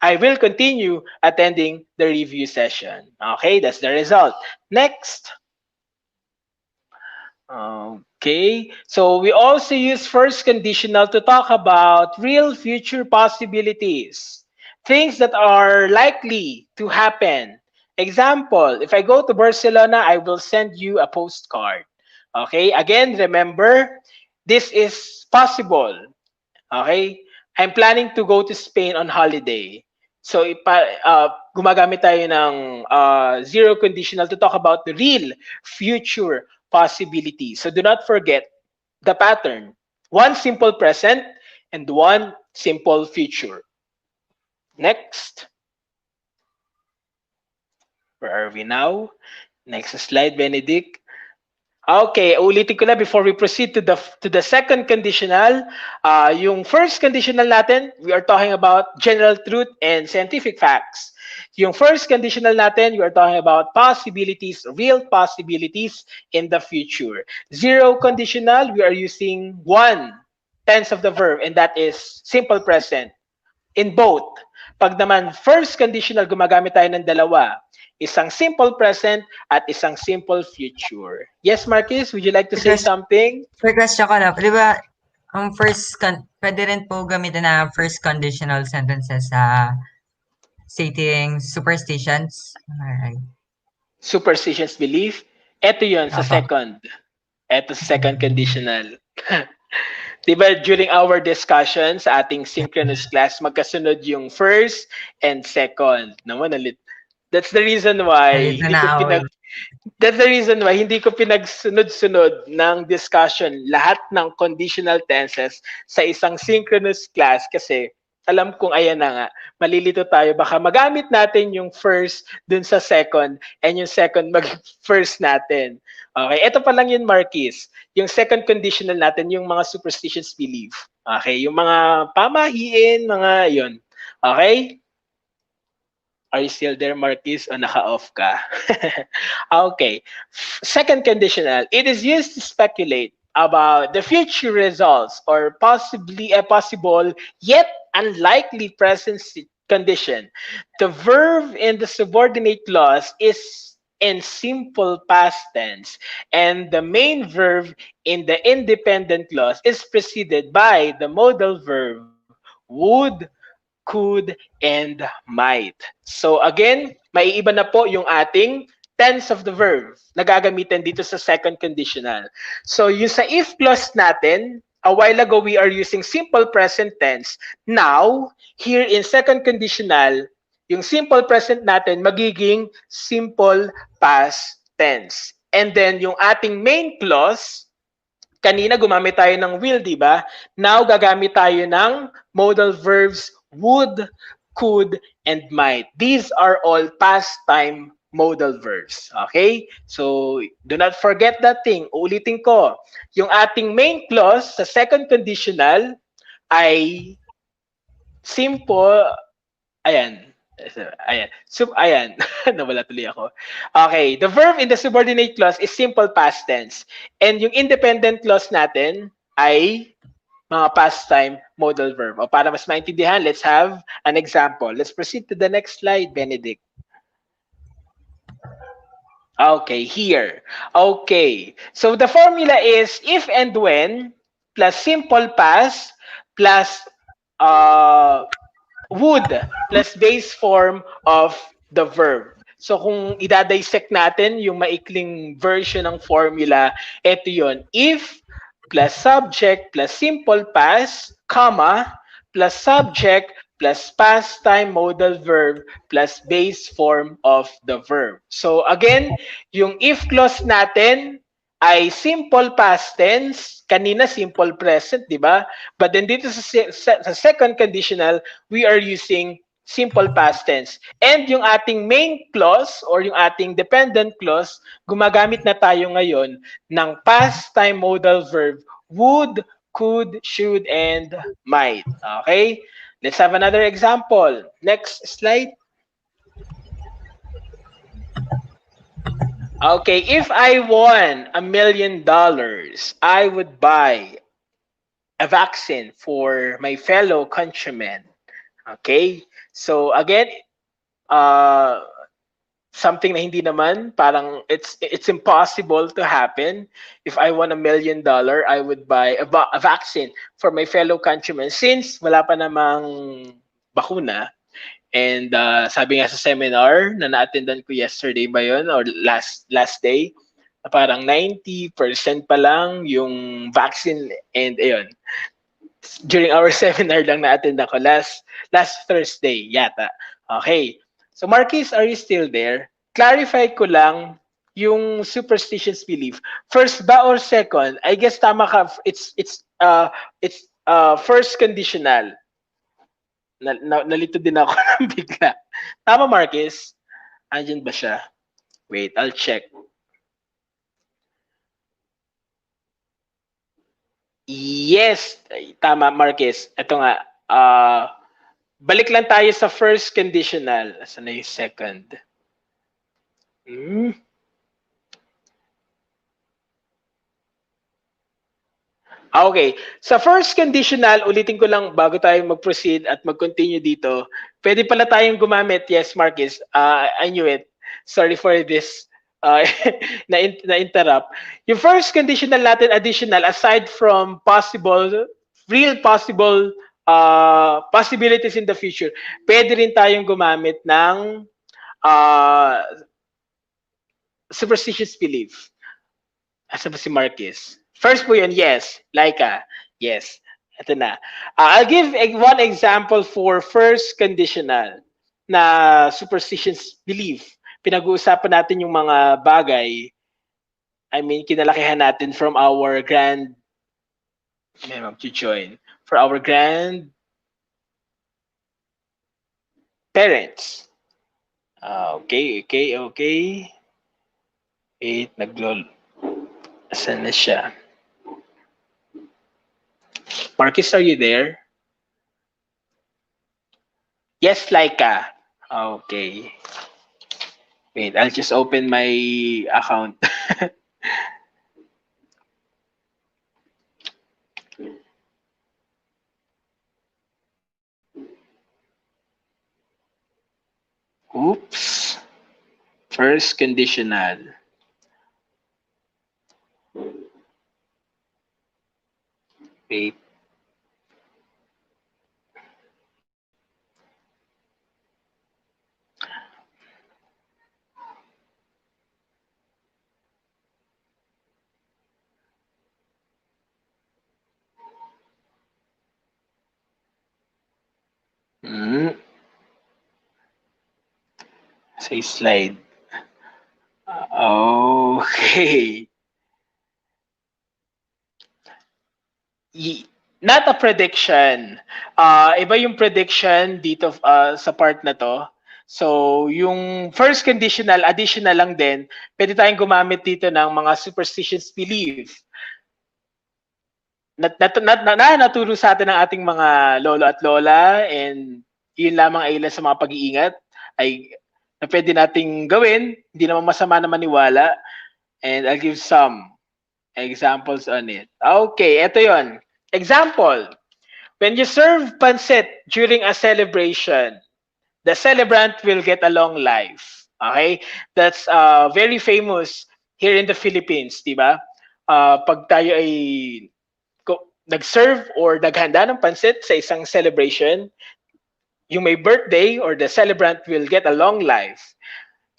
Speaker 1: I will continue attending the review session. Okay, that's the result. Next. Okay, so we also use first conditional to talk about real future possibilities, things that are likely to happen. Example, if I go to Barcelona, I will send you a postcard. Okay, again, remember, this is possible. Okay, I'm planning to go to Spain on holiday. So, gumagamit tayo ng zero conditional to talk about the real future possibilities. So, do not forget the pattern. One simple present and one simple future. Next. Where are we now? Next slide, Benedict. Okay, ulitin ko na before we proceed to the second conditional. Yung first conditional natin, we are talking about general truth and scientific facts. Yung first conditional natin, we are talking about possibilities, real possibilities in the future. Zero conditional, we are using one tense of the verb, and that is simple present in both. Pag naman first conditional, gumagamit tayo ng dalawa. Isang simple present at isang simple future. Yes, Marcus, would you like to say
Speaker 4: Because-
Speaker 1: something?
Speaker 4: For question ko lang, di ba, ang pwede rin po gamitin na first conditional sentences sa stating superstitions. Alright.
Speaker 1: Superstitious belief. Ito yun sa
Speaker 4: Apa.
Speaker 1: second. Ito sa second conditional. Diba during our discussion sa ating synchronous class, magkasunod yung first and second. Naman ulit. That's the reason why
Speaker 4: Nalito na ako.
Speaker 1: That's the reason why hindi ko pinagsunod-sunod ng discussion lahat ng conditional tenses sa isang synchronous class kasi alam kong ayan na nga, malilito tayo. Baka magamit natin yung first dun sa second and yung second mag-first natin. Okay, ito pa lang yun, Marquis. Yung second conditional natin, yung mga superstitious belief. Okay, yung mga pamahiin, mga yun. Okay? Are you still there, Marquis? O naka-off ka? Okay. Second conditional. It is used to speculate about the future results or possibly a possible yet unlikely present condition. The verb in the subordinate clause is in simple past tense, and the main verb in the independent clause is preceded by the modal verb would, could, and might. So again, maiiba na po yung ating tense of the verb na gagamitin dito sa second conditional. So yung sa if clause natin, a while ago we are using simple present tense. Now, here in second conditional, yung simple present natin magiging simple past tense. And then yung ating main clause, kanina gumamit tayo ng will, di ba? Now gagamit tayo ng modal verbs would, could, and might. These are all past time modal verbs. Okay? So, do not forget that thing. Uulitin ko. Yung ating main clause sa second conditional ay simple, ayan. Ayan. Ayan. Nawala tuloy ako. Okay. The verb in the subordinate clause is simple past tense. And yung independent clause natin ay mga past time modal verb. O para mas maintindihan, let's have an example. Let's proceed to the next slide, Benedict. Okay, here. Okay. So the formula is if and when plus simple past plus would plus base form of the verb. So kung idadissect natin yung maikling version ng formula, ito yun. If plus subject plus simple past, comma, plus subject plus past time modal verb plus base form of the verb. So again, yung if clause natin ay simple past tense, kanina simple present, di ba? But then dito sa second conditional, we are using simple past tense. And yung ating main clause or yung ating dependent clause, gumagamit na tayo ngayon ng past time modal verb would, could, should, and might. Okay? Let's have another example. Next slide. Okay, if I won $1 million, I would buy a vaccine for my fellow countrymen. Okay? So again, something na hindi naman, parang it's impossible to happen. If I won $1 million, I would buy a vaccine for my fellow countrymen since wala pa namang bakuna. And sabi nga sa seminar na na-attendan ko yesterday ba yun or last day, parang 90% pa lang yung vaccine and ayun. During our seminar lang na-attendan ko last Thursday yata. Okay. So Marquis, are you still there? Clarify ko lang yung superstitious belief. First ba or second? I guess tama ka. It's first conditional. Nalito din ako ng bigla. Tama, Marquis? Andyan ba siya? Wait, I'll check. Yes, tama, Marquis. Ito nga. Balik lang tayo sa first conditional. Saan na yung second? Okay. Sa first conditional, ulitin ko lang bago tayo mag-proceed at mag-continue dito. Pwede pala tayong gumamit. Yes, Marcus. I knew it. Sorry for this na-interrupt. Yung first conditional natin, additional, aside from real possible possibilities in the future, pwede rin tayong gumamit ng superstitious belief. Asa ba si Marcus? First po yun, yes. Laika, yes. Ito na. I'll give one example for first conditional na superstitious belief. Pinag-uusapan natin yung mga bagay, kinalakihan natin from our for our grand parents. Okay. Naglol. Asan na siya? Marcus, are you there? Yes, Laika. Okay. Wait, I'll just open my account. Oops. First conditional. Wait. Say slide. Okay. Not a prediction. Iba yung prediction dito sa part na to. So, yung first conditional, additional lang din, pwede tayong gumamit dito ng mga superstitious belief. Naturo sa atin ng ating mga lolo at lola, and yun lamang ay ilan sa mga pag-iingat na pwede nating gawin, hindi naman masama na maniwala, and I'll give some examples on it. Okay, ito yon. Example, when you serve pancit during a celebration, the celebrant will get a long life. Okay? That's very famous here in the Philippines, di ba? Pag tayo ay nag-serve or naghanda ng pancit sa isang celebration, yung may birthday or the celebrant will get a long life.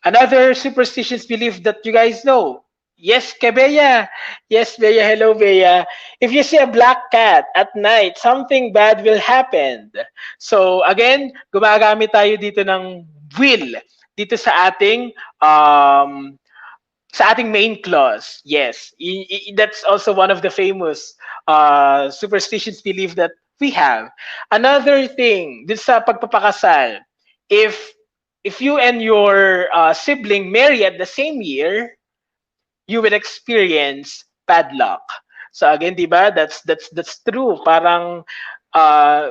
Speaker 1: Another superstitious belief that you guys know. Yes, Bea. Yes, Bea. Hello, Bea. If you see a black cat at night, something bad will happen. So, again, gumagamit tayo dito ng will. Dito sa ating main clause. Yes. That's also one of the famous superstitious belief that we have. Another thing, dito sa pagpapakasal, if you and your sibling marry at the same year, you will experience bad luck. So again, diba? That's true. Parang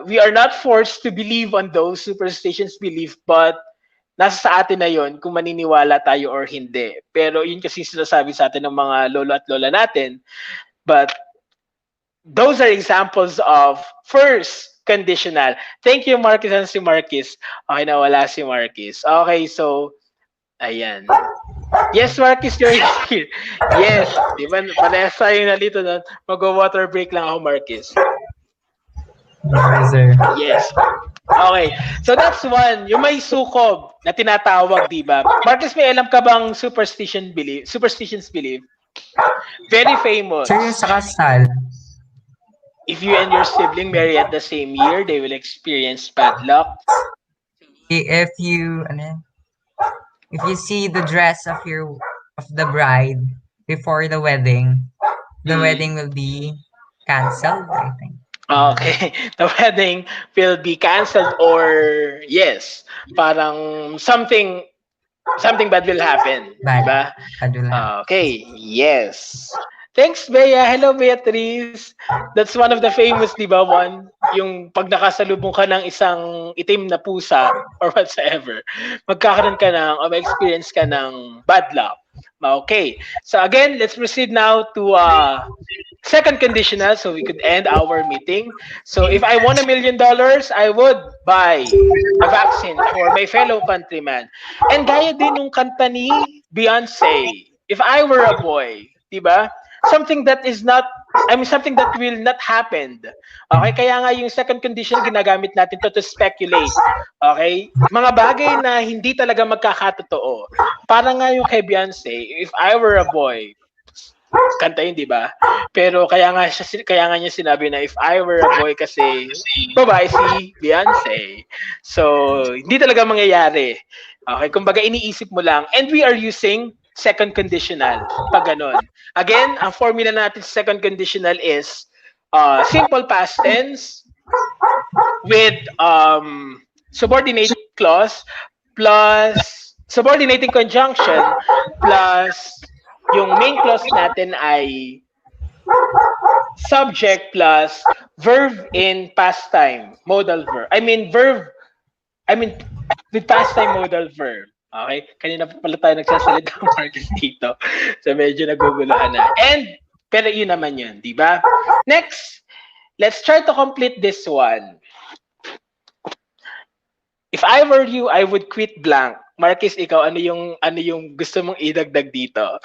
Speaker 1: we are not forced to believe on those superstitions belief, but nasa sa atin na yon kung maniniwala tayo or hindi. Pero yun kasi sinasabi sa atin ng mga lolo at lola natin. But those are examples of first conditional. Thank you, Marcus and si Marcus. Okay, nawala si Marcus. Okay, so ayan. Yes, Marcus, you're here. Yes. Di ba, parehas tayo nalito na mag-water break lang ako, Marcus.
Speaker 4: Yes, sir.
Speaker 1: Yes. Okay. So that's one. Yung may sukob na tinatawag, di ba? Marcus, may alam ka bang superstitions belief? Very famous.
Speaker 4: Sir, yung sa kasal.
Speaker 1: If you and your sibling marry at the same year, they will experience bad luck.
Speaker 4: If you see the dress of the bride before the wedding, the wedding will be canceled, I think.
Speaker 1: Okay. The wedding will be canceled, or yes, parang something bad will happen. Diba?
Speaker 4: Bad will happen.
Speaker 1: Okay. Yes. Thanks, Bea. Hello, Beatrice. That's one of the famous, di ba, one? Yung pag nakasalubong ka ng isang itim na pusa or whatsoever, magkakaroon ka ng, o may experience ka ng bad luck. Okay. So again, let's proceed now to second conditional so we could end our meeting. So if I won $1 million, I would buy a vaccine for my fellow countrymen. And gaya din nung kanta ni Beyonce, if I were a boy, di ba? Something that is not, I mean, something that will not happen. Okay, kaya nga yung second condition ginagamit natin to speculate. Okay? Mga bagay na hindi talaga magkakatotoo. Parang nga yung kay Beyonce, if I were a boy, kanta yun, di ba? Pero kaya nga niya sinabi na if I were a boy kasi babae si Beyonce. So, hindi talaga mangyayari. Okay, kumbaga iniisip mo lang. And we are using second conditional pag ganun. Again, ang formula natin sa second conditional is simple past tense with subordinate clause plus subordinating conjunction plus yung main clause natin ay subject plus verb in past time modal verb. I mean with past time modal verb. Okay? Kanina pa pala tayo nagsasalita ng Marcus dito. So medyo naguguluhan na. Pero yun naman yun, di ba? Next, let's try to complete this one. If I were you, I would quit blank. Marcus, ikaw, ano yung gusto mong idagdag dito?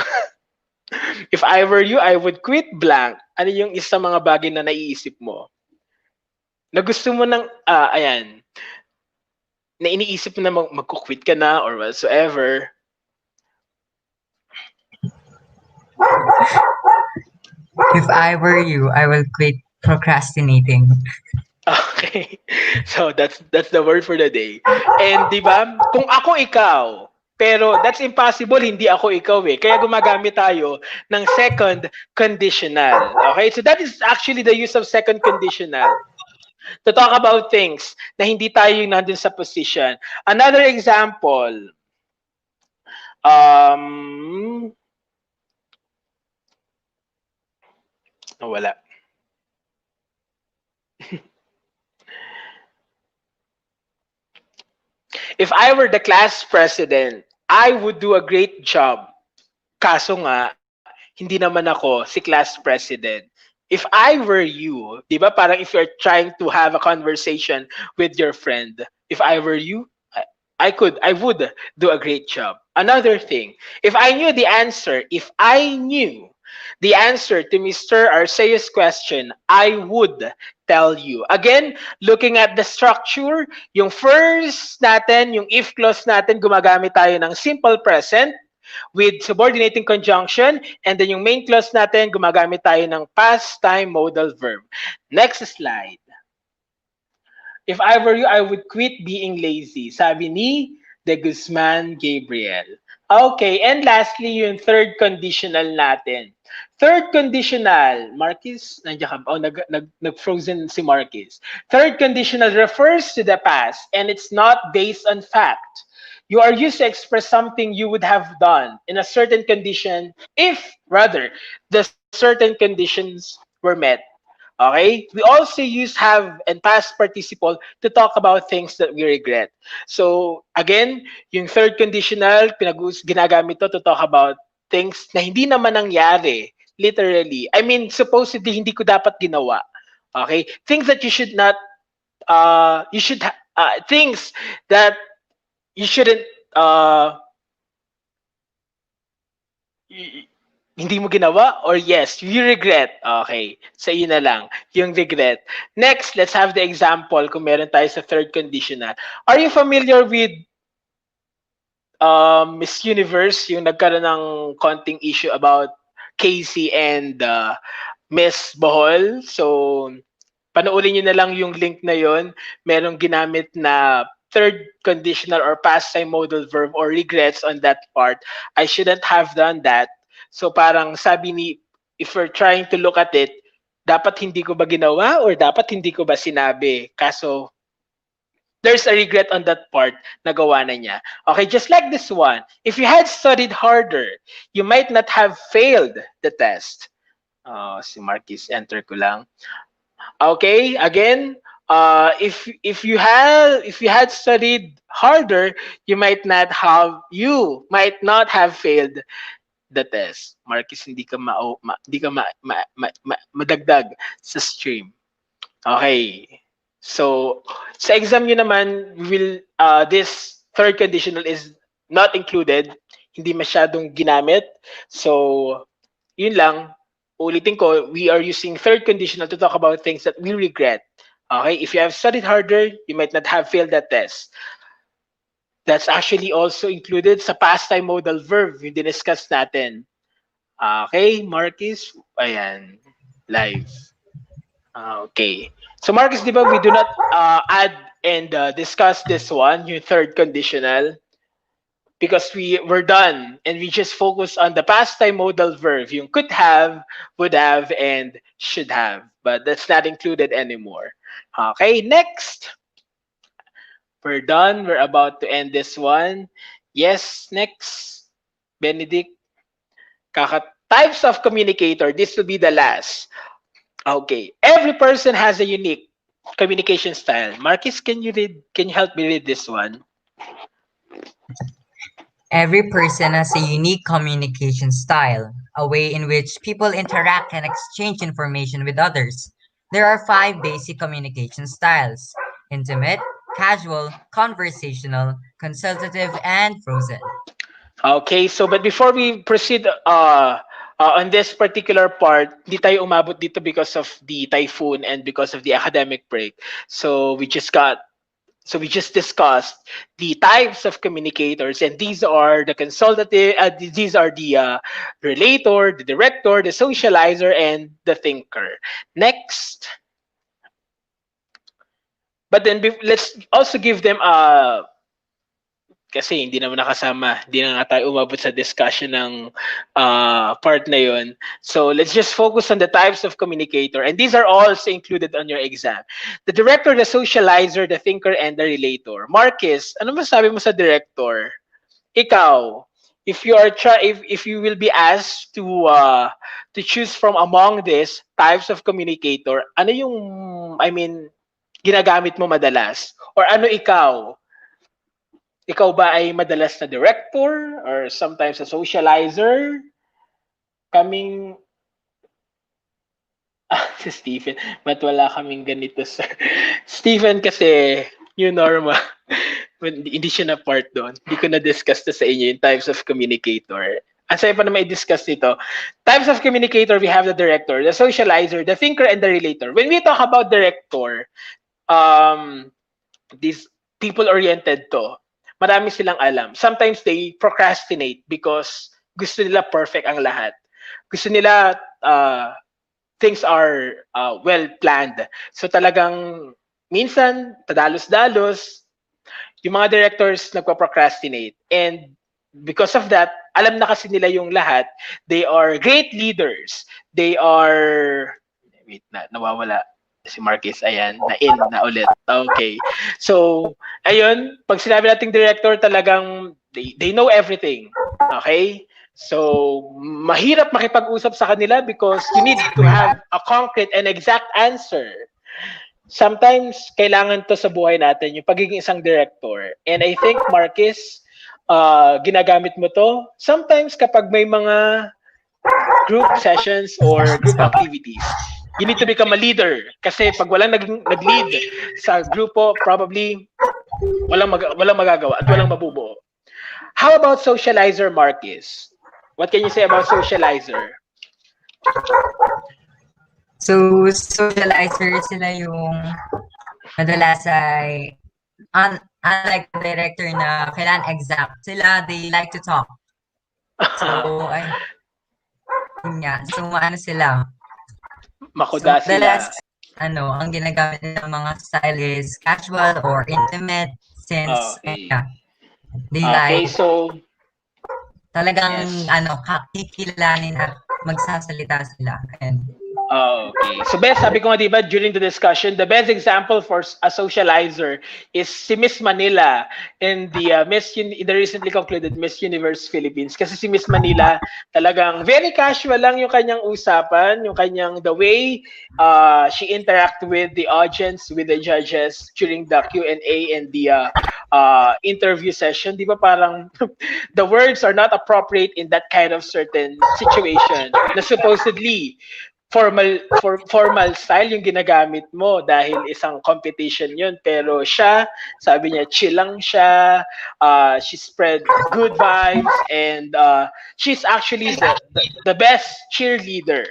Speaker 1: If I were you, I would quit blank. Ano yung isa mga bagay na naiisip mo? Na gusto mo ng, ayan, na iniisip mo na magkukwit ka na or whatsoever.
Speaker 4: If I were you, I will quit procrastinating.
Speaker 1: Okay. So that's the word for the day. And di ba, kung ako ikaw, pero that's impossible, hindi ako ikaw eh. Kaya gumagamit tayo ng second conditional. Okay? So that is actually the use of second conditional. To talk about things na hindi tayo yung nandun sa position. Another example, wala. If I were the class president, I would do a great job. Kaso nga, hindi naman ako si class president. If I were you, di ba, parang if you're trying to have a conversation with your friend, if I were you, I would do a great job. Another thing, if I knew the answer to Mr. Arceo's question, I would tell you. Again, looking at the structure, yung first natin, yung if clause natin, gumagamit tayo ng simple present with subordinating conjunction, and then yung main clause natin, gumagamit tayo ng past time modal verb. Next slide. If I were you, I would quit being lazy. Sabi ni De Guzman Gabriel. Okay, and lastly, yung third conditional natin. Third conditional, Marquis, nandiyan ka ba? Oh, nag-frozen si Marquis. Third conditional refers to the past, and it's not based on fact. You are used to express something you would have done in a certain condition if, rather, the certain conditions were met. Okay? We also use have and past participle to talk about things that we regret. So, again, yung third conditional, ginagamit to talk about things na hindi naman nangyari, literally. I mean, supposedly, hindi ko dapat ginawa. Okay? Things that you should not, things that you shouldn't, hindi mo ginawa or yes, you regret. Okay. So, yun na lang. Yung regret. Next, let's have the example kung meron tayo sa third conditional. Are you familiar with Miss Universe? Yung nagkaroon ng konting issue about Casey and Miss Bohol. So, panoorin nyo na lang yung link na yon. Merong ginamit na third conditional or past time modal verb or regrets on that part. I shouldn't have done that. So parang sabi ni, if we're trying to look at it, dapat hindi ko ba ginawa or dapat hindi ko ba sinabi? Kaso, there's a regret on that part na gawa na niya. Okay, just like this one. If you had studied harder, you might not have failed the test. Si Marquis, enter ko lang. Okay, again, if you had studied harder, you might not have failed the test. Marcus, hindi ka madagdag sa stream. Okay. So, sa exam nyo naman, this third conditional is not included. Hindi masyadong ginamit. So, yun lang. Ulitin ko, we are using third conditional to talk about things that we regret. Okay? If you have studied harder, you might not have failed that test. That's actually also included sa past time modal verb, yung diniscuss natin. Okay, Marcus? Ayan, live. Okay. So Marcus, di ba we do not add and discuss this one, yung third conditional, because we're done and we just focus on the past time modal verb, yung could have, would have, and should have. But that's not included anymore. Okay, next. We're done. We're about to end this one. Yes, next. Benedict. Types of communicator. This will be the last. Okay. Every person has a unique communication style. Marcus, can you help me read this one?
Speaker 4: Every person has a unique communication style, a way in which people interact and exchange information with others. There are 5 basic communication styles: intimate, casual, conversational, consultative, and frozen.
Speaker 1: Okay, so but before we proceed on this particular part, di tayo umabot dito because of the typhoon and because of the academic break. So we just discussed the types of communicators, and these are the consultative, these are the relator, the director, the socializer, and the thinker. Next. But then let's also give them kasi hindi naman nakasama, hindi na nga tayo umabot sa discussion ng part na yun. So let's just focus on the types of communicator, and these are also included on your exam. The director, the socializer, the thinker, and the relator. Marcus, ano masabi mo sa director? Ikaw, if you will be asked to choose from among these types of communicator, ano yung ginagamit mo madalas? Or ano ikaw? Ikaw ba ay madalas na director or sometimes a socializer? Si Stephen, ba't wala kaming ganito, sir? Stephen kasi, yung Norma, hindi siya na part doon. Hindi ko na-discuss to sa inyo yung types of communicator. Ang sayo pa naman i-discuss dito. Types of communicator, we have the director, the socializer, the thinker, and the relator. When we talk about director, these people-oriented to, marami silang alam. Sometimes they procrastinate because gusto nila perfect ang lahat. Gusto nila things are well planned. So talagang minsan padalos-dalos yung mga directors nagpa-procrastinate. And because of that, alam na kasi nila yung lahat. They are great leaders. They are nawawala si Marcus, ayan, na ulit. Okay. So, ayun, pag sinabi nating director, talagang they know everything. Okay? So, mahirap makipag-usap sa kanila because you need to have a concrete and exact answer. Sometimes, kailangan to sa buhay natin, yung pagiging isang director. And I think, Marcus, ginagamit mo to sometimes kapag may mga group sessions or group activities. You need to become a leader kasi pag walang nag-lead sa grupo, probably walang magagawa at walang mabubuo. How about socializer, Marcus? What can you say about socializer?
Speaker 4: So, socializer sila yung madalas ay unlike the director na kailangan exact. Sila, they like to talk. So, ano sila?
Speaker 1: Makuda
Speaker 4: so,
Speaker 1: sila.
Speaker 4: Ang ginagamit ng mga style is casual or intimate since they like talagang kikilanin at magsasalita sila.
Speaker 1: Okay. So best, sabi ko nga diba during the discussion, the best example for a socializer is si Miss Manila in the the recently concluded Miss Universe Philippines. Kasi si Miss Manila talagang very casual lang yung kanyang usapan, yung kanyang the way she interact with the audience, with the judges during the Q&A and the interview session, di ba parang the words are not appropriate in that kind of certain situation na supposedly formal style yung ginagamit mo dahil isang competition yun, pero siya sabi niya chill lang siya, she spread good vibes, and she's actually the best cheerleader,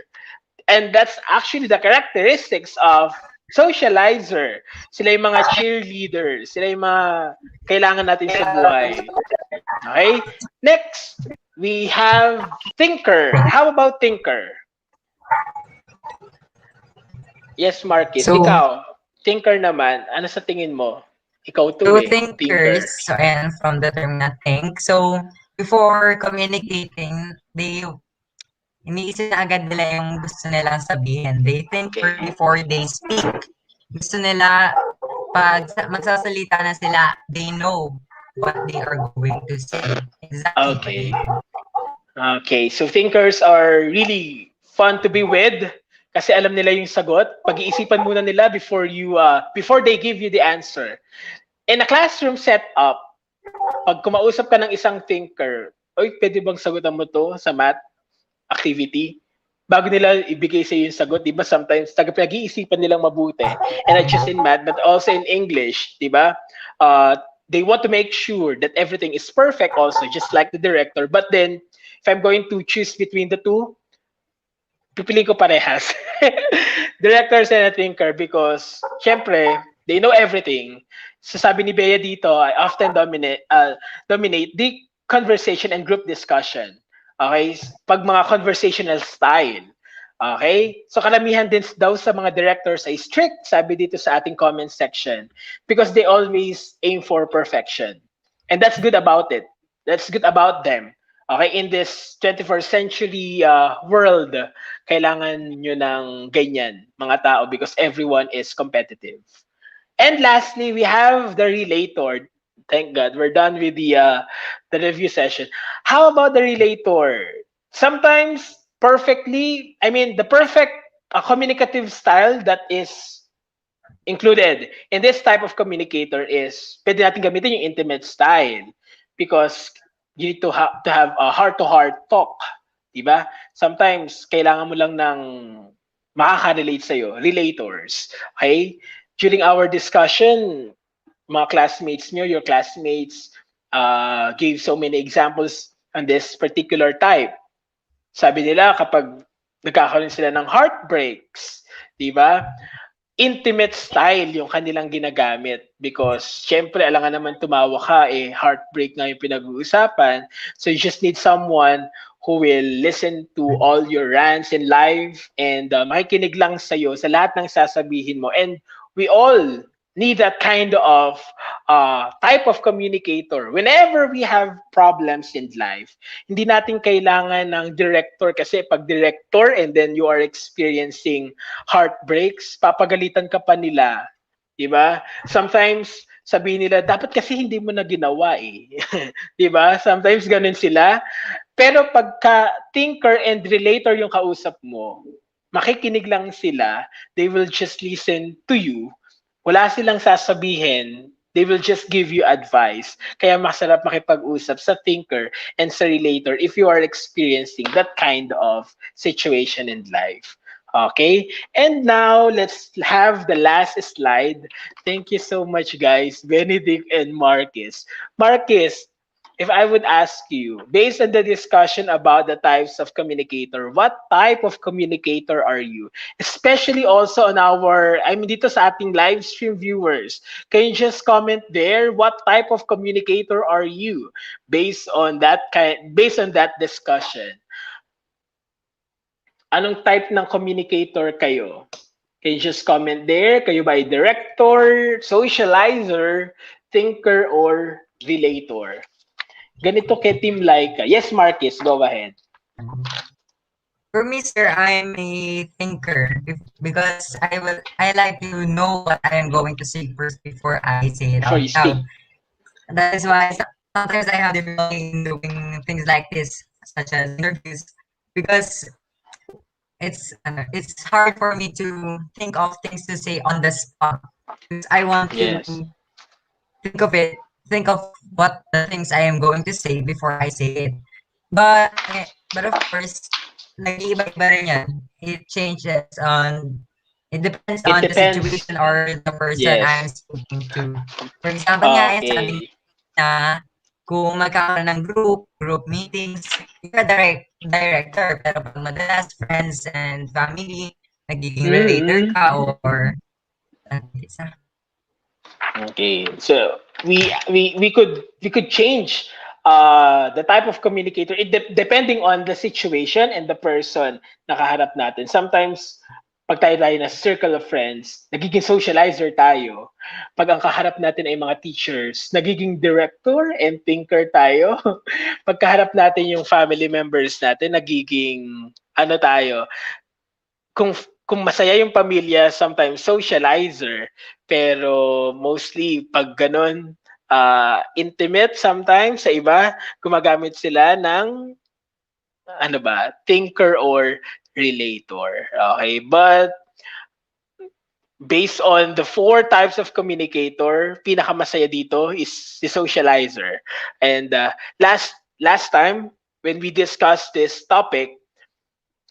Speaker 1: and that's actually the characteristics of socializer. Sila yung mga cheerleaders, sila yung mga kailangan natin sa buhay. Okay, next we have thinker. How about thinker? Yes, Marcus.
Speaker 4: So-
Speaker 1: Ikaw, thinker naman. Ano sa tingin mo? Ikaw to
Speaker 4: So,
Speaker 1: eh.
Speaker 4: thinkers, so, and from the term na think, so, before communicating, iniisip na agad nila yung gusto nilang sabihin. They think
Speaker 1: Okay.
Speaker 4: before they speak. Gusto nila, pag magsasalita na sila, they know what they are going to say.
Speaker 1: Okay.
Speaker 4: Exactly.
Speaker 1: Okay, so thinkers are really fun to be with kasi alam nila yung sagot. Pag-iisipan muna nila before they give you the answer. In a classroom setup, pag kumausap ka ng isang thinker, oy, pwede bang sagutan mo to sa math activity? Bago nila ibigay sa yung sagot, di ba? Sometimes pag-iisipan nilang mabuti. And not just in math, but also in English, di ba? They want to make sure that everything is perfect also, just like the director. But then, if I'm going to choose between the two, pipiliin ko parehas. Directors and a thinker because, syempre, they know everything. So sabi ni Bea dito, I often dominate the conversation and group discussion. Okay? Pag mga conversational style. Okay? So karamihan din daw sa mga directors ay strict, sabi dito sa ating comment section, because they always aim for perfection. And that's good about it. That's good about them. Okay, in this 21st century world, kailangan nyo ng ganyan, mga tao, because everyone is competitive. And lastly, we have the relator. Thank God, we're done with the review session. How about the relator? Sometimes, the perfect communicative style that is included in this type of communicator is, pwede natin gamitin yung intimate style because you need to have a heart-to-heart talk, di ba? Sometimes, kailangan mo lang ng makaka-relate sa'yo, relators, okay? During our discussion, mga classmates nyo, your classmates gave so many examples on this particular type. Sabi nila, kapag nagkakaroon sila ng heartbreaks, di ba? Intimate style yung kanilang ginagamit because syempre alangan naman tumawa ka heartbreak nga yung pinag-uusapan, so you just need someone who will listen to all your rants in live and makikinig lang sa'yo sa lahat ng sasabihin mo, and we all need that kind of type of communicator. Whenever we have problems in life, hindi natin kailangan ng director kasi pag director and then you are experiencing heartbreaks, papagalitan ka pa nila. Diba? Sometimes, sabihin nila, dapat kasi hindi mo na ginawa eh. Diba? Sometimes ganun sila. Pero pagka thinker and relator yung kausap mo, makikinig lang sila, they will just listen to you. Wala silang sasabihin, they will just give you advice. Kaya masarap makipag-usap sa thinker and sa relator if you are experiencing that kind of situation in life. Okay? And now, let's have the last slide. Thank you so much, guys, Benedict and Marcus. Marcus, if I would ask you, based on the discussion about the types of communicator, what type of communicator are you? Especially also on dito sa ating live stream viewers. Can you just comment there? What type of communicator are you based on that discussion? Anong type ng communicator kayo? Can you just comment there? Kayo ba ay director, socializer, thinker, or relator? Ganito kay Team Laika. Yes, Marcus, go ahead.
Speaker 4: For me, sir, I'm a thinker because I like to know what I am going to say first before I say it
Speaker 1: Before
Speaker 4: out
Speaker 1: you speak.
Speaker 4: loud. That is why sometimes I have difficulty in doing things like this, such as interviews, because it's hard for me to think of things to say on the spot. Because I want to
Speaker 1: Yes.
Speaker 4: think of it think of what the things I am going to say before I say it. But of course, nag-iiba-iba rin yan. It depends
Speaker 1: It
Speaker 4: on the
Speaker 1: depends.
Speaker 4: situation or the person
Speaker 1: Yes.
Speaker 4: I'm speaking to. For example nga, sabi
Speaker 1: Okay.
Speaker 4: na kung magkakaroon ng group meetings, you're the director. Pero pag madalas, friends and family, nagiging relator
Speaker 1: Mm-hmm.
Speaker 4: ka or isa.
Speaker 1: Okay. So we could change the type of communicator depending on the situation and the person na kaharap natin. Sometimes pag tayo na circle of friends, nagiging socializer tayo. Pag ang kaharap natin ay mga teachers, nagiging director and thinker tayo. Pag kaharap natin yung family members natin, nagiging ano tayo, kung masaya yung pamilya, sometimes socializer, pero mostly pag ganun, intimate sometimes sa iba, gumagamit sila ng ano ba, thinker or relator. Okay, but based on the four types of communicator, pinakamasaya dito is the socializer. And last time when we discussed this topic,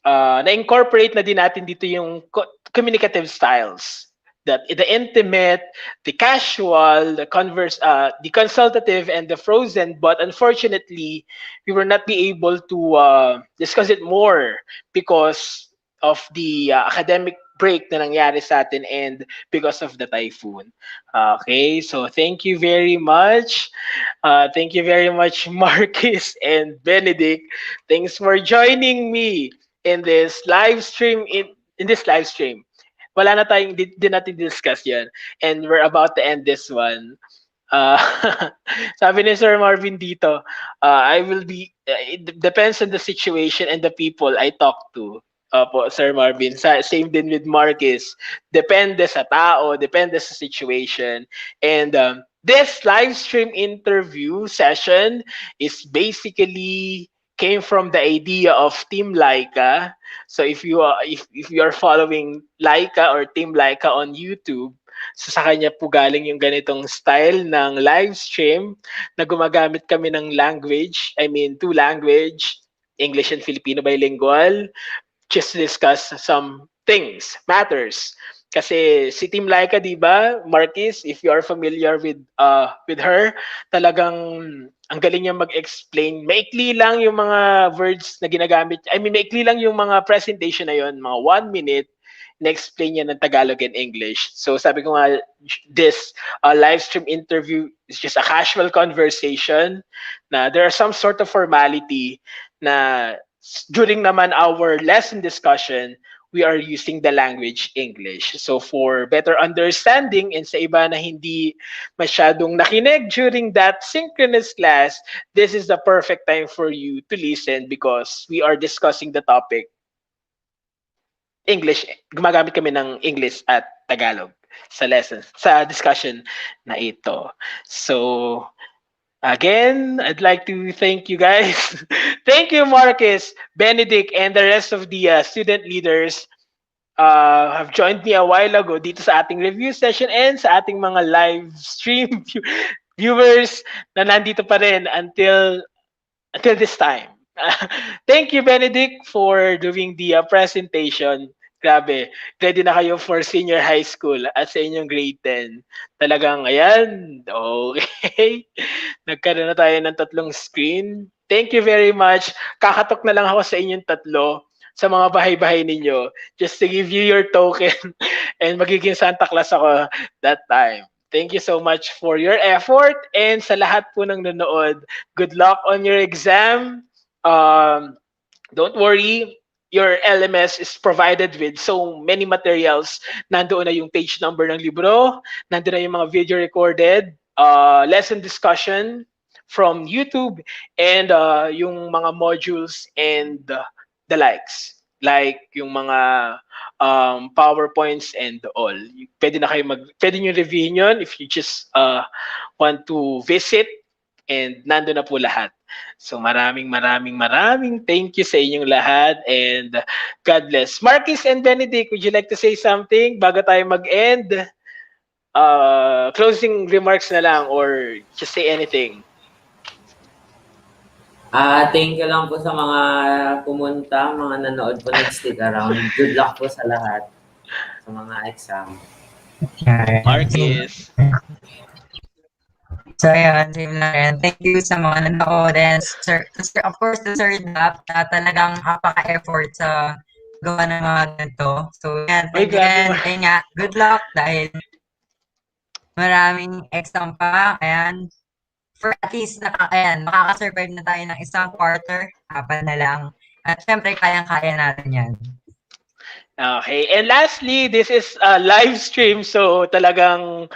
Speaker 1: na-incorporate na din natin dito yung communicative styles. That the intimate, the casual, the consultative, and the frozen. But unfortunately, we were not be able to discuss it more because of the academic break na nangyari sa atin and because of the typhoon. Okay, so thank you very much. Thank you very much, Marcus and Benedict. Thanks for joining me in this live stream. In this live stream, wala na tayong di natin discuss yan, and we're about to end this one. uh, Sabi ni Sir Marvin dito, I will be it depends on the situation and the people I talk to. Po, Sir Marvin, same din with Marcus, depende sa tao, depende sa situation. And this live stream interview session is basically came from the idea of Team Laika. So if you are following Laika or Team Laika on YouTube, so sa kanya po galing yung ganitong style ng live stream na gumagamit kami ng language, I mean two language, English and Filipino bilingual, just to discuss some things, matters. Kasi si Team Laika, di ba, Marquis, if you are familiar with her, talagang ang galing niya mag-explain. Maikli lang yung mga words na ginagamit. I mean, maikli lang yung mga presentation na yon, mga 1 minute, na-explain niya ng Tagalog and English. So sabi ko nga, this live stream interview is just a casual conversation na there are some sort of formality na during naman our lesson discussion, we are using the language English. So for better understanding and sa iba na hindi masyadong nakinig during that synchronous class, this is the perfect time for you to listen because we are discussing the topic English. Gumagamit kami ng English at Tagalog sa lesson, sa discussion na ito. So again, I'd like to thank you guys. Thank you, Marcus, Benedict, and the rest of the student leaders have joined me a while ago dito sa ating review session and sa ating mga live stream viewers na nandito pa rin until this time. Thank you, Benedict, for doing the presentation. Grabe, ready na kayo for senior high school at sa inyong grade 10. Talagang, ayan, okay. Nagkaroon na tayo ng 3 screen. Thank you very much. Kakatok na lang ako sa inyong 3 sa mga bahay-bahay ninyo just to give you your token and magiging Santa Claus ako that time. Thank you so much for your effort and sa lahat po ng nanood, good luck on your exam. Don't worry, your LMS is provided with so many materials. Nandoon na yung page number ng libro, nandoon na yung mga video recorded, lesson discussion from YouTube, and yung mga modules and the likes. Like yung mga PowerPoints and all. Pwede na kayo pwede nyo reviewin yun if you just want to visit, and nando na po lahat. So maraming thank you sa inyong lahat and God bless. Marcus and Benedict, would you like to say something bago tayo mag-end? closing remarks na lang or just say anything.
Speaker 2: Thank you lang po sa mga pumunta, mga nanood po, nag-stick around. Good luck po sa lahat sa mga exam.
Speaker 1: Marcus.
Speaker 4: So, ayun, same lang rin. Thank you sa mga nanood and of course, to Sir Dap na talagang napaka-effort sa gawa ng mga ganito. So, yan, thank you. And ayun nga, good luck dahil maraming exam pa. Ayan, for at least, makaka-survive na tayo ng isang quarter. 4 na lang. At syempre, kayang-kaya natin yan.
Speaker 1: Okay. And lastly, this is a live stream. So, talagang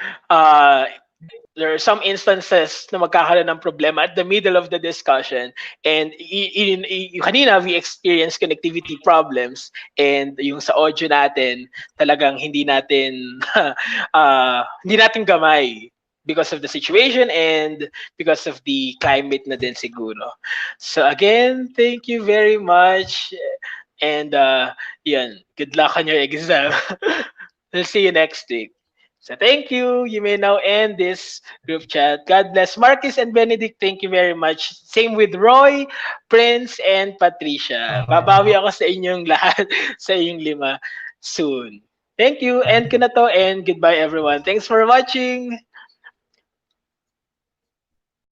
Speaker 1: there are some instances na magkakaroon ng problema at the middle of the discussion. And kanina, we experienced connectivity problems. And yung sa audio natin, talagang hindi natin gamay because of the situation and because of the climate na din siguro. So again, thank you very much. And yan, good luck on your exam. We'll see you next week. So thank you. You may now end this group chat. God bless. Marcus and Benedict, thank you very much. Same with Roy, Prince, and Patricia. Babawi ako sa inyong lahat, sa inyong 5 soon. Thank you, and kinato, and goodbye everyone. Thanks for watching.